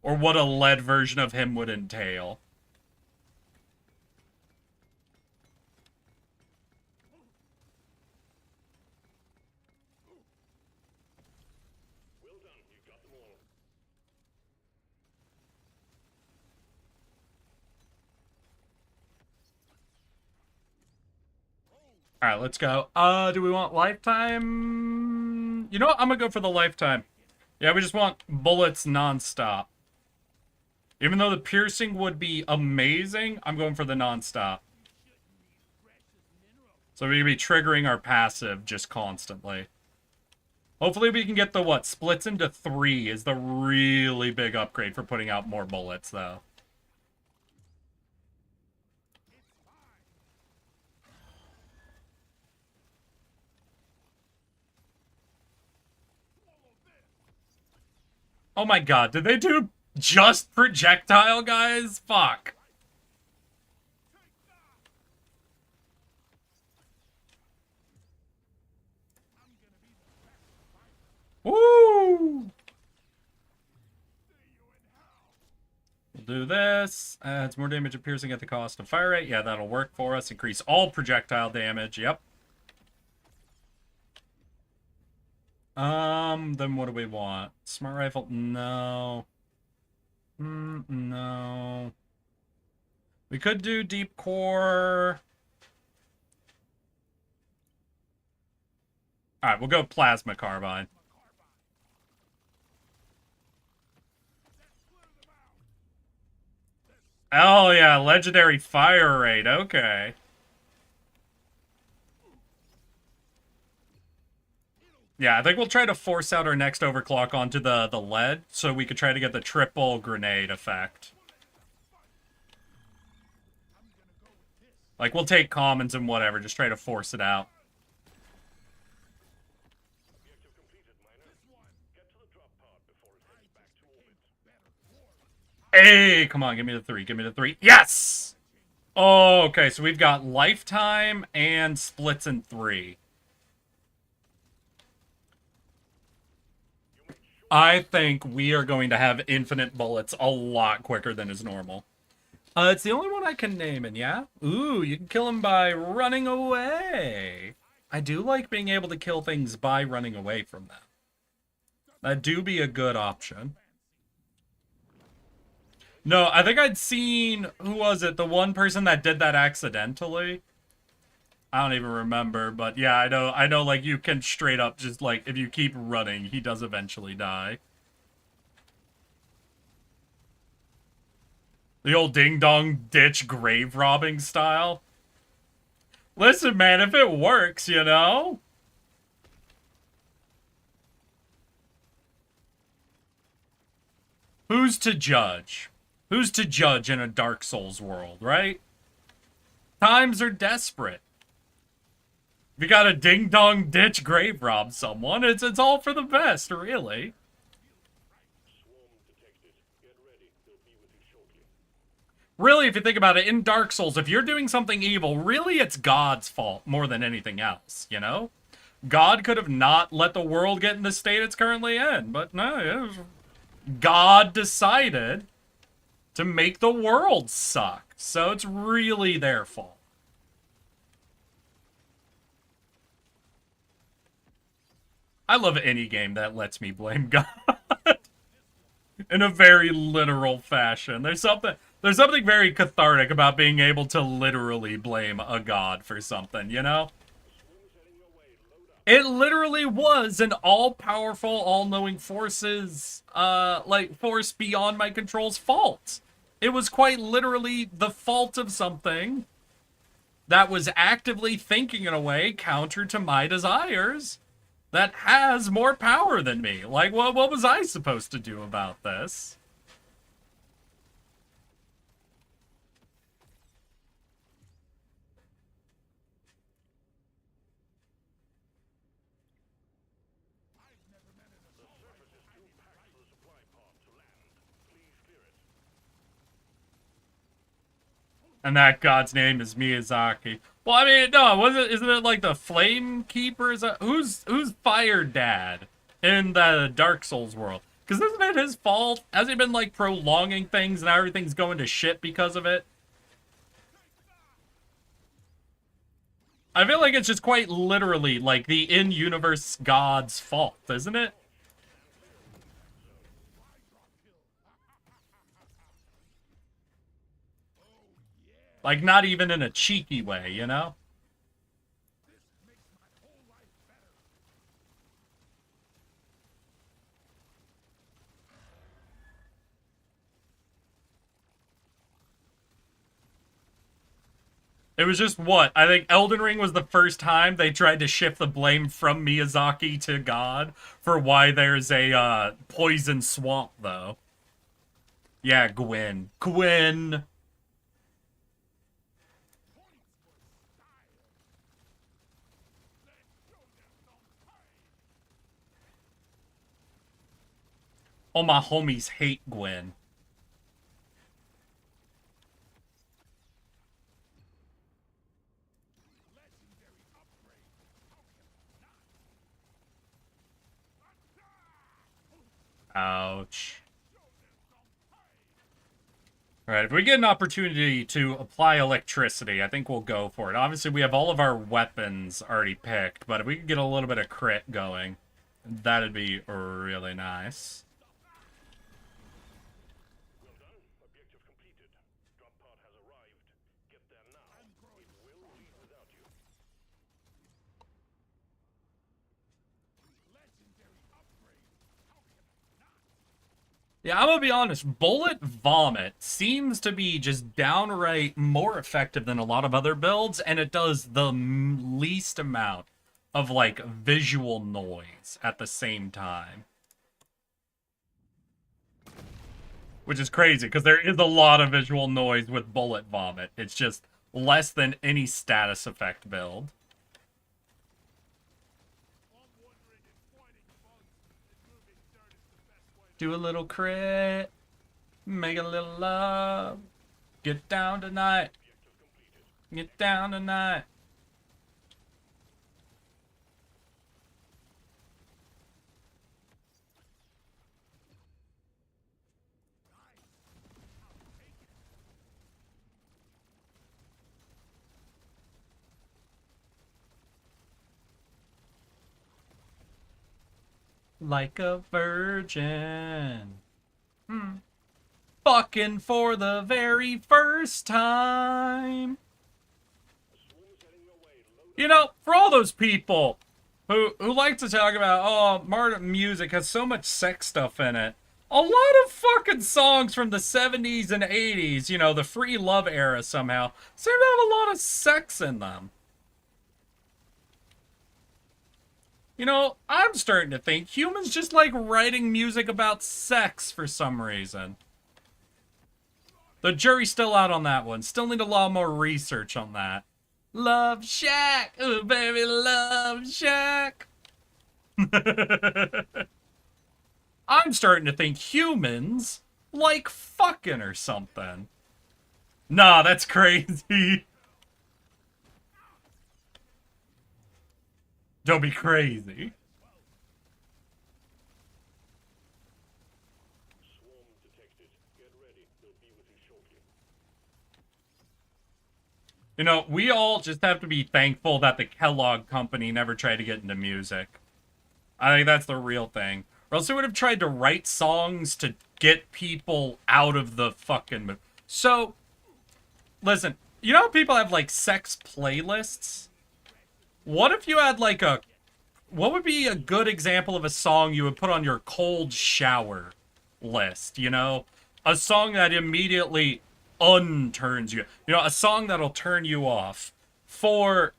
C: Or what a lead version of him would entail.
E: Well done, you got them all.
C: Alright, let's go. Do we want lifetime? You know what? I'm gonna go for the lifetime. Yeah, we just want bullets non-stop. Even though the piercing would be amazing, I'm going for the non-stop. So we're gonna be triggering our passive just constantly. Hopefully we can get the, what, splits into 3 is the really big upgrade for putting out more bullets, though. Oh my god, did they do just projectile, guys? Fuck. Woo! We'll do this. Adds more damage and piercing at the cost of fire rate. Yeah, that'll work for us. Increase all projectile damage. Yep. Then what do we want? Smart rifle? No. No. We could do deep core. Alright, we'll go plasma carbine. Oh yeah, legendary fire rate, okay. Yeah, I think we'll try to force out our next overclock onto the lead, so we could try to get the triple grenade effect. Like, we'll take commons and whatever, just try to force it out.
E: Objective completed, Miner. Get to the drop pod before it heads back to orbit.
C: Hey, come on, give me the 3, give me the 3. Yes! Oh, okay, so we've got lifetime and splits in 3. I think we are going to have infinite bullets a lot quicker than is normal. It's the only one I can name, and yeah? Ooh, you can kill him by running away. I do like being able to kill things by running away from them. That do be a good option. No, I think I'd seen, who was it? The one person that did that accidentally? I don't even remember, but yeah, I know, like, you can straight up just, like, if you keep running, he does eventually die. The old ding-dong ditch grave robbing style. Listen, man, if it works, you know? Who's to judge? Who's to judge in a Dark Souls world, right? Times are desperate. If you gotta ding-dong ditch grave rob someone, it's all for the best, really. Really, if you think about it, in Dark Souls, if you're doing something evil, really it's God's fault more than anything else, you know? God could have not let the world get in the state it's currently in, but no, God decided to make the world suck, so it's really their fault. I love any game that lets me blame God in a very literal fashion. There's something very cathartic about being able to literally blame a god for something, you know? It literally was an all-powerful, all-knowing forces, force beyond my control's fault. It was quite literally the fault of something that was actively thinking in a way counter to my desires that has more power than me. Like, what was I supposed to do about this? And that god's name is Miyazaki. Well, I mean, no, isn't it like the Flame Keeper? Who's Fire Dad in the Dark Souls world? Because isn't it his fault? Has he been, like, prolonging things and now everything's going to shit because of it? I feel like it's just quite literally, like, the in-universe god's fault, isn't it? Like, not even in a cheeky way, you know? It was just what? I think Elden Ring was the first time they tried to shift the blame from Miyazaki to God for why there's a poison swamp, though. Yeah, Gwen. Gwen! All my homies hate Gwen. Ouch. Alright, if we get an opportunity to apply electricity, I think we'll go for it. Obviously, we have all of our weapons already picked, but if we could get a little bit of crit going, that'd be really nice.
E: Well done. Objective completed. Drop pod has arrived. Get there now. It will leave without you.
C: Yeah, I'm gonna be honest, Bullet Vomit seems to be just downright more effective than a lot of other builds, and it does the least amount of, like, visual noise at the same time. Which is crazy, because there is a lot of visual noise with Bullet Vomit. It's just less than any status effect build. Do a little crit, make a little love, get down tonight. Get down tonight. Like a virgin. Fucking for the very first time. You know, for all those people who like to talk about, oh, modern music has so much sex stuff in it. A lot of fucking songs from the 70s and 80s, you know, the free love era somehow, seem to have a lot of sex in them. You know, I'm starting to think humans just like writing music about sex for some reason. The jury's still out on that one. Still need a lot more research on that. Love Shack! Ooh, baby, Love Shack! I'm starting to think humans like fucking or something. Nah, that's crazy. Don't be crazy.
E: Swarm detected. Get ready. They'll be with you shortly.
C: You know, we all just have to be thankful that the Kellogg Company never tried to get into music. I think that's the real thing. Or else they would have tried to write songs to get people out of the fucking... So, listen, you know how people have, like, sex playlists? What if you had, like, a... What would be a good example of a song you would put on your cold shower list, you know? A song that immediately unturns you. You know, a song that'll turn you off. For,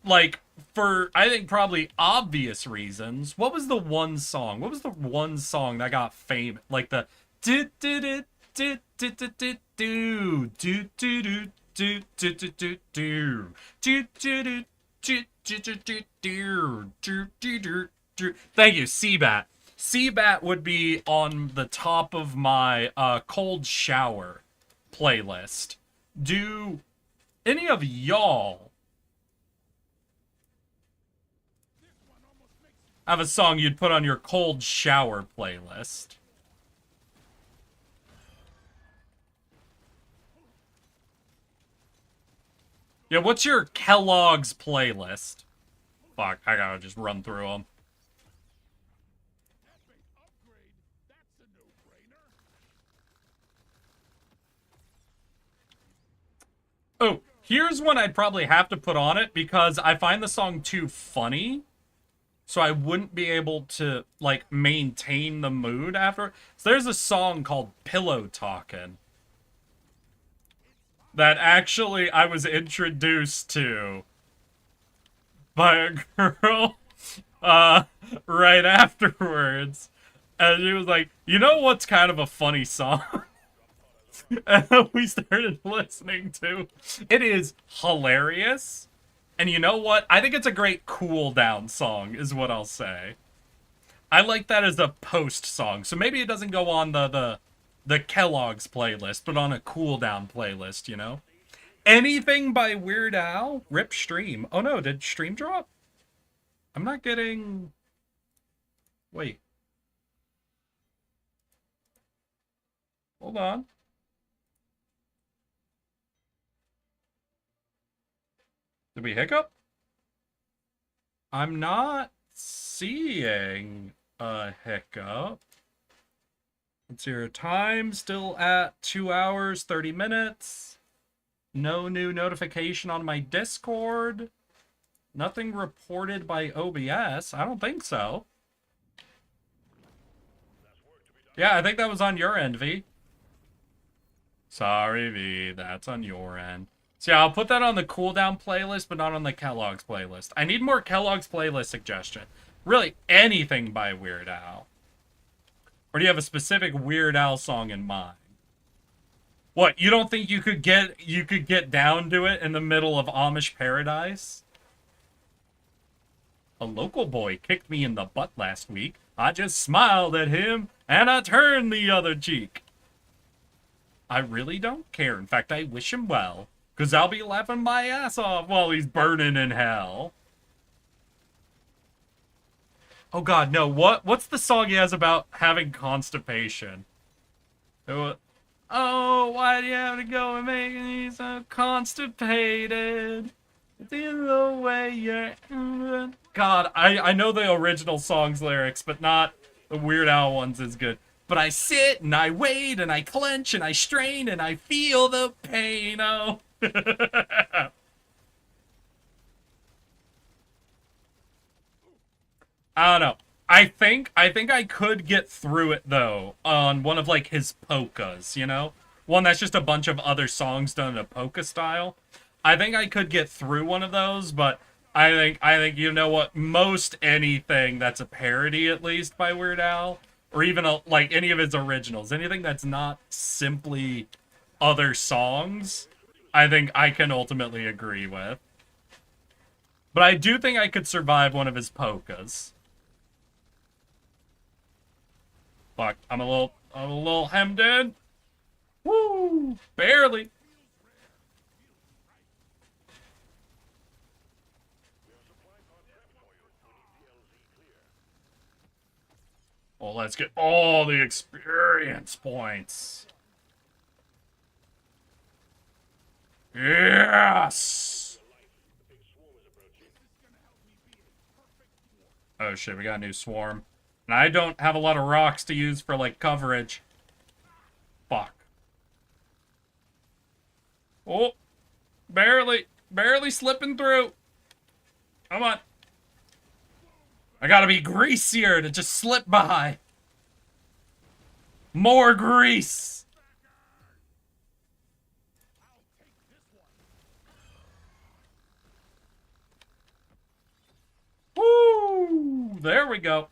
C: like, for, I think, probably obvious reasons. What was the one song? What was the one song that got famous? Like the... Do do do do do do do do do do do do do do do do do do. Thank you, Seabat. Seabat would be on the top of my cold shower playlist. Do any of y'all have a song you'd put on your cold shower playlist? Yeah, what's your Kellogg's playlist? Fuck, I gotta just run through them. Oh, here's one I'd probably have to put on it because I find the song too funny. So I wouldn't be able to, like, maintain the mood after. So there's a song called Pillow Talkin' that actually I was introduced to by a girl right afterwards. And she was like, you know what's kind of a funny song? And we started listening to. It is hilarious. And you know what? I think it's a great cool down song, is what I'll say. I like that as a post song. So maybe it doesn't go on the Kellogg's playlist, but on a cool down playlist, you know? Anything by Weird Al? Rip Stream. Oh no, did Stream drop? I'm not getting... Wait. Hold on. Did we hiccup? I'm not seeing a hiccup. Let's see your time. Still at 2 hours, 30 minutes. No new notification on my Discord. Nothing reported by OBS. I don't think so. Yeah, I think that was on your end, V. Sorry, V. That's on your end. So yeah, I'll put that on the cooldown playlist, but not on the Kellogg's playlist. I need more Kellogg's playlist suggestion. Really, anything by Weird Al. Or do you have a specific Weird Al song in mind? What, you don't think you could get down to it in the middle of Amish Paradise? A local boy kicked me in the butt last week. I just smiled at him, and I turned the other cheek. I really don't care. In fact, I wish him well. Because I'll be laughing my ass off while he's burning in hell. Oh god, no, what's the song he has about having constipation? Oh, why do you have to go and make me so constipated? The way you're... God, I know the original song's lyrics, but not the Weird Al ones as good. But I sit and I wait and I clench and I strain and I feel the pain, oh. I don't know. I think I could get through it though on one of like his polkas, you know? One that's just a bunch of other songs done in a polka style. I think I could get through one of those, but I think you know what, most anything that's a parody at least by Weird Al, or even like any of his originals, anything that's not simply other songs, I think I can ultimately agree with. But I do think I could survive one of his polkas. Fuck, I'm a little hemmed in. Woo! Barely. Well, let's get all the experience points. Yes! Oh shit, we got a new swarm. And I don't have a lot of rocks to use for, like, coverage. Fuck. Oh! Barely slipping through. Come on. I gotta be greasier to just slip by. More grease. Woo! There we go.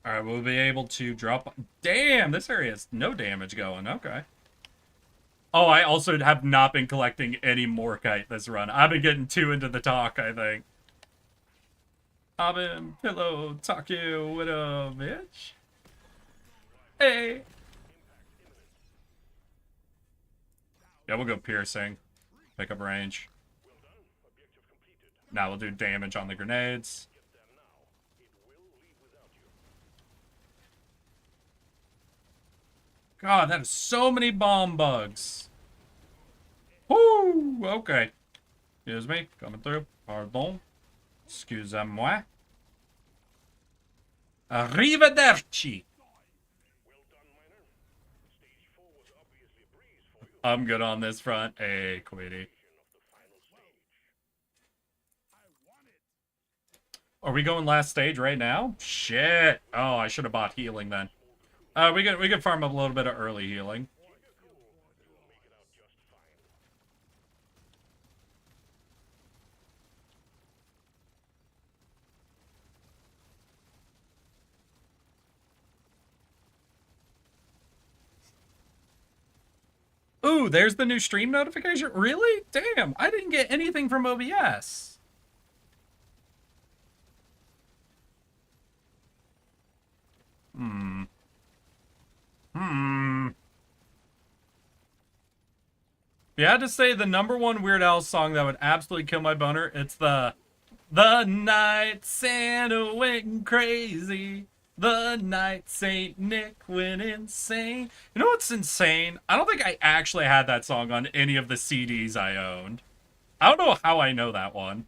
C: Alright, we'll be able to drop... Damn, this area has no damage going. Okay. Oh, I also have not been collecting any Morkite this run. I've been getting too into the talk, I think. I've been pillow talking with a bitch. Hey. Yeah, we'll go piercing. Pick up range. Now we'll do damage on the grenades. God, that is so many bomb bugs. Woo! Okay. Excuse me. Coming through. Pardon. Excusez-moi. Arrivederci. I'm good on this front. Hey, Quiddy. Are we going last stage right now? Shit. Oh, I should have bought healing then. We can farm up a little bit of early healing. Ooh, there's the new stream notification? Really? Damn, I didn't get anything from OBS. If you had to say the #1 Weird Al song that would absolutely kill my boner, it's the night Santa went crazy. The night Saint Nick went insane. You know what's insane? I don't think I actually had that song on any of the CDs I owned. I don't know how I know that one.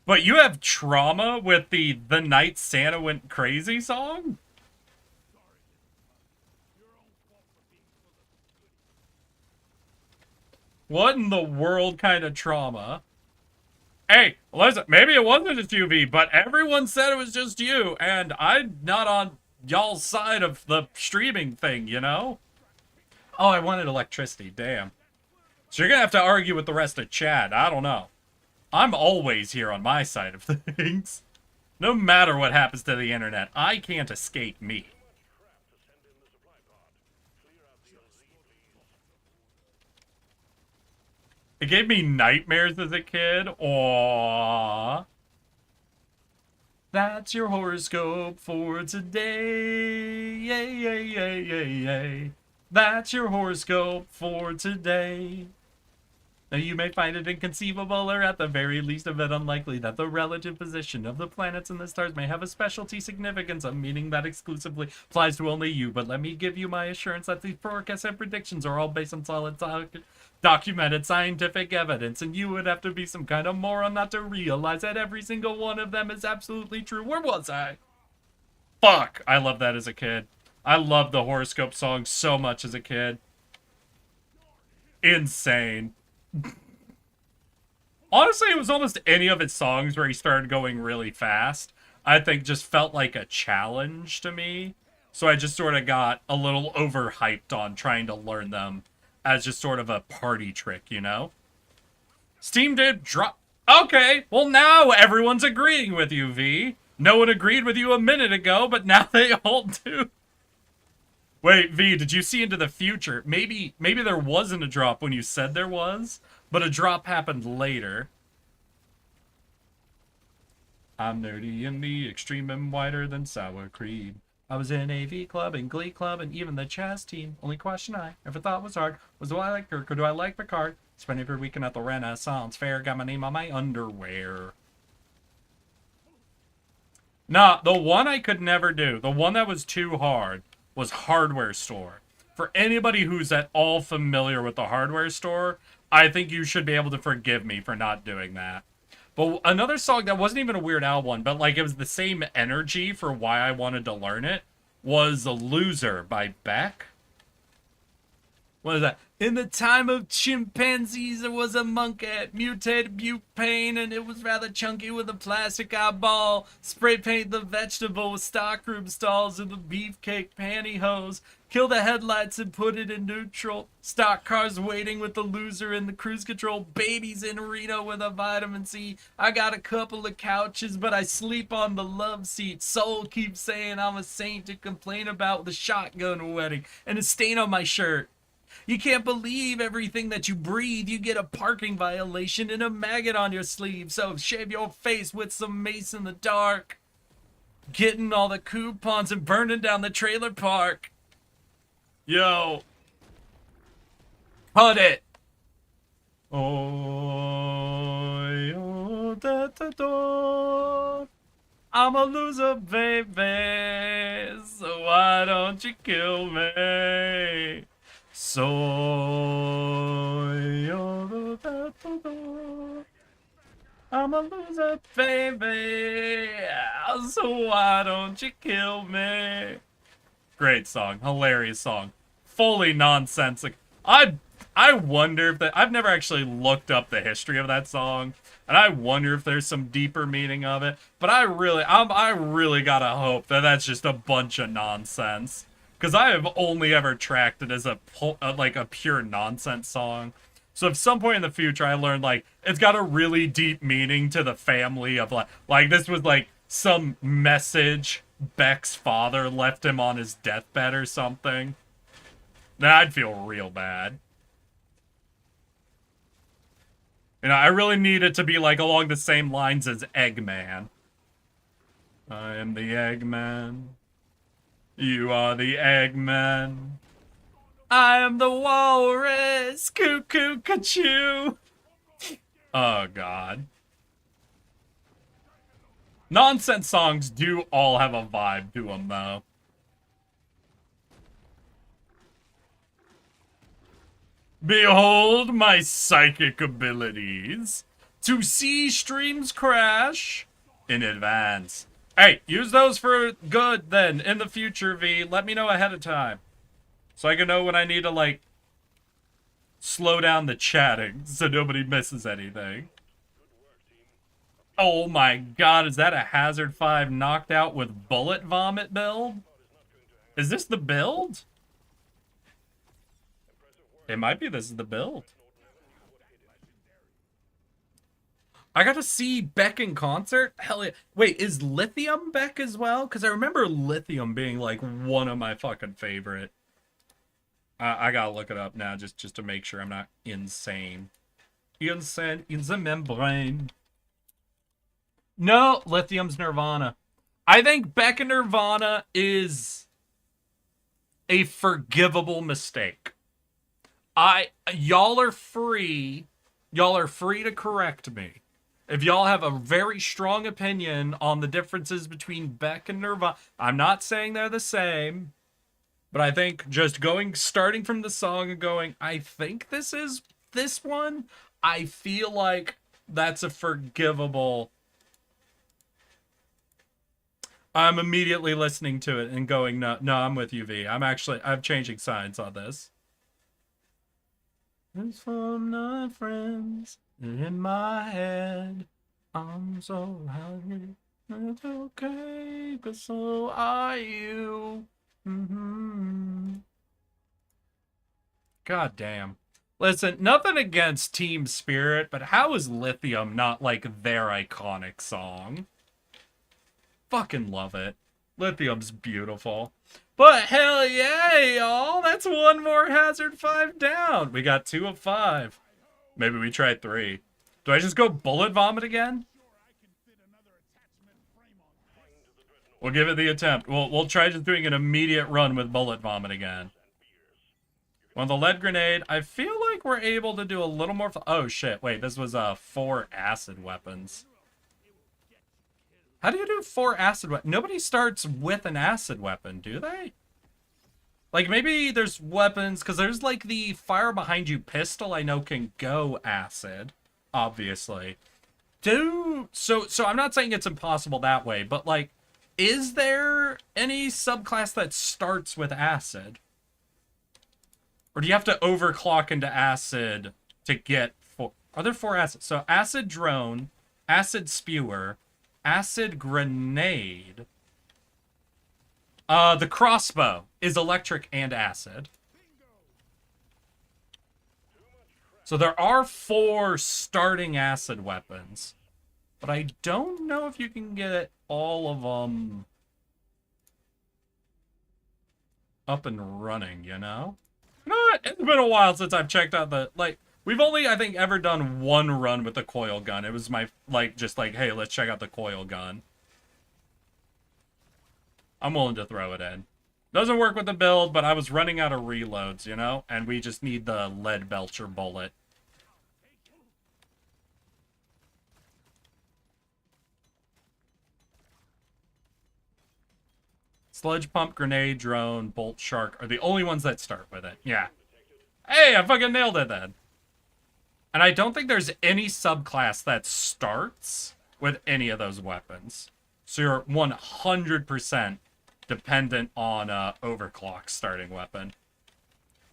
C: But you have trauma with the night Santa went crazy song? What in the world kind of trauma? Hey, listen, maybe it wasn't just UV, but everyone said it was just you, and I'm not on y'all's side of the streaming thing, you know? Oh, I wanted electricity, damn. So you're gonna have to argue with the rest of chat, I don't know. I'm always here on my side of things. No matter what happens to the internet, I can't escape me. It gave me nightmares as a kid. Aww. That's your horoscope for today. Yay, yay, yay, yay, yay. That's your horoscope for today. Now you may find it inconceivable, or at the very least a bit unlikely, that the relative position of the planets and the stars may have a specialty significance, a meaning that exclusively applies to only you. But let me give you my assurance that these forecasts and predictions are all based on solid documented scientific evidence, and you would have to be some kind of moron not to realize that every single one of them is absolutely true. Where was I? Fuck! I loved that as a kid. I loved the horoscope song so much as a kid. Insane. Honestly, it was almost any of his songs where he started going really fast, I think just felt like a challenge to me. So I just sort of got a little overhyped on trying to learn them as just sort of a party trick, you know? Steam did drop. Okay, well now everyone's agreeing with you, V. No one agreed with you a minute ago, but now they all do. Wait, V, did you see into the future? Maybe there wasn't a drop when you said there was, but a drop happened later. I'm nerdy in the extreme and whiter than sour cream. I was in AV club and glee club and even the chess team. Only question I ever thought was hard was, do I like Kirk or do I like Picard? Spent every weekend at the Renaissance Fair, got my name on my underwear. Nah, the one I could never do, the one that was too hard, was Hardware Store. For anybody who's at all familiar with the Hardware Store, I think you should be able to forgive me for not doing that. But another song that wasn't even a Weird Al one, but like it was the same energy for why I wanted to learn it, was The Loser by Beck. What is that? In the time of chimpanzees, there was a monkey, mutated butane, and it was rather chunky with a plastic eyeball. Spray paint the vegetable with stockroom stalls and the beefcake pantyhose. Kill the headlights and put it in neutral. Stock cars waiting with the loser in the cruise control. Babies in Reno with a vitamin C. I got a couple of couches, but I sleep on the love seat. Soul keeps saying I'm a saint to complain about the shotgun wedding and a stain on my shirt. You can't believe everything that you breathe. You get a parking violation and a maggot on your sleeve. So shave your face with some mace in the dark. Getting all the coupons and burning down the trailer park. Yo. Cut it. Oh, da, da, da. I'm a loser, baby. So why don't you kill me? So I'm a loser, baby. So why don't you kill me? Great song, hilarious song, fully nonsensical. I wonder if that. I've never actually looked up the history of that song, and I wonder if there's some deeper meaning of it. But I really gotta hope that that's just a bunch of nonsense. Because I have only ever tracked it as like a pure nonsense song. So if some point in the future I learned like it's got a really deep meaning to the family of like this was like some message Beck's father left him on his deathbed or something, then I'd feel real bad. You know, I really need it to be like along the same lines as Eggman. I am the Eggman. You are the Eggman. I am the walrus. Cuckoo, cachoo. Oh, God. Nonsense songs do all have a vibe to them, though. Behold my psychic abilities. To see streams crash in advance. Hey, use those for good then in the future, V. Let me know ahead of time. So I can know when I need to, like, slow down the chatting so nobody misses anything. Oh my god, is that a Hazard 5 knocked out with bullet vomit build? Is this the build? It might be this is the build. I got to see Beck in concert. Hell yeah. Wait, is Lithium Beck as well? Because I remember Lithium being like one of my fucking favorite. I gotta look it up now just to make sure I'm not insane. Insane in the membrane. No, Lithium's Nirvana. I think Beck and Nirvana is a forgivable mistake. Y'all are free. Y'all are free to correct me. If y'all have a very strong opinion on the differences between Beck and Nirvana, I'm not saying they're the same, but I think just starting from the song and going, I think this is this one, I feel like that's a forgivable. I'm immediately listening to it and going, no, I'm with you, V. I'm changing sides on this. It's from the friends in my head. I'm so hungry. It's okay, 'cause so are you. God damn. Listen, nothing against Team Spirit, but how is Lithium not like their iconic song? Fucking love it. Lithium's beautiful. But hell yeah, y'all. That's one more Hazard 5 down. We got 2 of 5. Maybe we try 3. Do I just go Bullet Vomit again? We'll give it the attempt. We'll try just doing an immediate run with Bullet Vomit again. On the Lead Grenade, I feel like we're able to do a little more. Oh shit, wait, this was 4 acid weapons. How do you do 4 acid weapons? Nobody starts with an acid weapon, do they? Like, maybe there's weapons, because there's, like, the fire behind you pistol I know can go acid, obviously. So I'm not saying it's impossible that way, but, like, is there any subclass that starts with acid? Or do you have to overclock into acid to get 4? Are there 4 acids? So, acid drone, acid spewer, acid grenade. The crossbow is electric and acid. So there are 4 starting acid weapons. But I don't know if you can get all of them up and running, you know? It's been a while since I've checked out the, like, we've only, I think, ever done 1 run with the coil gun. It was my, like, just like, hey, let's check out the coil gun. I'm willing to throw it in. Doesn't work with the build, but I was running out of reloads, you know? And we just need the lead belcher bullet. Sludge pump, grenade, drone, bolt shark are the only ones that start with it. Yeah. Hey, I fucking nailed it then. And I don't think there's any subclass that starts with any of those weapons. So you're 100% dependent on overclock starting weapon.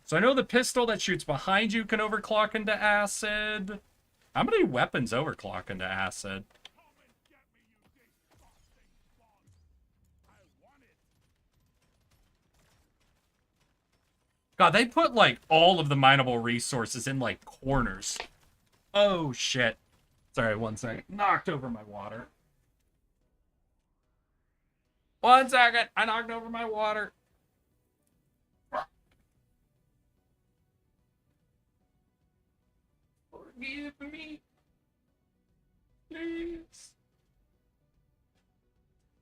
C: So I know the pistol that shoots behind you can overclock into acid. How many weapons overclock into acid? God, they put, like, all of the mineable resources in, like, corners. Oh, shit. Sorry, 1 second. Knocked over my water. 1 second. I knocked over my water. Forgive me. Please.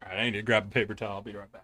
C: Alright, I need to grab a paper towel. I'll be right back.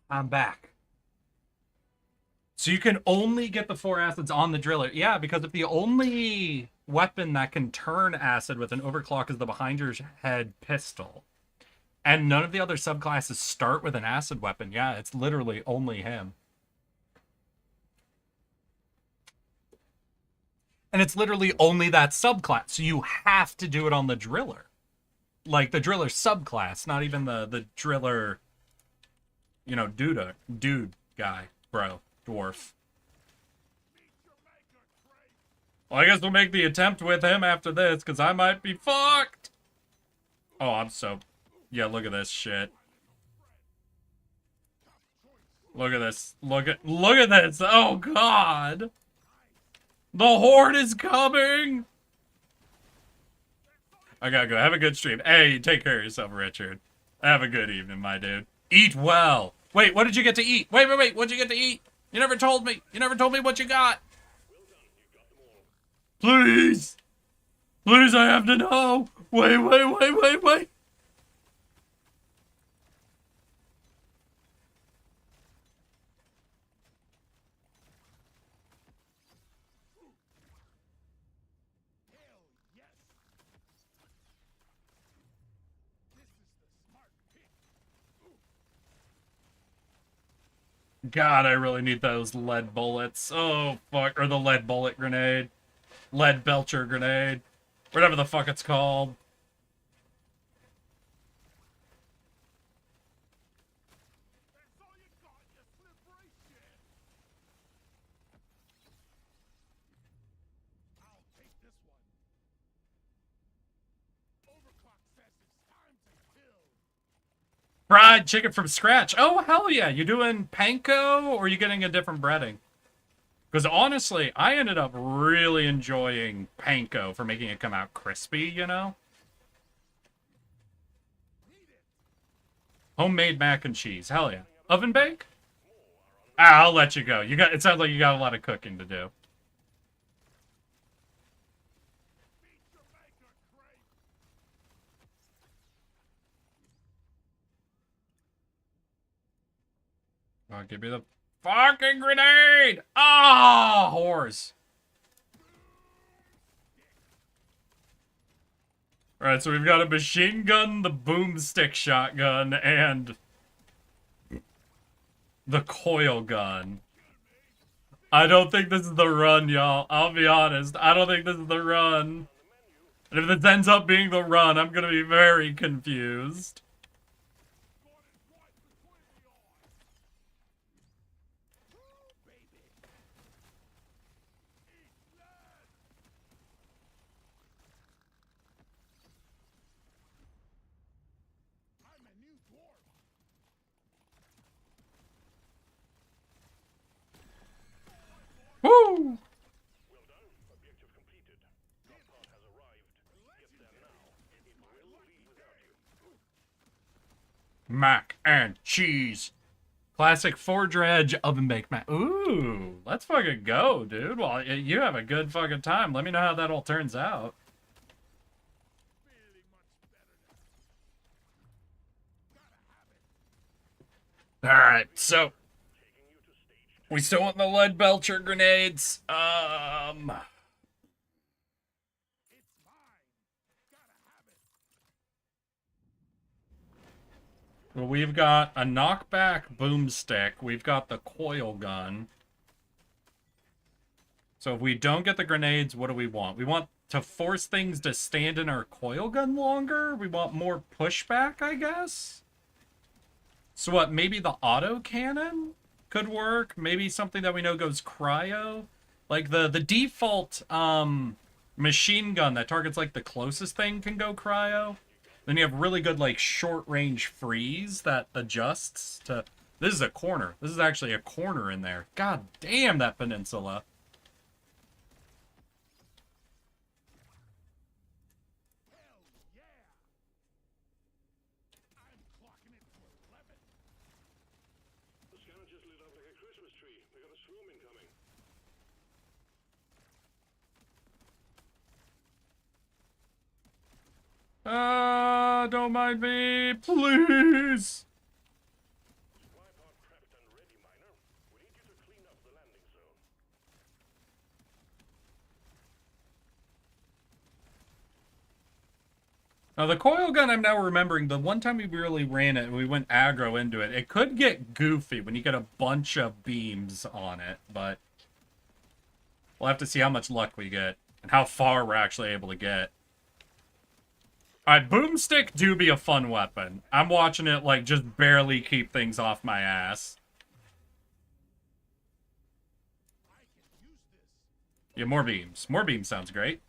C: I'm back. So you can only get the 4 acids on the driller. Yeah, because if the only weapon that can turn acid with an overclock is the behind your head pistol. And none of the other subclasses start with an acid weapon. Yeah, it's literally only him. And it's literally only that subclass. So you have to do it on the driller. Like the driller subclass, not even the driller, you know, dude guy, bro, dwarf. Well, I guess we'll make the attempt with him after this, because I might be fucked. Oh, I'm so... Yeah, look at this shit. Look at this. Look at this. Oh, God. The horde is coming. I gotta go. Have a good stream. Hey, take care of yourself, Richard. Have a good evening, my dude. Eat well. Wait, what did you get to eat? Wait. What'd you get to eat? You never told me. You never told me what you got. Please. Please, I have to know. Wait. God, I really need those lead bullets. Oh, fuck. Or the lead bullet grenade. Lead belcher grenade. Whatever the fuck it's called. Fried chicken from scratch. Oh, hell yeah. You doing panko or are you getting a different breading? Because honestly, I ended up really enjoying panko for making it come out crispy, you know? Homemade mac and cheese. Hell yeah. Oven bake? Ah, I'll let you go. It sounds like you got a lot of cooking to do. Oh, give me the fucking grenade! Ah, whores. Alright, so we've got a machine gun, the boomstick shotgun, and the coil gun. I don't think this is the run, y'all. I'll be honest. I don't think this is the run. And if this ends up being the run, I'm gonna be very confused. Woo! Mac and cheese. Classic forge edge oven baked mac. Ooh, let's fucking go, dude. Well, you have a good fucking time. Let me know how that all turns out. Alright, so we still want the lead belcher grenades. Well, we've got a knockback boomstick. We've got the coil gun. So if we don't get the grenades, what do we want? We want to force things to stand in our coil gun longer? We want more pushback, I guess? So what, maybe the auto cannon could work? Maybe something that we know goes cryo? Like the default machine gun that targets like the closest thing can go cryo. Then you have really good like short range freeze that adjusts to... This is a corner. This is actually a corner in there. God damn that peninsula. Don't mind me, please. Now, the coil gun, I'm now remembering, the one time we really ran it and we went aggro into it, it could get goofy when you get a bunch of beams on it, but we'll have to see how much luck we get and how far we're actually able to get. Alright, boomstick do be a fun weapon. I'm watching it, like, just barely keep things off my ass. Yeah, more beams. More beams sounds great.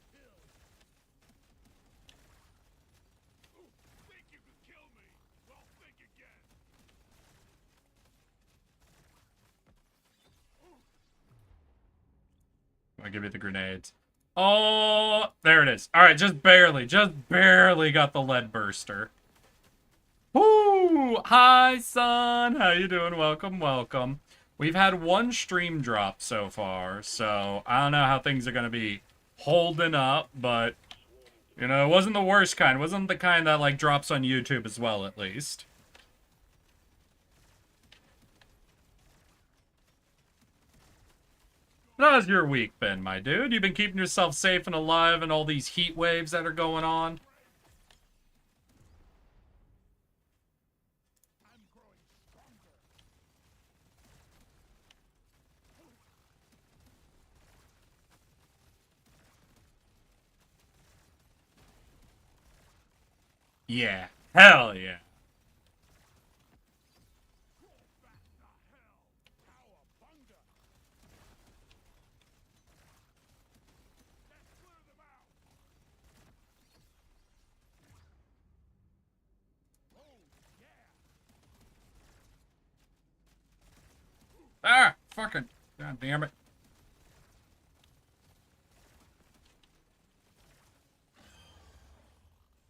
C: I'll give you the grenades. Oh, there it is. Alright, just barely got the lead burster. Woo! Hi, son. How you doing? Welcome, welcome. We've had one stream drop so far, so I don't know how things are going to be holding up, but, you know, it wasn't the worst kind. It wasn't the kind that, like, drops on YouTube as well, at least. How's your week been, my dude? You've been keeping yourself safe and alive in all these heat waves that are going on? Yeah. Hell yeah. Ah! Fucking... God damn it.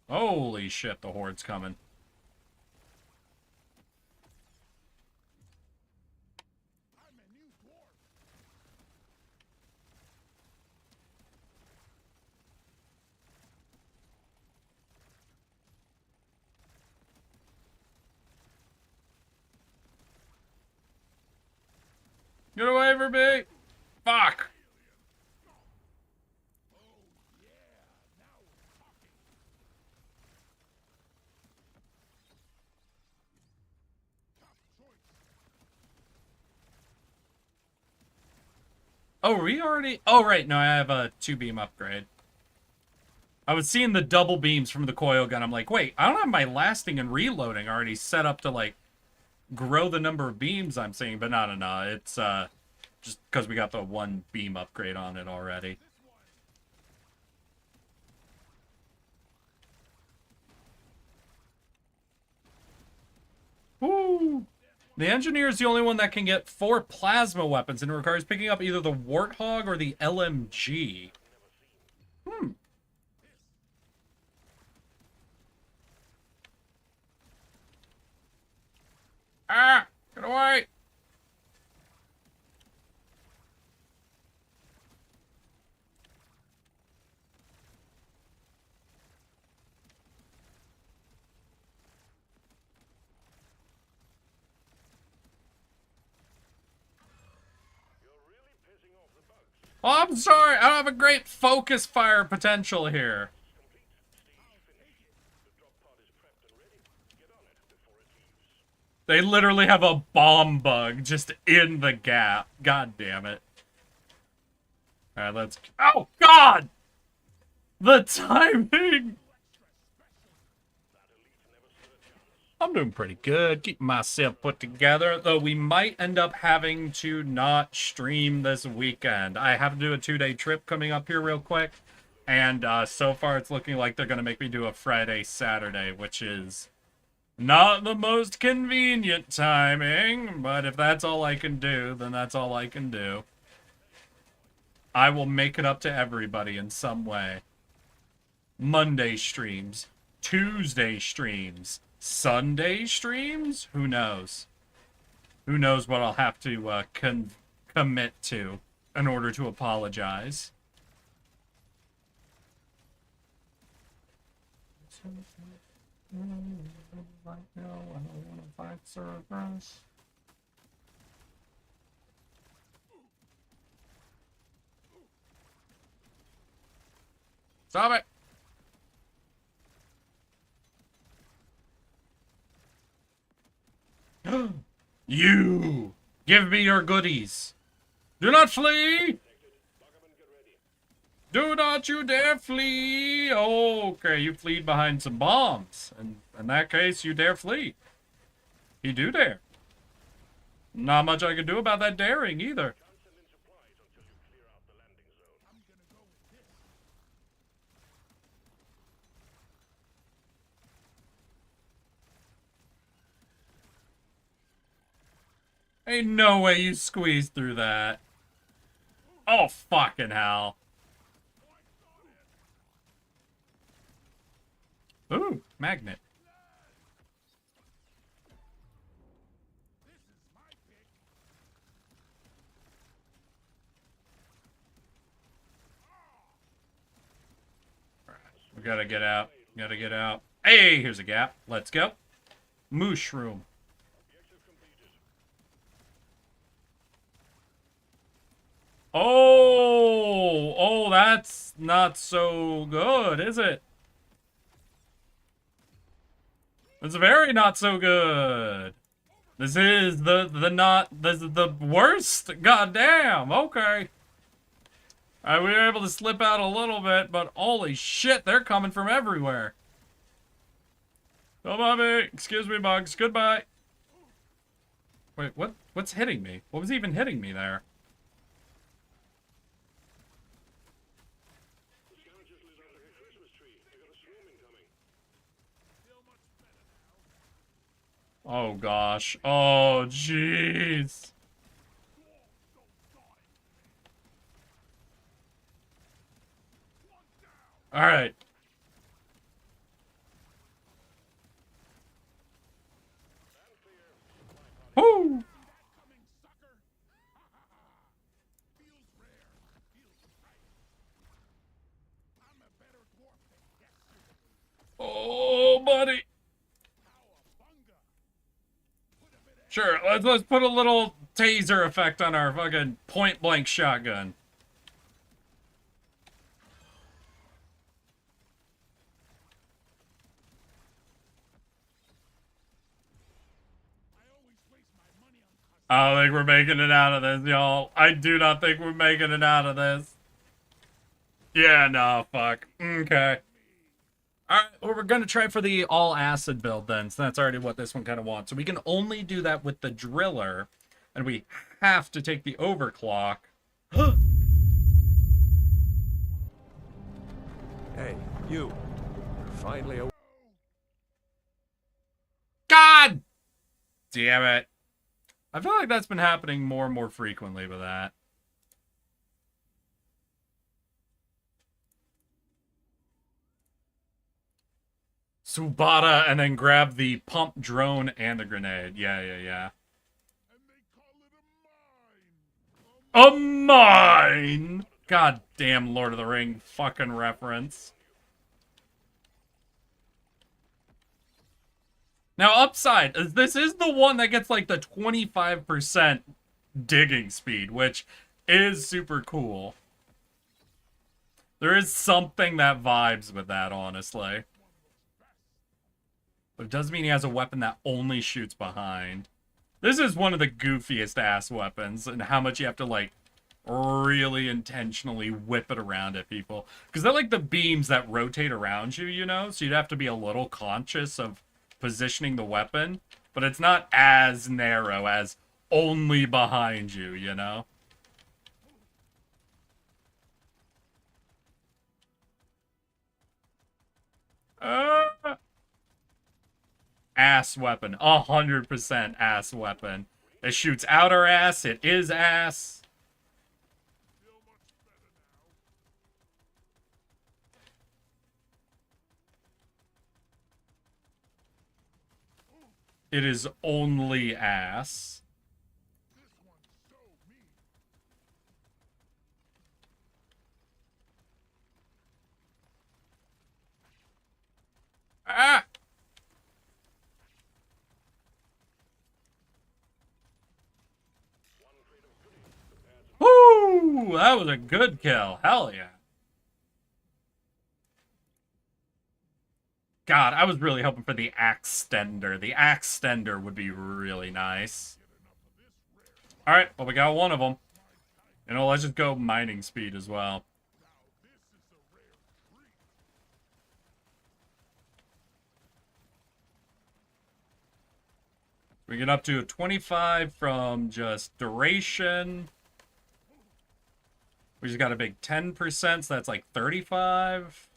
C: Holy shit, the horde's coming. Get away from me! Fuck! Oh, are we already... Oh, right. No, I have a 2-beam upgrade. I was seeing the double beams from the coil gun. I'm like, wait, I don't have my lasting and reloading already set up to, like, grow the number of beams I'm seeing. But no. It's, just because we got the 1-beam upgrade on it already. Woo! The engineer is the only one that can get 4 plasma weapons and it requires picking up either the Warthog or the LMG. Ah! Get away! Oh, I'm sorry, I don't have a great focus fire potential here. They literally have a bomb bug just in the gap. God damn it. Alright, let's... Oh, God! The timing! I'm doing pretty good, keeping myself put together, though we might end up having to not stream this weekend. I have to do a 2-day trip coming up here real quick, and so far it's looking like they're going to make me do a Friday, Saturday, which is not the most convenient timing, but if that's all I can do, then that's all I can do. I will make it up to everybody in some way. Monday streams, Tuesday streams, Sunday streams? Who knows? Who knows what I'll have to commit to in order to apologize. Right now, I don't want to fight servers. Stop it! You! Give me your goodies! Do not flee! Do not you dare flee! Okay, you fled behind some bombs. And in that case, you dare flee. You do dare. Not much I can do about that daring, either. Ain't no way you squeezed through that. Oh, fucking hell. Ooh, magnet. We gotta get out. Gotta get out. Hey, here's a gap. Let's go. Mushroom. Oh, that's not so good, is it? It's very not so good. This is this is the worst. Goddamn. Okay. We were able to slip out a little bit, but holy shit, they're coming from everywhere. Come on, me. Excuse me, bugs. Goodbye. Wait, what's hitting me? What was even hitting me there? Oh gosh. Oh jeez. All right. Woo! Oh, buddy. Sure, let's put a little taser effect on our fucking point blank shotgun. I don't think we're making it out of this, y'all. I do not think we're making it out of this. Yeah, no, fuck. Okay. Alright, well, we're gonna try for the all-acid build then, so that's already what this one kind of wants. So we can only do that with the driller, and we have to take the overclock.
F: Hey, you. Finally a
C: God! Damn it. I feel like that's been happening more and more frequently with that. Subata and then grab the pump drone and the grenade. Yeah. A mine! God damn Lord of the Ring fucking reference. Now, upside, this is the one that gets like the 25% digging speed, which is super cool. There is something that vibes with that, honestly. But it does mean he has a weapon that only shoots behind. This is one of the goofiest ass weapons, and how much you have to, like, really intentionally whip it around at people. Because they're like the beams that rotate around you, you know? So you'd have to be a little conscious of positioning the weapon, but it's not as narrow as only behind you, you know? Ass weapon. 100% ass weapon. It shoots out our ass. It is ass. It is only ass. Ah! Woo! That was a good kill. Hell yeah. God, I was really hoping for the axe stender. The axe stender would be really nice. Alright, well, we got one of them. You know, let's just go mining speed as well. We get up to a 25 from just duration. We just got a big 10%, so that's like 35.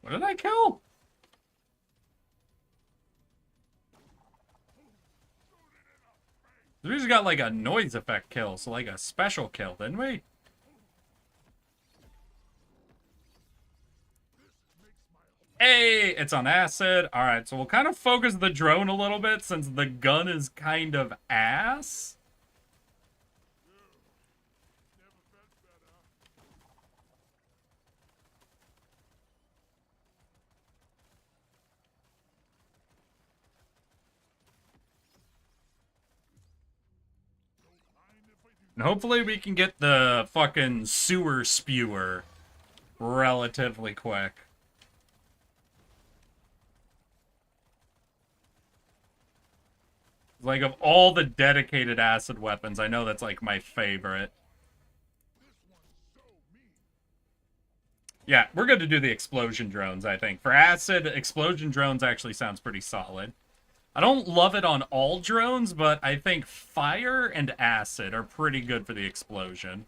C: What did I kill? We just got like a noise effect kill, so like a special kill, didn't we? Hey, it's on acid. Alright, so we'll kind of focus the drone a little bit since the gun is kind of ass. And hopefully we can get the fucking sewer spewer relatively quick. Like, of all the dedicated acid weapons, I know that's like my favorite. Yeah, we're going to do the explosion drones, I think. For acid, explosion drones actually sounds pretty solid. I don't love it on all drones, but I think fire and acid are pretty good for the explosion.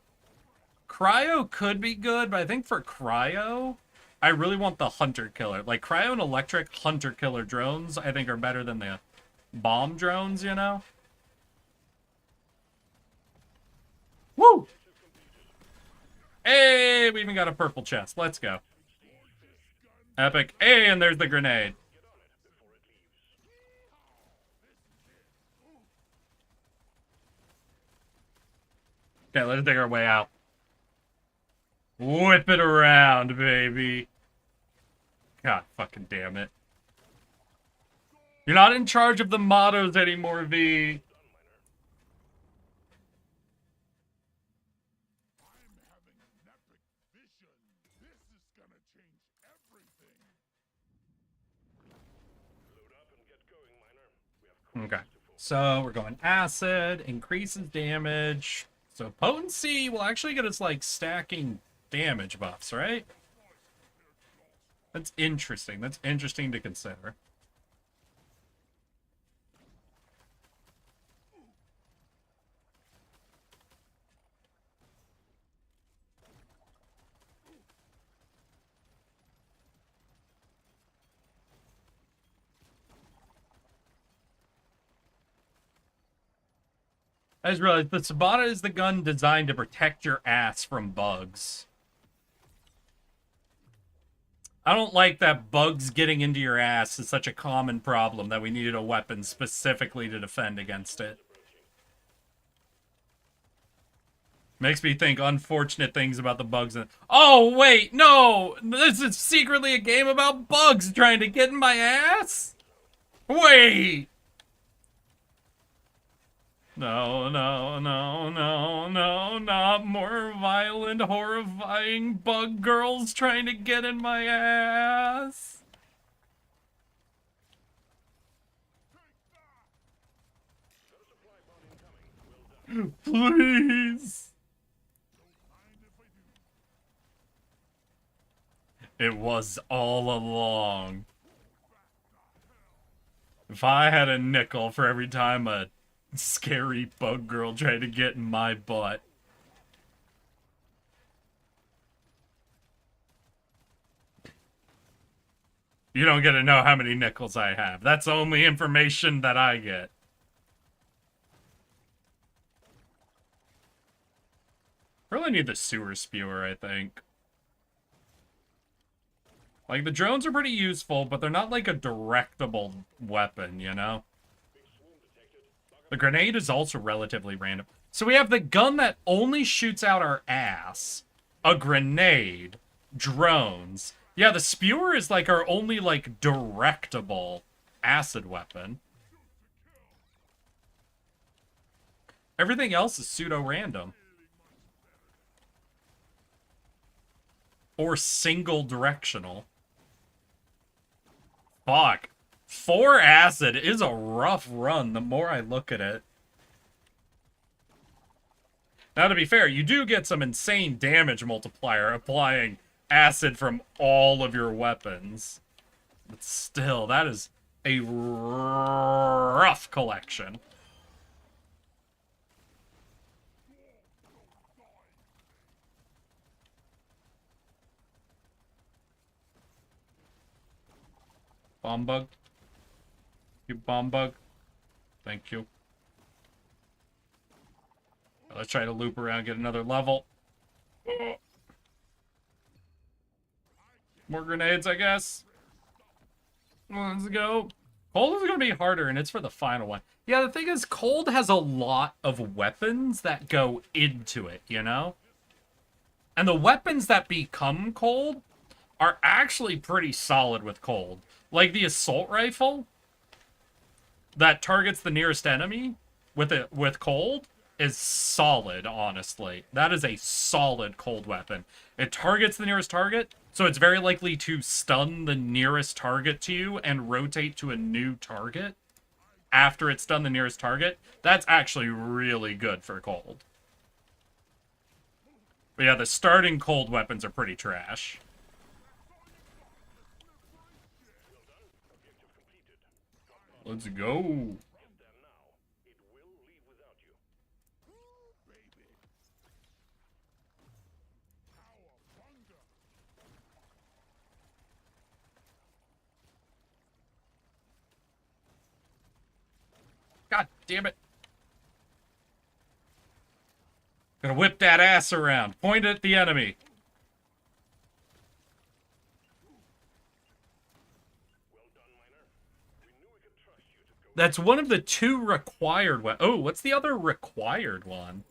C: Cryo could be good, but I think for cryo, I really want the hunter killer. Like, cryo and electric hunter killer drones, I think, are better than the bomb drones, you know? Woo! Hey, we even got a purple chest. Let's go. Epic. Hey, and there's the grenade. Okay, let's dig our way out. Whip it around, baby. God fucking damn it. You're not in charge of the mottos anymore, V. Okay, so we're going acid, increases damage. So potency will actually get us, like, stacking damage buffs, right? That's interesting. That's interesting to consider. I just realized the Sabata is the gun designed to protect your ass from bugs. I don't like that bugs getting into your ass is such a common problem that we needed a weapon specifically to defend against it. Makes me think unfortunate things about the bugs. Oh, wait, no! This is secretly a game about bugs trying to get in my ass? Wait! No, no, no, no, no, not more violent, horrifying bug girls trying to get in my ass. Please. It was all along. If I had a nickel for every time a scary bug girl tried to get in my butt. You don't get to know how many nickels I have. That's only information that I get. Really need the sewer spewer, I think. Like, the drones are pretty useful, but they're not like a directable weapon, you know? The grenade is also relatively random. So we have the gun that only shoots out our ass, a grenade, drones. Yeah, the spewer is like our only like directable acid weapon. Everything else is pseudo-random. Or single-directional. Fuck. 4 acid is a rough run the more I look at it. Now, to be fair, you do get some insane damage multiplier applying acid from all of your weapons. But still, that is a rough collection. Bomb bug. You bomb bug. Thank you. Let's try to loop around, get another level. More grenades, I guess. Let's go. Cold is going to be harder, and it's for the final one. Yeah, the thing is, Cold has a lot of weapons that go into it, you know? And the weapons that become Cold are actually pretty solid with Cold. Like the assault rifle that targets the nearest enemy with Cold is solid, honestly. That is a solid Cold weapon. It targets the nearest target, so it's very likely to stun the nearest target to you and rotate to a new target after it's done the nearest target. That's actually really good for Cold. But yeah, the starting Cold weapons are pretty trash. Let's go. God damn it. Gonna whip that ass around. Point it at the enemy. That's one of the 2 required Oh, what's the other required one?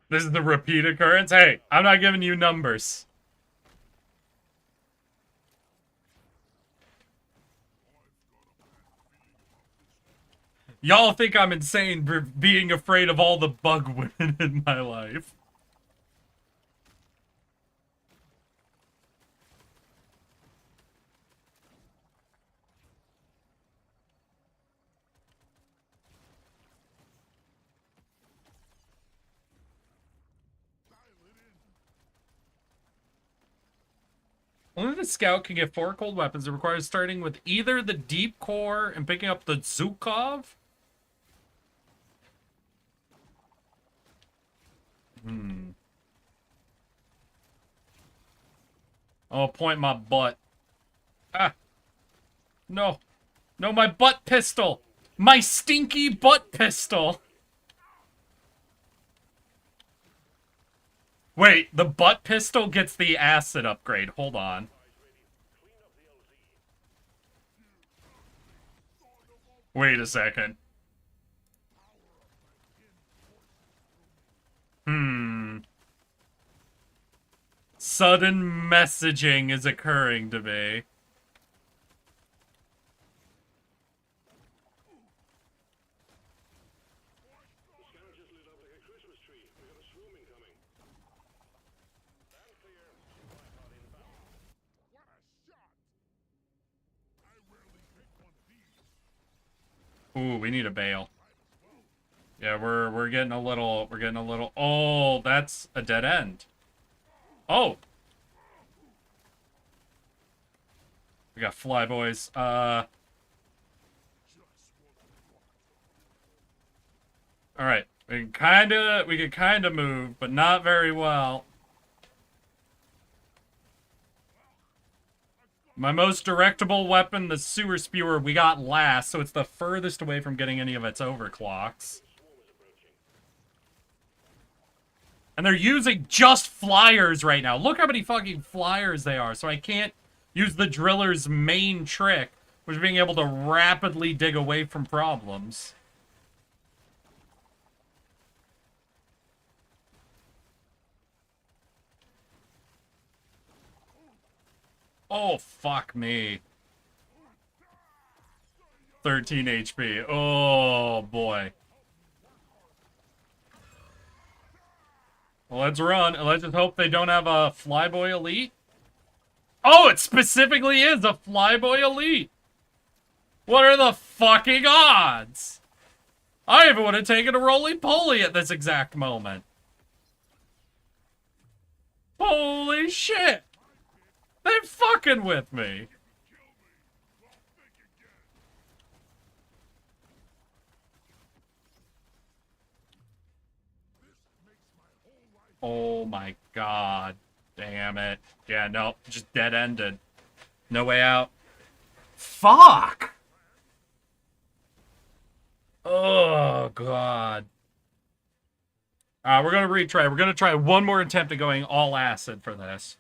C: This is the repeat occurrence? Hey, I'm not giving you numbers. Y'all think I'm insane for being afraid of all the bug women in my life. Only the scout can get 4 cold weapons. It requires starting with either the deep core and picking up the Zukov. I'll point my butt. Ah. No. No, my butt pistol. My stinky butt pistol. Wait, the butt pistol gets the acid upgrade. Hold on. Wait a second. Sudden messaging is occurring to me. Ooh, we need a bail. Yeah, we're getting a little, oh, that's a dead end. Oh. We got flyboys. Alright. We can kinda move, but not very well. My most directable weapon, the sewer spewer, we got last, so it's the furthest away from getting any of its overclocks. And they're using just flyers right now. Look how many fucking flyers they are, so I can't use the driller's main trick, which is being able to rapidly dig away from problems. Oh, fuck me. 13 HP. Oh, boy. Well, let's run, and let's just hope they don't have a Flyboy Elite. Oh, it specifically is a Flyboy Elite! What are the fucking odds? I even would have taken a roly-poly at this exact moment. Holy shit! They're fucking with me! Oh my god. Damn it. Yeah, no, just dead-ended. No way out. Fuck! Oh, god. We're gonna retry. We're gonna try one more attempt at going all acid for this.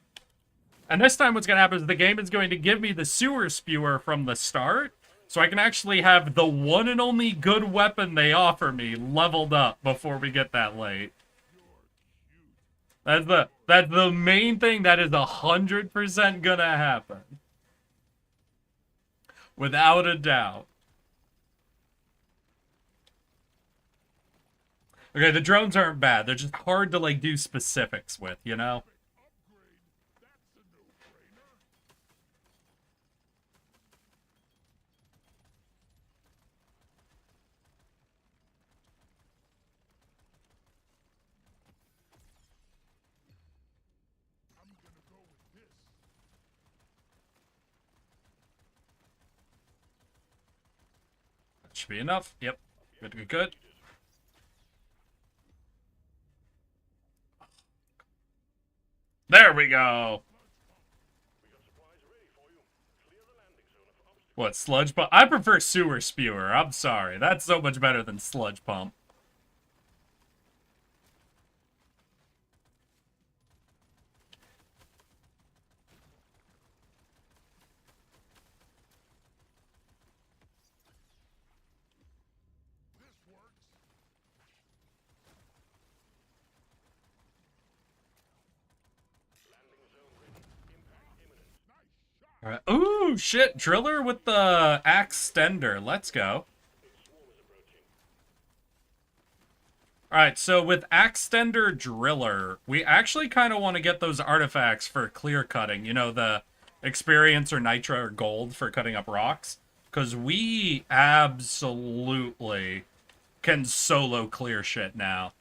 C: And this time what's gonna happen is the game is going to give me the sewer spewer from the start, so I can actually have the one and only good weapon they offer me leveled up before we get that late. That's the main thing that is 100% gonna happen. Without a doubt. Okay, the drones aren't bad. They're just hard to, like, do specifics with, you know? That should be enough. Yep. Good, good, good. There we go! What, sludge pump? I prefer sewer spewer. I'm sorry. That's so much better than sludge pump. Alright. Ooh, shit. Driller with the axe stender. Let's go. Alright, so with axe stender driller, we actually kind of want to get those artifacts for clear cutting. You know, the experience or nitro or gold for cutting up rocks. Because we absolutely can solo clear shit now.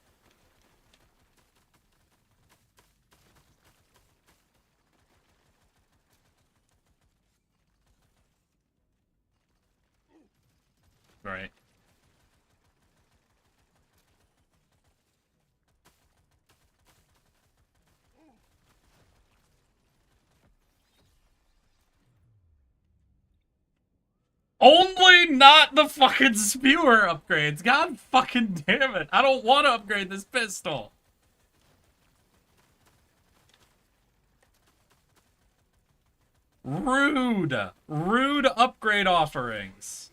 C: Right. Only not the fucking spewer upgrades. God fucking damn it. I don't want to upgrade this pistol. Rude. Rude upgrade offerings.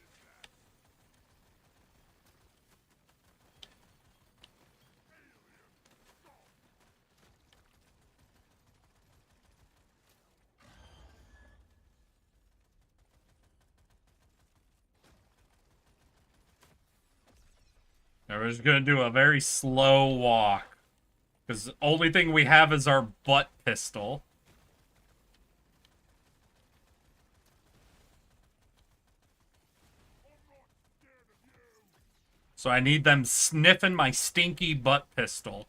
C: Now we're just gonna do a very slow walk. Because the only thing we have is our butt pistol. So I need them sniffing my stinky butt pistol.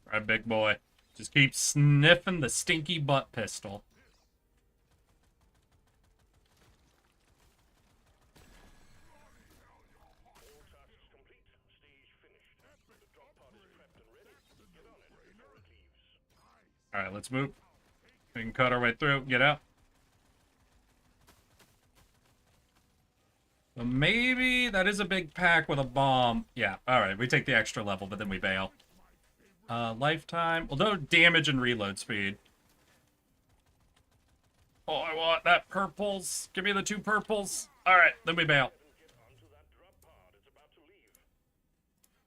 C: Alright, big boy. Just keep sniffing the stinky butt pistol. Alright, let's move. We can cut our way through. Get out. So maybe that is a big pack with a bomb. Yeah, alright. We take the extra level, but then we bail. Lifetime. Well, no damage and reload speed. Oh, I want that purples. Give me the 2 purples. Alright, then we bail.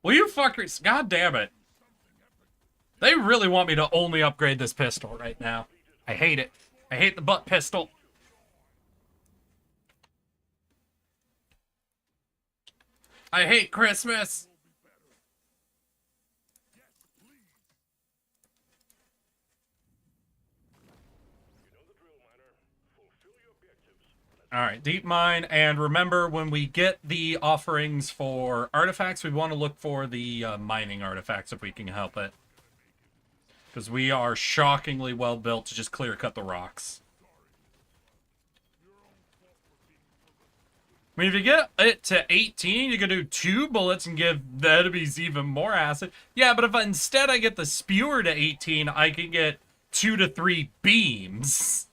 C: Will you fuckers? God damn it. They really want me to only upgrade this pistol right now. I hate it. I hate the butt pistol. I hate Christmas. Alright, deep mine, and remember when we get the offerings for artifacts, we want to look for the mining artifacts if we can help it. Because we are shockingly well built to just clear cut the rocks. I mean, if you get it to 18, you can do 2 bullets and give the enemies even more acid. Yeah, but if instead I get the spewer to 18, I can get 2 to 3 beams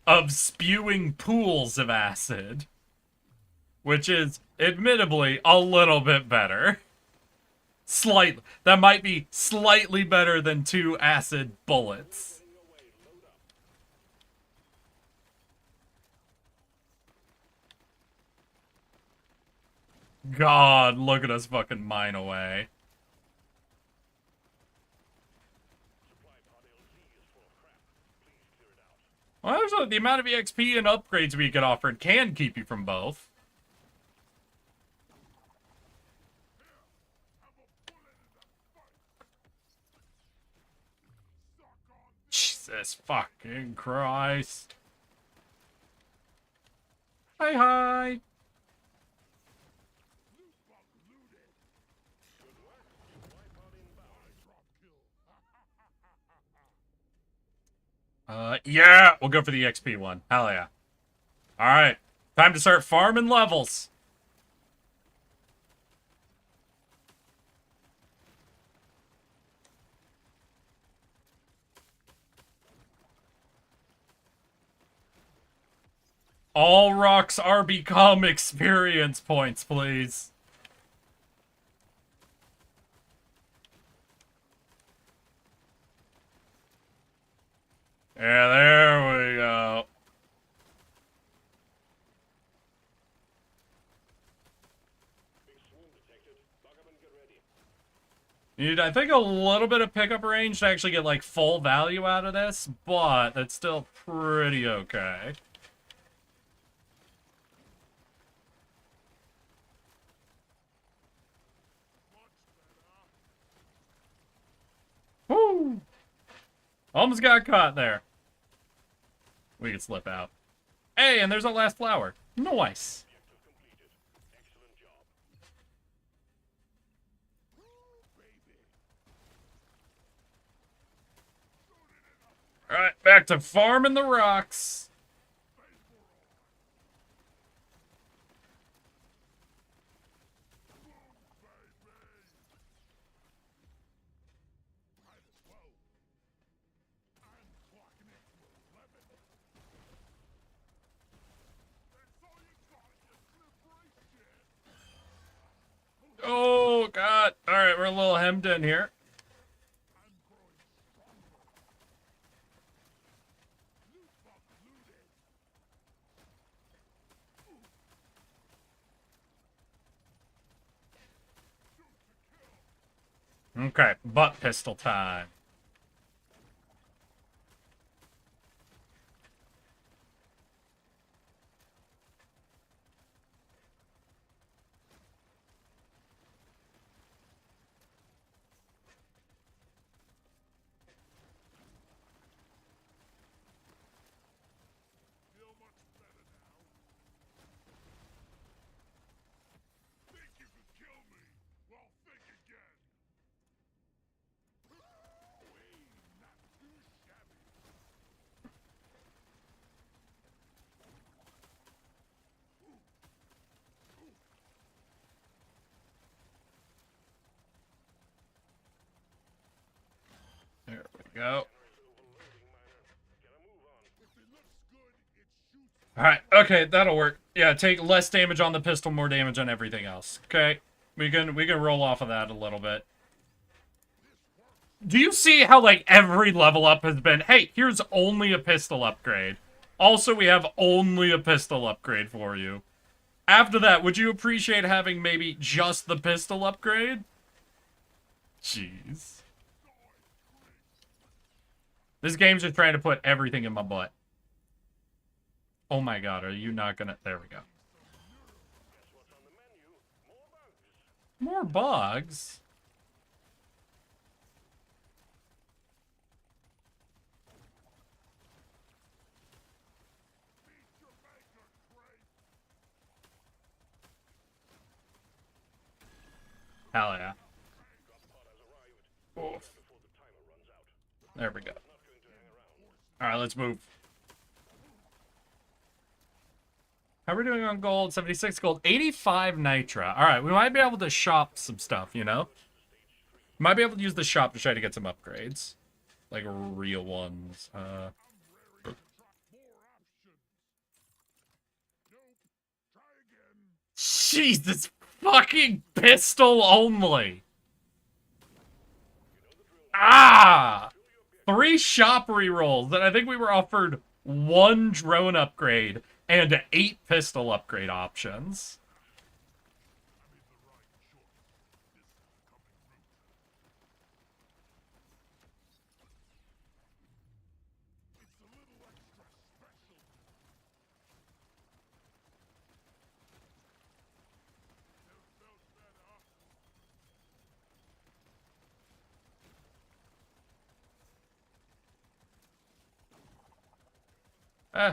C: of spewing pools of acid. Which is, admittedly, a little bit better. Slightly. That might be slightly better than 2 acid bullets. God, look at us fucking mine away. Well, actually, the amount of EXP and upgrades we get offered can keep you from both. Jesus fucking Christ. Hi, hi. Yeah, we'll go for the XP one. Hell yeah. Alright, time to start farming levels. All rocks are become experience points, please. Yeah, there we go. Need, I think, a little bit of pickup range to actually get, like, full value out of this, but that's still pretty okay. Woo! Almost got caught there. We can slip out. Hey, and there's our last flower. Nice. Alright, back to farming the rocks. Oh, God. Alright, we're a little hemmed in here. Okay, butt pistol time. There we go. Alright, okay, that'll work. Yeah, take less damage on the pistol, more damage on everything else. Okay, We can roll off of that a little bit. Do you see how, like, every level up has been, hey, here's only a pistol upgrade. Also, we have only a pistol upgrade for you. After that, would you appreciate having maybe just the pistol upgrade? Jeez. This game's just trying to put everything in my butt. Oh my god, are you not gonna... There we go. More bugs? Hell yeah. Oof. There we go. Alright, let's move. How are we doing on gold? 76 gold. 85 nitra. Alright, we might be able to shop some stuff, you know? Might be able to use the shop to try to get some upgrades. Like, real ones. Jesus fucking pistol only! Ah! 3 shop rerolls, and I think we were offered 1 drone upgrade and 8 pistol upgrade options.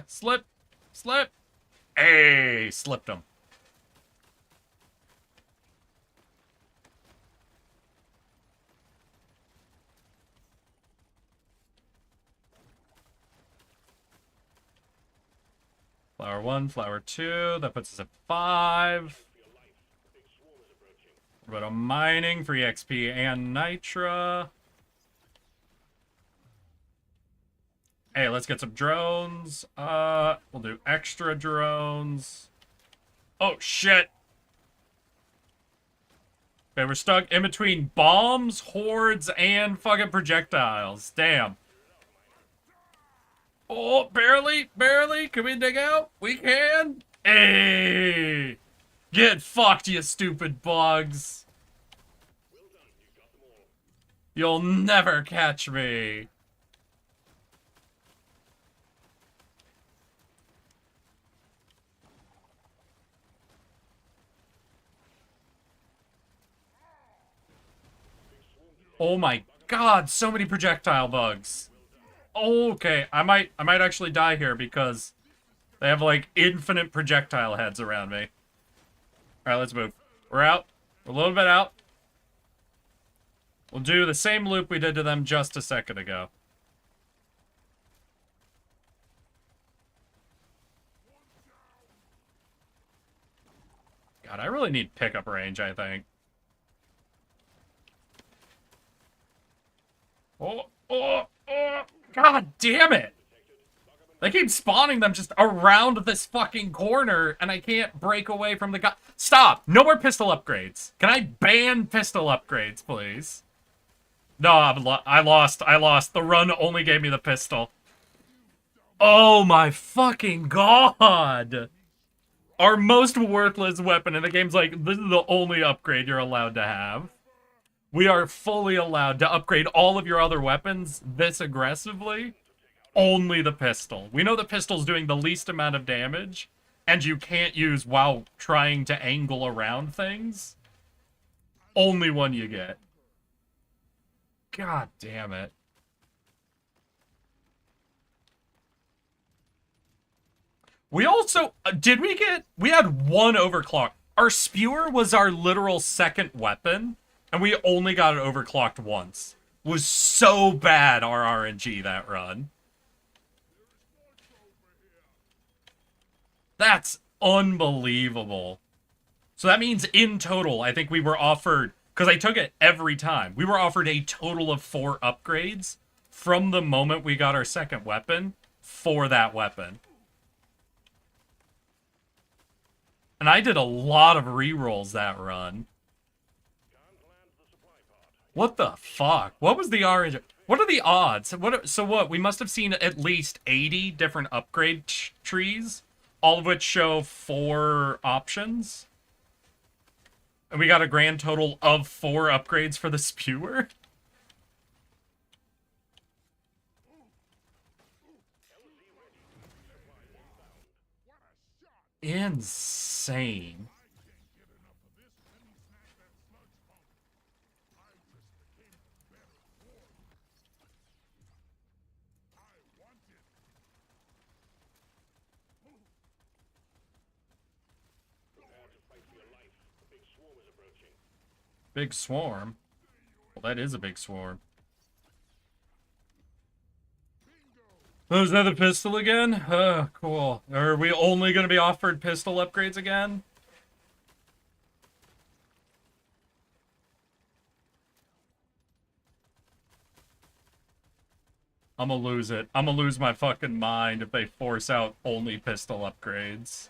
C: Slip! Slip! Hey, slipped him. Flower 1, flower 2, that puts us at 5. We're about mining for EXP and Nitra. Hey, let's get some drones. We'll do extra drones. Oh, shit. Okay, we're stuck in between bombs, hordes, and fucking projectiles. Damn. Oh, barely, barely. Can we dig out? We can. Hey. Get fucked, you stupid bugs. You'll never catch me. Oh my god, so many projectile bugs. Okay, I might actually die here because they have like infinite projectile heads around me. Alright, let's move. We're out. We're a little bit out. We'll do the same loop we did to them just a second ago. God, I really need pickup range, I think. Oh, god damn it! They keep spawning them just around this fucking corner, and I can't break away from the Stop! No more pistol upgrades. Can I ban pistol upgrades, please? No, I lost. The run only gave me the pistol. Oh my fucking god! Our most worthless weapon, and the game's like, this is the only upgrade you're allowed to have. We are fully allowed to upgrade all of your other weapons this aggressively. Only the pistol. We know the pistol's doing the least amount of damage, and you can't use while trying to angle around things. Only one you get. God damn it. We also, we had 1 overclock. Our spewer was our literal second weapon. And we only got it overclocked once. Was so bad, our RNG, that run. That's unbelievable. So that means in total, I think we were offered, because I took it every time, we were offered a total of 4 upgrades from the moment we got our second weapon for that weapon. And I did a lot of rerolls that run. What the fuck? What was the origin? What are the odds? So what? We must have seen at least 80 different upgrade trees, all of which show 4 options. And we got a grand total of 4 upgrades for the spewer. Insane. Big swarm? Well, that is a big swarm. Oh, is that the pistol again? Cool. Are we only going to be offered pistol upgrades again? I'm gonna lose it. I'm gonna lose my fucking mind if they force out only pistol upgrades.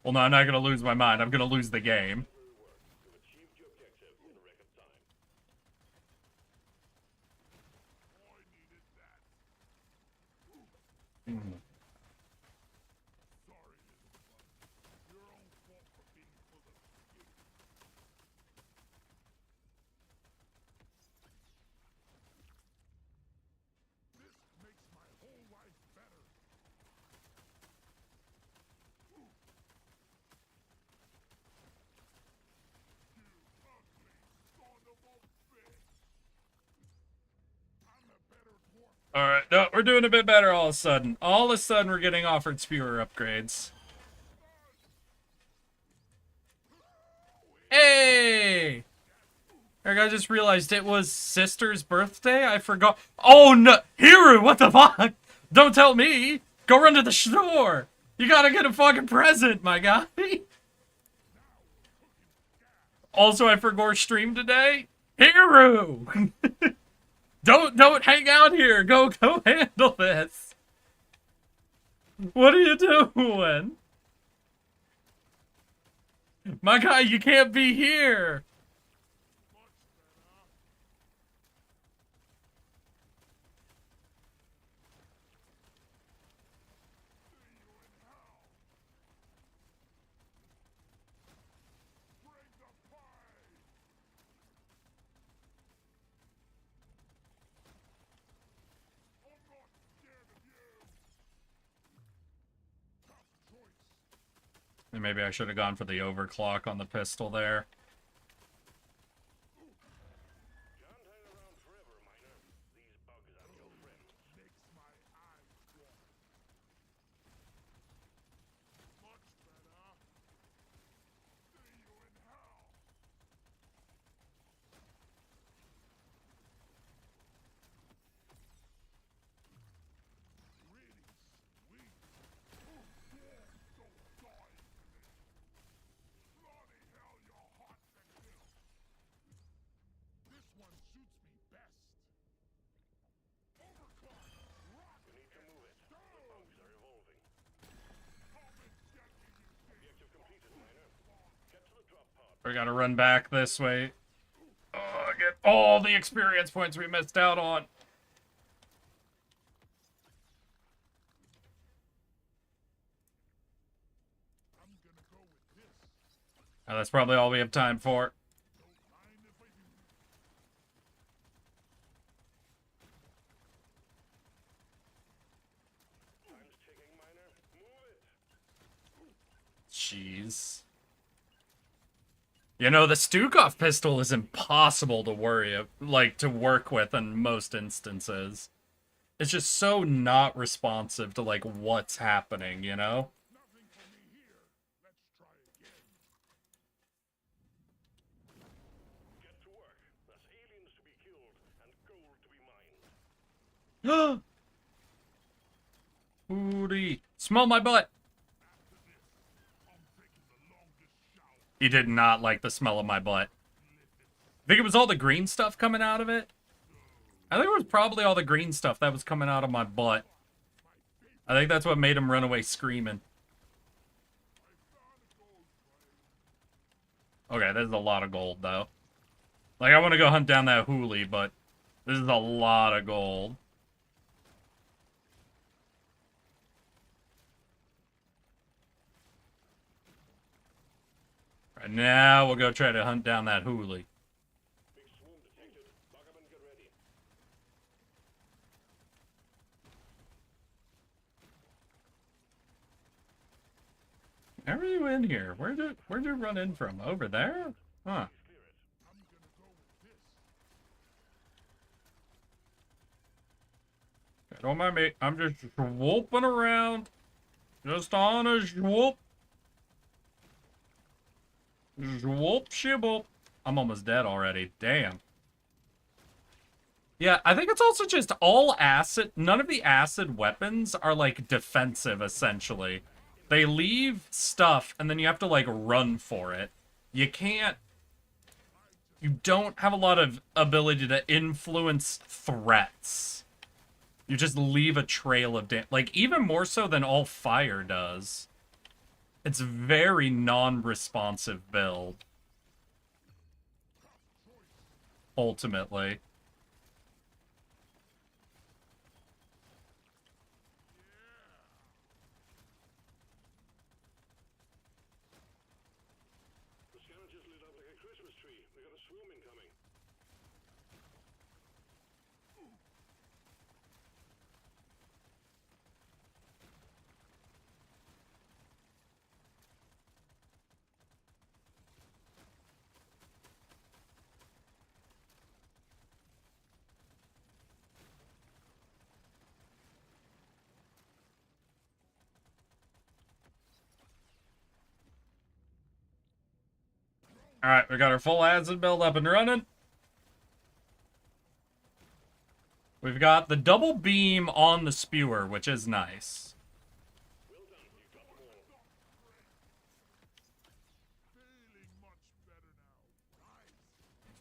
C: Well, no, I'm not gonna lose my mind. I'm gonna lose the game. Alright, no, we're doing a bit better all of a sudden. All of a sudden, we're getting offered spewer upgrades. Hey! Eric, I just realized it was Sister's birthday? I forgot. Oh, no! Hiru, what the fuck? Don't tell me! Go run to the store! You gotta get a fucking present, my guy! Also, I forgot stream today. Hiru! Don't hang out here. Go handle this. What are you doing? My guy, you can't be here. And maybe I should have gone for the overclock on the pistol there. We gotta run back this way. Oh, get all the experience points we missed out on. Oh, that's probably all we have time for. Jeez. You know, the Stukov pistol is impossible to work with in most instances. It's just so not responsive to, like, what's happening, you know?
E: Get to work. There's aliens to be killed and gold to be mined.
C: Booty. Smell my butt. He did not like the smell of my butt. I think it was all the green stuff coming out of it. I think it was probably all the green stuff that was coming out of my butt. I think that's what made him run away screaming. Okay, there's a lot of gold, though. Like, I want to go hunt down that hoolie, but this is a lot of gold. Right now, we'll go try to hunt down that hoolie.
E: Big swarm detected. Lock up and get ready.
C: How are you in here? Where'd you run in from? Over there? Huh. Okay, don't mind me. I'm just swooping around. Just on a swoop. Swoop shiboop. I'm almost dead already. Damn. Yeah, I think it's also just all acid. None of the acid weapons are, like, defensive, essentially. They leave stuff, and then you have to, like, run for it. You can't... You don't have a lot of ability to influence threats. You just leave a trail of damage. Like, even more so than all fire does. It's very non-responsive build. Ultimately.
E: The scanner just lit up like a Christmas tree. We got a swarm incoming.
C: Alright, we got our full acid build up and running. We've got the double beam on the spewer, which is nice.
E: Well done. You've got them all.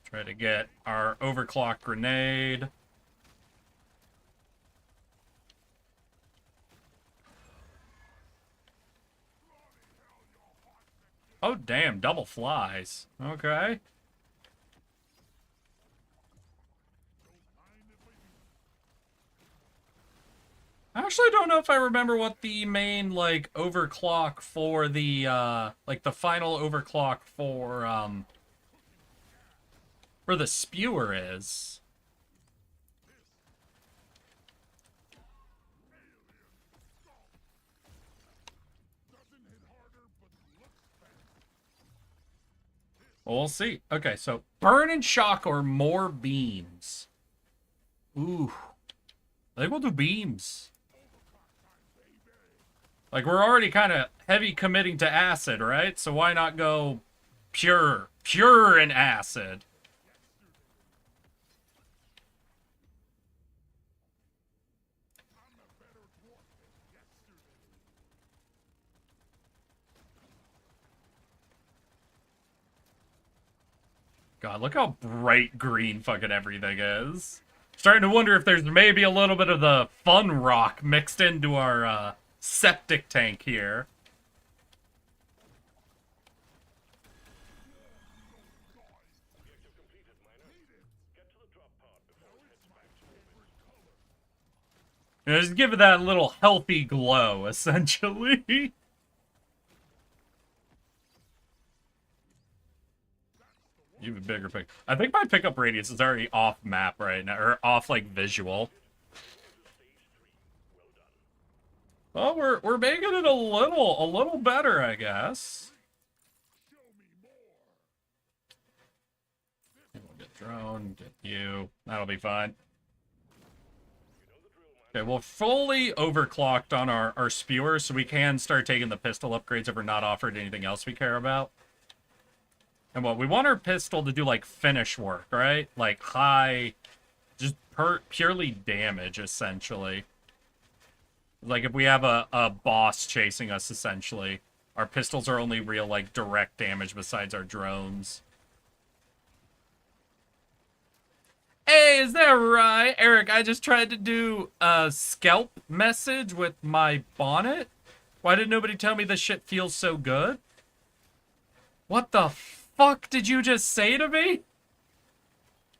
C: Try to get our overclock grenade. Oh, damn, double flies. Okay. I actually don't know if I remember what the main, like, overclock for the, like, the final overclock for the spewer is. Well, we'll see. Okay, so burn and shock or more beams. Ooh. I think we'll do beams. Like, we're already kind of heavy committing to acid, right? So why not go pure? Pure in acid. God, look how bright green fucking everything is. Starting to wonder if there's maybe a little bit of the fun rock mixed into our septic tank here.
E: Objective completed, miner. Get to the drop pod before it heads back to orbit.
C: You know, just give it that little healthy glow, essentially. Even bigger pick. I think my pickup radius is already off map right now, or off like visual. Well, we're making it a little better, I guess. We'll get drone, get you. That'll be fine. Okay, we're fully overclocked on our spewer, so we can start taking the pistol upgrades if we're not offered anything else we care about. And what we want our pistol to do, like, finish work, right? Like, high, just purely damage, essentially. Like, if we have a boss chasing us, essentially, our pistols are only real, like, direct damage besides our drones. Hey, is that right? Eric, I just tried to do a scalp message with my bonnet. Why did nobody tell me this shit feels so good? What the fuck did you just say to me?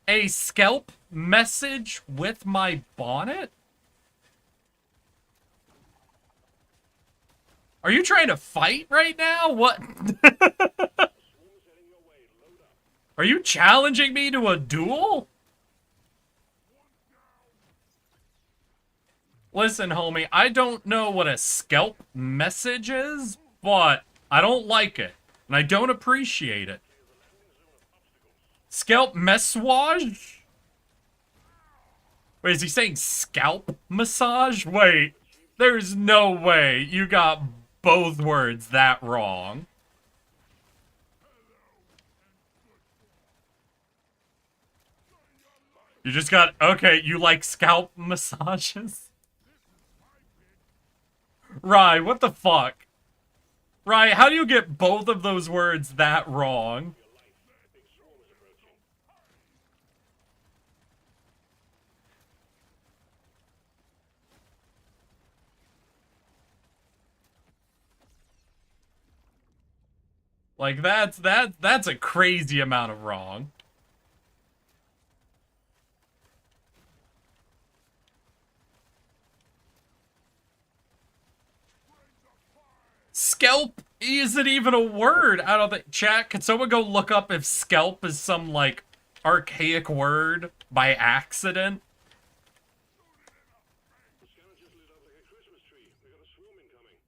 C: A scalp message with my bonnet? Are you trying to fight right now? What? Are you challenging me to a duel? Listen, homie, I don't know what a scalp message is, but I don't like it, and I don't appreciate it. Scalp massage? Wait, is he saying scalp massage? Wait, there's no way you got both words that wrong. You just got, okay, you like scalp massages? Rye, what the fuck? Rye, how do you get both of those words that wrong? Like, that's a crazy amount of wrong. Scalp isn't even a word. I don't think. Chat, can someone go look up if scalp is some, like, archaic word by accident?
E: The scanner just lit up like a Christmas tree. We got a swarm incoming.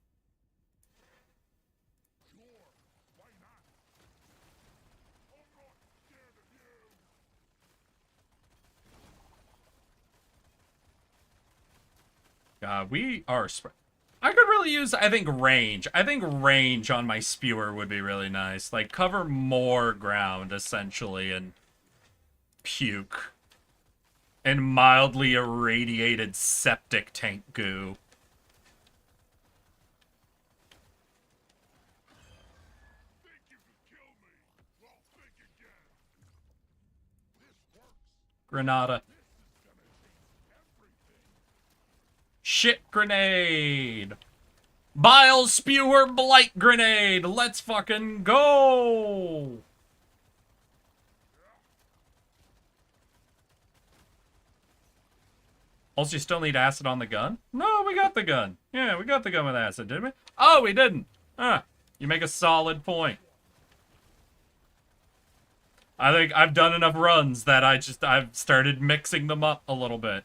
C: God, we are. I could really use, I think, range. I think range on my spewer would be really nice. Like, cover more ground, essentially, and puke. And mildly irradiated septic tank goo. Granada. Shit grenade. Bile spewer blight grenade. Let's fucking go. Also, you still need acid on the gun? No, we got the gun. Yeah, we got the gun with acid, didn't we? Oh, we didn't. Huh. You make a solid point. I think I've done enough runs that I've started mixing them up a little bit.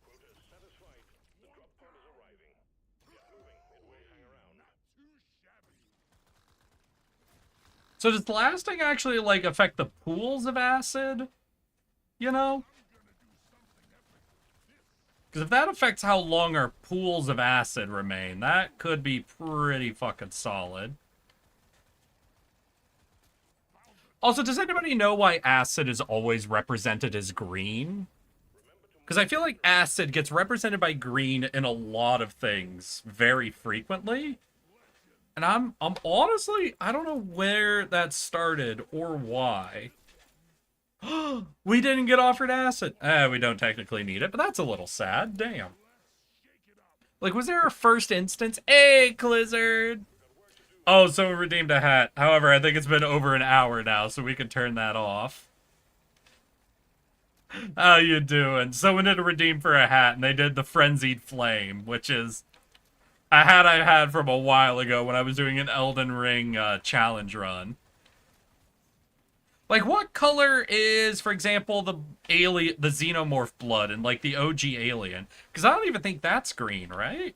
E: Quota satisfied. The drop pod is arriving. It's moving. It will hang around.
C: So does blasting actually, like, affect the pools of acid? You know? Because if that affects how long our pools of acid remain, that could be pretty fucking solid. Also, does anybody know why acid is always represented as green? Because I feel like acid gets represented by green in a lot of things very frequently. And I'm honestly, I don't know where that started or why. We didn't get offered acid. We don't technically need it, but that's a little sad. Damn. Like, was there a first instance? Hey, Clizzard! Oh, someone redeemed a hat. However, I think it's been over an hour now, so we can turn that off. How you doing? Someone did a redeem for a hat, and they did the Frenzied Flame, which is a hat I had from a while ago when I was doing an Elden Ring challenge run. Like, what color is, for example, the xenomorph blood and, like, the OG alien? Because I don't even think that's green, right?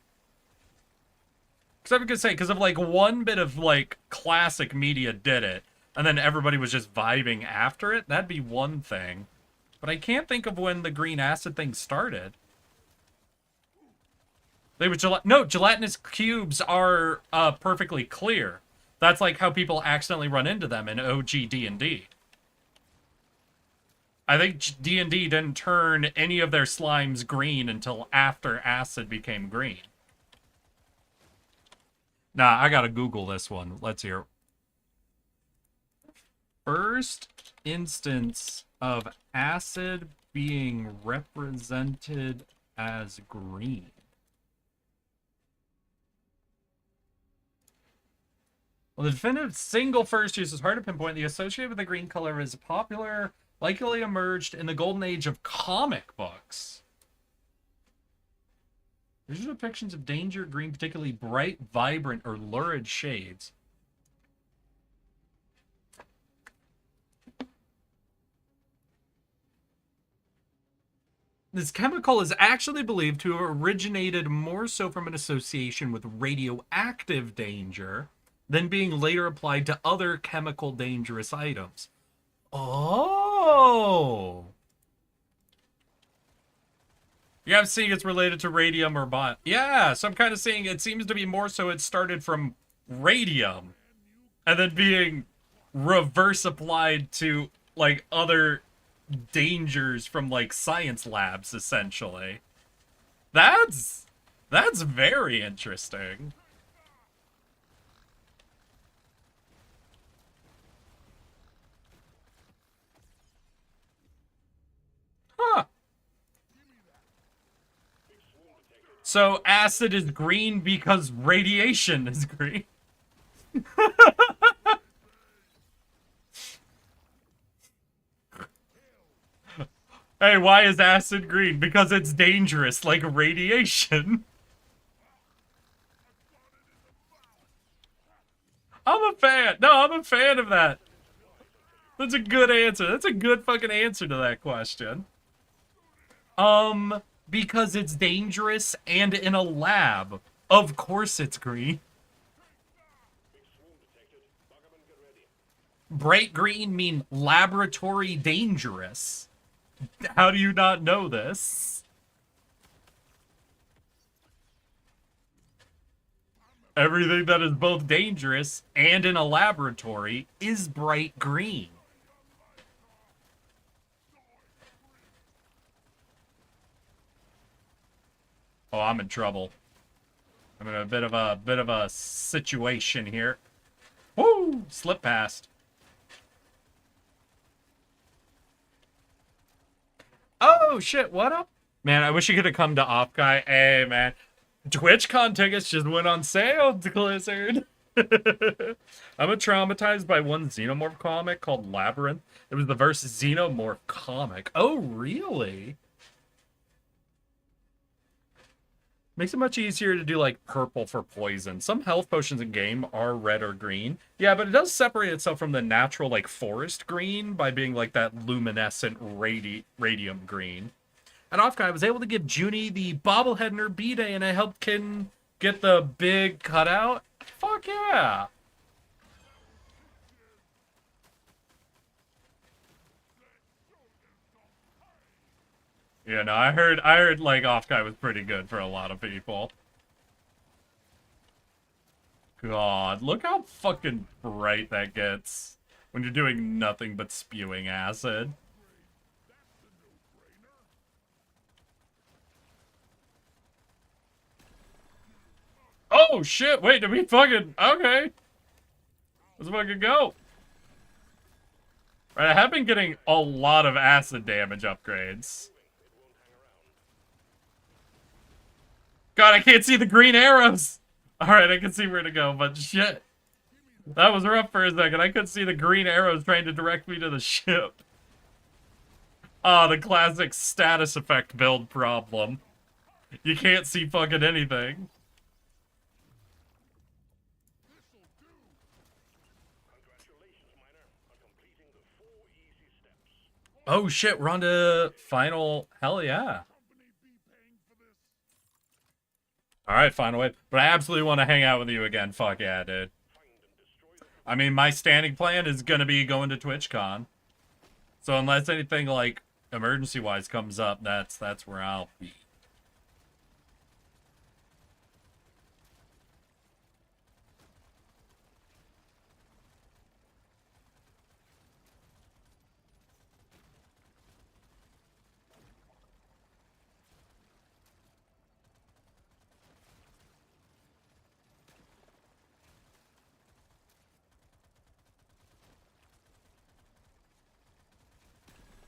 C: Because I was gonna say, because if, like, one bit of, like, classic media did it, and then everybody was just vibing after it, that'd be one thing. But I can't think of when the green acid thing started. They were no, gelatinous cubes are perfectly clear. That's like how people accidentally run into them in OG D&D. I think D&D didn't turn any of their slimes green until after acid became green. Nah, I gotta Google this one. Let's hear. First instance of acid being represented as green. Well, the definitive single first use is hard to pinpoint. The association with the green color is popular, likely emerged in the golden age of comic books. These are depictions of danger green, particularly bright, vibrant, or lurid shades. This chemical is actually believed to have originated more so from an association with radioactive danger than being later applied to other chemical dangerous items. Oh! Yeah, I'm seeing it's related to radium or bond. Yeah, so I'm kind of seeing it seems to be more so it started from radium and then being reverse applied to like other dangers from like science labs essentially. That's very interesting. Huh. So acid is green because radiation is green. Hey, why is acid green? Because it's dangerous, like radiation. I'm a fan. No, I'm a fan of that. That's a good answer. That's a good fucking answer to that question. Because it's dangerous and in a lab. Of course it's green. Bright green mean laboratory dangerous. How do you not know this? Everything that is both dangerous and in a laboratory is bright green. Oh, I'm in trouble. I'm in a bit of a situation here. Woo! Slip past. Oh shit, what up? Man, I wish you could have come to Off Guy. Hey man. TwitchCon tickets just went on sale, Blizzard. I'm traumatized by one Xenomorph comic called Labyrinth. It was the versus Xenomorph comic. Oh, really? Makes it much easier to do, like, purple for poison. Some health potions in game are red or green. Yeah, but it does separate itself from the natural, like, forest green by being, like, that luminescent radium green. And Off Guy, I was able to give Junie the bobblehead in her B-Day, and I helped Kin get the big cutout. Fuck yeah! Yeah, no, I heard like Off Guy was pretty good for a lot of people. God, look how fucking bright that gets when you're doing nothing but spewing acid. Oh shit, wait, did we fucking okay. Let's fucking go. Right, I have been getting a lot of acid damage upgrades. God, I can't see the green arrows! Alright, I can see where to go, but shit. That was rough for a second. I couldn't see the green arrows trying to direct me to the ship. Ah, the classic status effect build problem. You can't see fucking anything. Oh shit, we're on to final. Hell yeah. Alright, final wave. But I absolutely want to hang out with you again. Fuck yeah, dude. I mean, my standing plan is gonna be going to TwitchCon. So unless anything, like, emergency-wise comes up, that's where I'll be.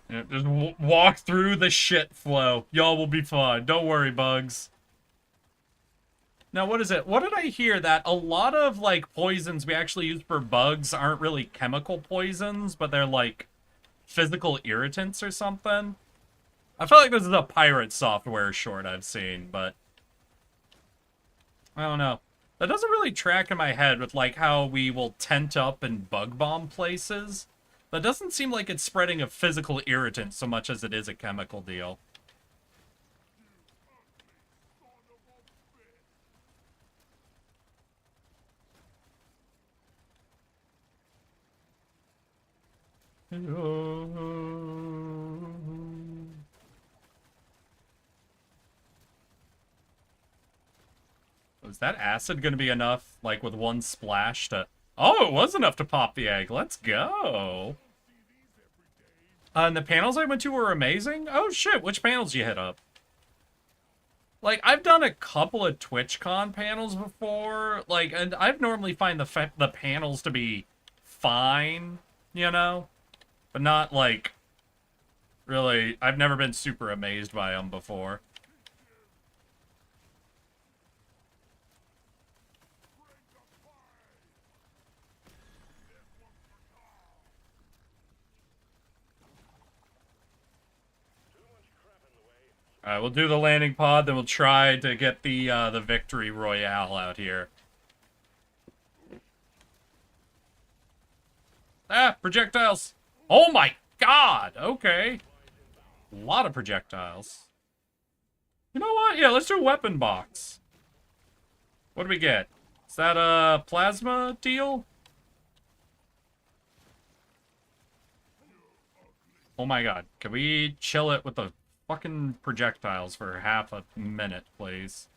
C: Yeah, just walk through the shit flow. Y'all will be fine. Don't worry, bugs. Now, what is it? What did I hear? That a lot of, like, poisons we actually use for bugs aren't really chemical poisons, but they're, like, physical irritants or something? I feel like this is a pirate software short I've seen, but I don't know. That doesn't really track in my head with, like, how we will tent up and bug bomb places. That doesn't seem like it's spreading a physical irritant so much as it is a chemical deal. Was that acid gonna be enough, like, with one splash to... Oh, it was enough to pop the egg. Let's go. And the panels I went to were amazing? Oh, shit. Which panels you hit up? Like, I've done a couple of TwitchCon panels before. Like, and I've normally find the panels to be fine, you know? But not, like, really... I've never been super amazed by them before. Alright, we'll do the landing pod, then we'll try to get the victory royale out here. Ah, projectiles! Oh my god! Okay. A lot of projectiles. You know what? Yeah, let's do a weapon box. What do we get? Is that a plasma deal? Oh my god. Can we chill it with the fucking projectiles for half a minute, please?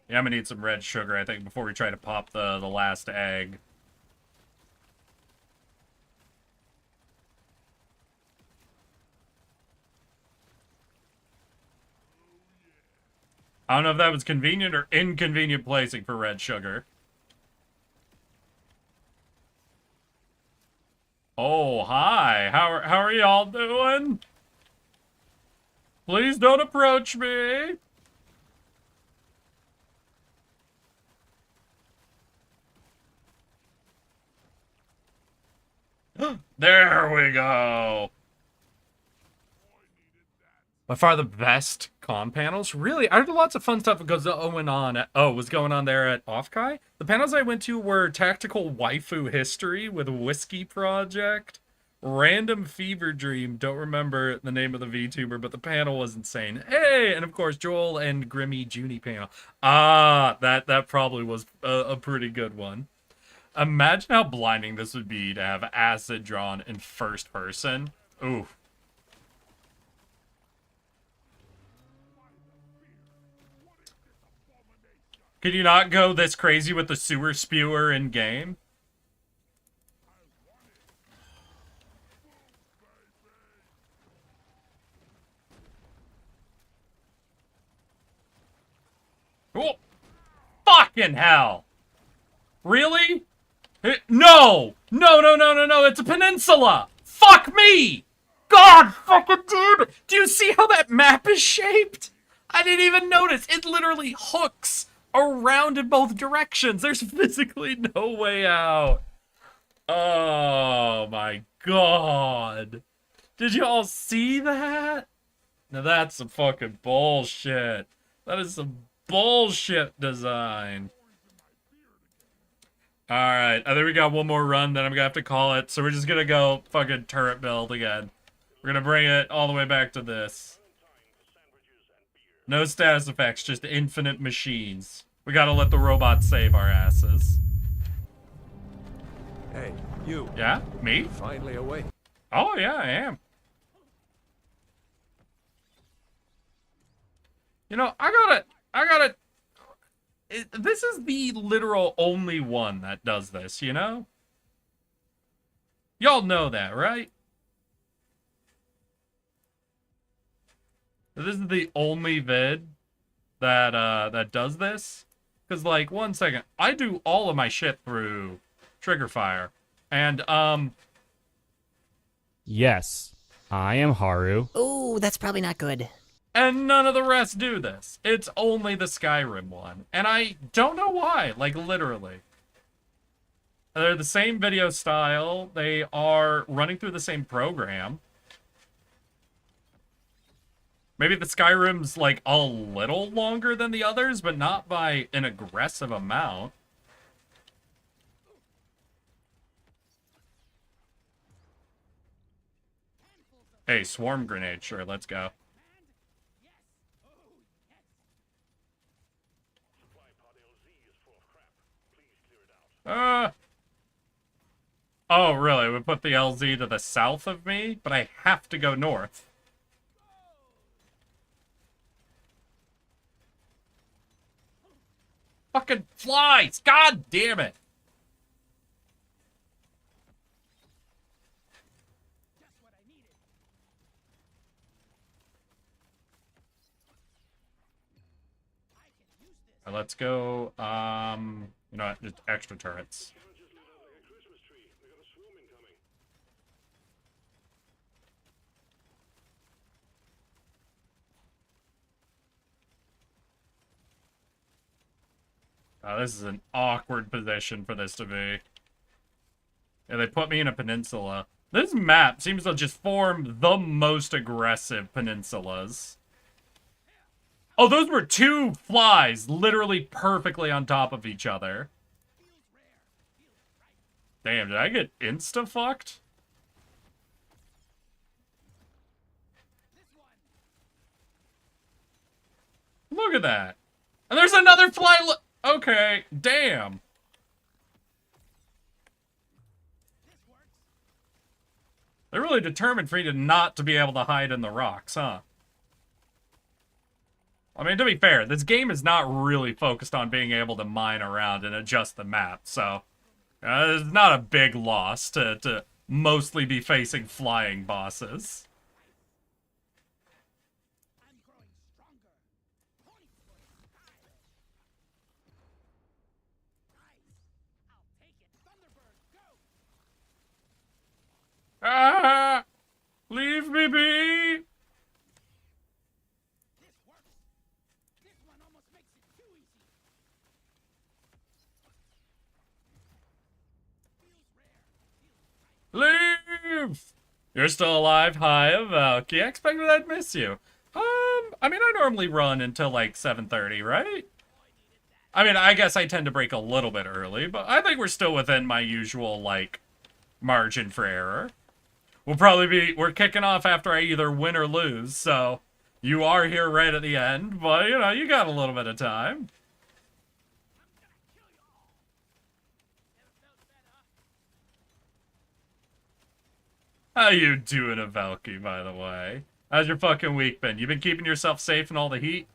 C: Yeah, I'm gonna need some red sugar, I think, before we try to pop the last egg. I don't know if that was convenient or inconvenient placing for red sugar. Oh, hi. How are y'all doing? Please don't approach me. There we go. By far the best con panels. Really, I heard lots of fun stuff that was going on there at Offkai. The panels I went to were Tactical Waifu History with Whiskey Project, Random Fever Dream, don't remember the name of the VTuber, but the panel was insane. Hey, and of course Joel and Grimmy Junie panel. Ah, that probably was a pretty good one. Imagine how blinding this would be to have acid drawn in first person. Ooh. Can you not go this crazy with the sewer spewer in game? Oh, fucking hell! Really? No! No, it's a peninsula! Fuck me! God fucking damn it! Do you see how that map is shaped? I didn't even notice. It literally hooks around in both directions. There's physically no way out. Oh my god. Did you all see that? Now that's some fucking bullshit. That is some bullshit design. Alright, I think we got one more run, then I'm gonna have to call it. So we're just gonna go fucking turret build again. We're gonna bring it all the way back to this. No status effects, just infinite machines. We gotta let the robots save our asses.
G: Hey, you.
C: Yeah? Me?
G: Finally awake.
C: Oh, yeah, I am. You know, I gotta... This is the literal only one that does this, you know? Y'all know that, right? This is the only vid that does this. Because, like, one second. I do all of my shit through trigger fire. And,
G: Yes, I am Haru.
H: Ooh, that's probably not good.
C: and none of the rest do this. It's only the Skyrim one. And I don't know why, like, literally. They're the same video style. They are running through the same program. Maybe the Skyrim's, like, a little longer than the others, but not by an aggressive amount. Hey, swarm grenade, sure, let's go. Oh, really? We put the LZ to the south of me, but I have to go north. Fucking flies! God damn it! Alright, let's go, you know what, just extra turrets. This is an awkward position for this to be. Yeah, they put me in a peninsula. This map seems to just form the most aggressive peninsulas. Oh, those were two flies literally perfectly on top of each other. Damn, did I get insta-fucked? Look at that. And there's another fly. Okay, damn. They're really determined for you not to be able to hide in the rocks, huh? I mean, to be fair, this game is not really focused on being able to mine around and adjust the map, so it's not a big loss to mostly be facing flying bosses. Ah! Leave me be! Leave! You're still alive? Hi, Valky. I expected I'd miss you. I mean, I normally run until like 7:30, right? I mean, I guess I tend to break a little bit early, but I think we're still within my usual, like, margin for error. We're kicking off after I either win or lose, so you are here right at the end, but, you know, you got a little bit of time. How you doing, Valky, by the way? How's your fucking week been? You been keeping yourself safe in all the heat?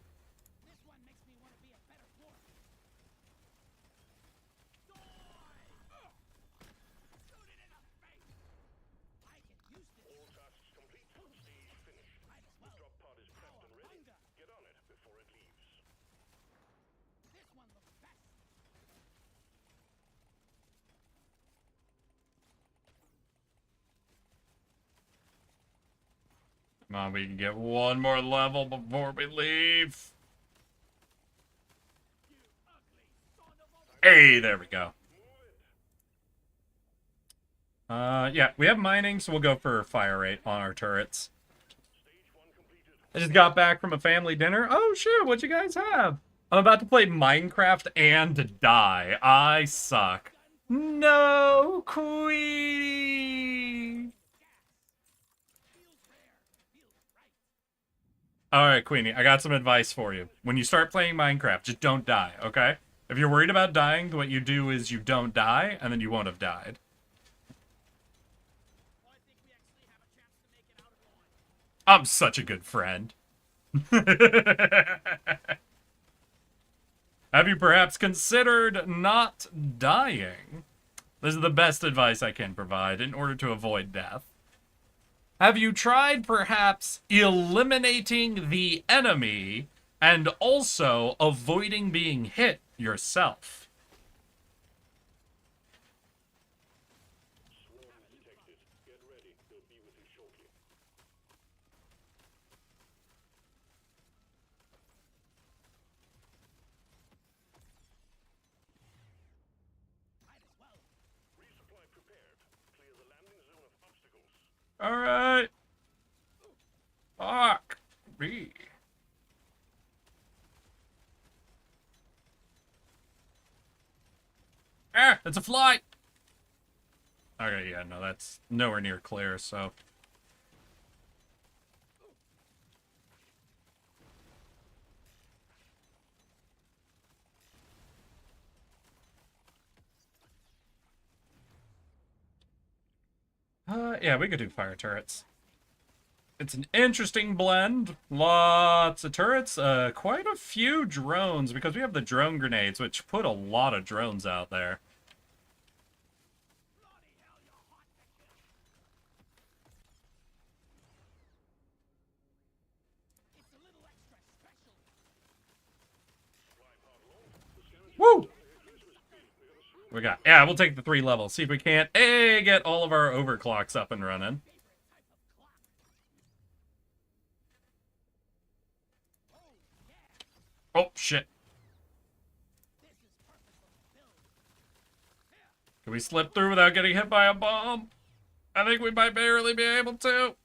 C: Come on, we can get one more level before we leave. Hey, there we go. Yeah, we have mining, so we'll go for fire rate on our turrets. I just got back from a family dinner. Oh, shit, what'd you guys have? I'm about to play Minecraft and die. I suck. No, Queenie! Alright, Queenie, I got some advice for you. When you start playing Minecraft, just don't die, okay? If you're worried about dying, what you do is you don't die, and then you won't have died. I'm such a good friend. Have you perhaps considered not dying? This is the best advice I can provide in order to avoid death. Have you tried perhaps eliminating the enemy and also avoiding being hit yourself.
E: Swarm detected. Get ready. They'll be with you shortly. Resupply prepared. Clear the landing zone of obstacles.
C: Alright. Fuck me. Ah, it's a fly! Okay, yeah, no, that's nowhere near clear, so... yeah, we could do fire turrets. It's an interesting blend. Lots of turrets, quite a few drones, because we have the drone grenades, which put a lot of drones out there. Woo! We got, yeah, we'll take the 3 levels. See if we can't, get all of our overclocks up and running. Oh, shit. Can we slip through without getting hit by a bomb? I think we might barely be able to.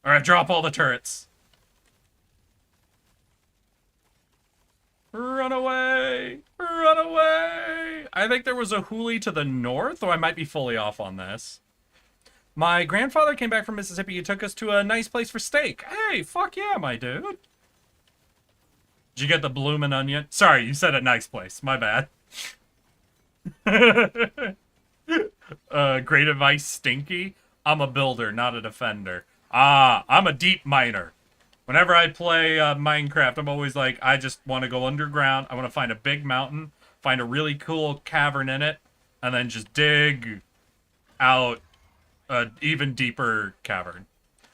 C: Alright, drop all the turrets. Run away! Run away! I think there was a hoolie to the north, or I might be fully off on this. My grandfather came back from Mississippi. He took us to a nice place for steak. Hey, fuck yeah, my dude. Did you get the bloomin' onion? Sorry, you said a nice place. My bad. Great advice, Stinky. I'm a builder, not a defender. Ah, I'm a deep miner. Whenever I play Minecraft, I'm always like, I just want to go underground. I want to find a big mountain, find a really cool cavern in it, and then just dig out an even deeper cavern.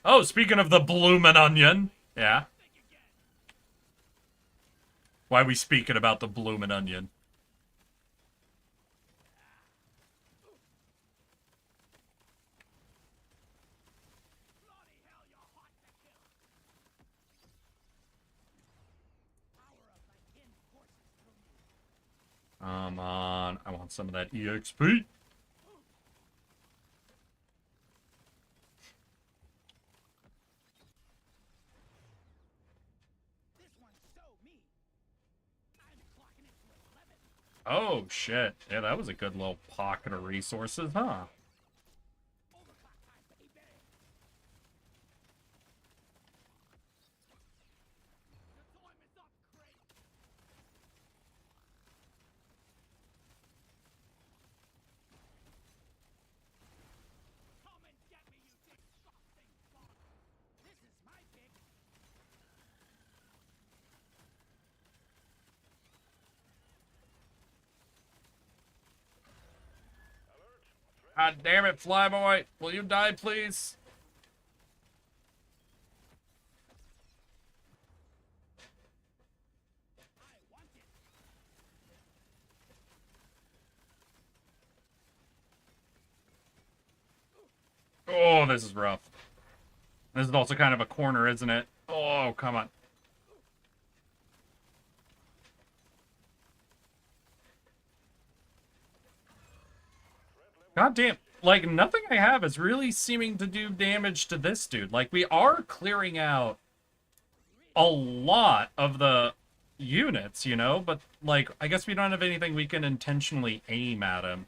C: Oh, speaking of the bloomin' onion. Yeah. Why are we speaking about the bloomin' onion? Come on, I want some of that EXP. Oh, shit. Yeah, that was a good little pocket of resources, huh? God damn it, Flyboy. Will you die, please? Oh, this is rough. This is also kind of a corner, isn't it? Oh, come on. God damn. Like, nothing I have is really seeming to do damage to this dude. Like, we are clearing out a lot of the units, you know? But, like, I guess we don't have anything we can intentionally aim at him.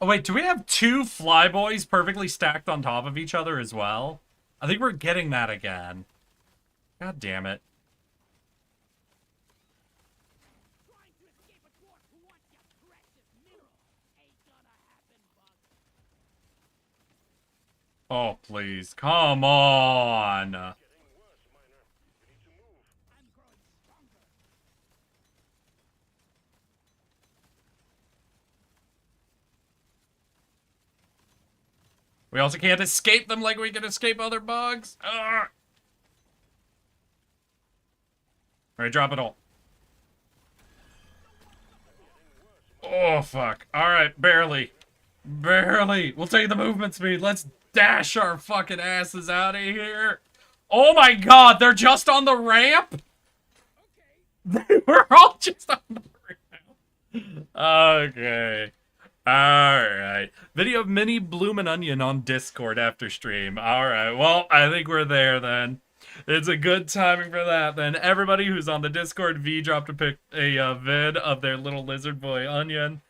C: Oh, wait, do we have 2 flyboys perfectly stacked on top of each other as well? I think we're getting that again. God damn it. Oh, please. Come on. We also can't escape them like we can escape other bugs. Ugh. Alright, drop it all. Oh, fuck. Alright, barely. Barely. We'll take the movement speed. Let's dash our fucking asses out of here. Oh my god, they're just on the ramp? They were all just on the ramp. Okay. Alright. Video of Mini Bloomin' Onion on Discord after stream. Alright, well, I think we're there then. It's a good timing for that then. Everybody who's on the Discord, V dropped a vid of their little lizard boy Onion.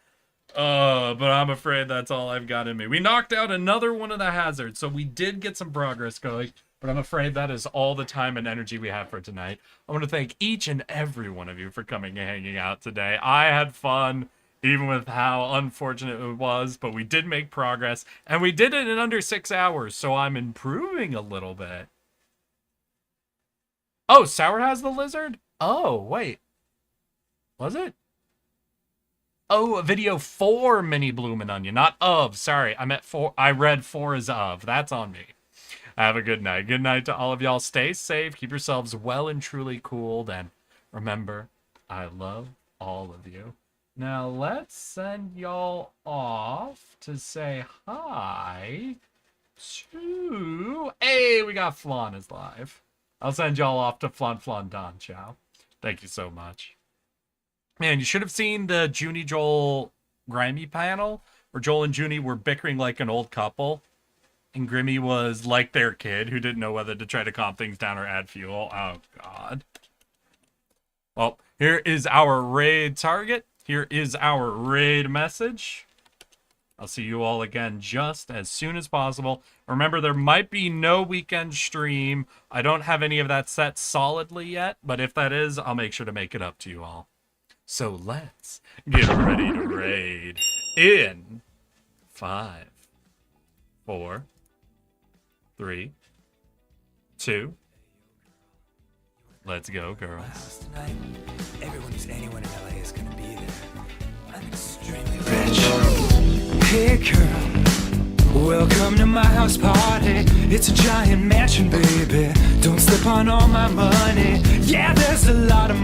C: But I'm afraid that's all I've got in me. We knocked out another one of the hazards, so we did get some progress going, but I'm afraid that is all the time and energy we have for tonight. I want to thank each and every one of you for coming and hanging out today. I had fun, even with how unfortunate it was, but we did make progress, and we did it in under 6 hours, so I'm improving a little bit. Oh, Sour has the lizard? Oh, wait. Was it? Oh, a video for Mini Bloomin' Onion, not of. Sorry, I meant for. I read for as of. That's on me. Have a good night. Good night to all of y'all. Stay safe. Keep yourselves well and truly cooled. And remember, I love all of you. Now, let's send y'all off to say hi to... Hey, we got Flan is live. I'll send y'all off to Flan Don Chow. Thank you so much. Man, you should have seen the Junie Joel Grimey panel where Joel and Junie were bickering like an old couple. And Grimmy was like their kid who didn't know whether to try to calm things down or add fuel. Oh, God. Well, here is our raid target. Here is our raid message. I'll see you all again just as soon as possible. Remember, there might be no weekend stream. I don't have any of that set solidly yet, but if that is, I'll make sure to make it up to you all. So let's get ready to raid in 5, 4, 3, 2. Let's go, girls.
A: Tonight, everyone who's anyone in LA is gonna be there. I'm extremely rich. Hey girl, welcome to my house party. It's a giant mansion, baby. Don't slip on all my money. Yeah, there's a lot of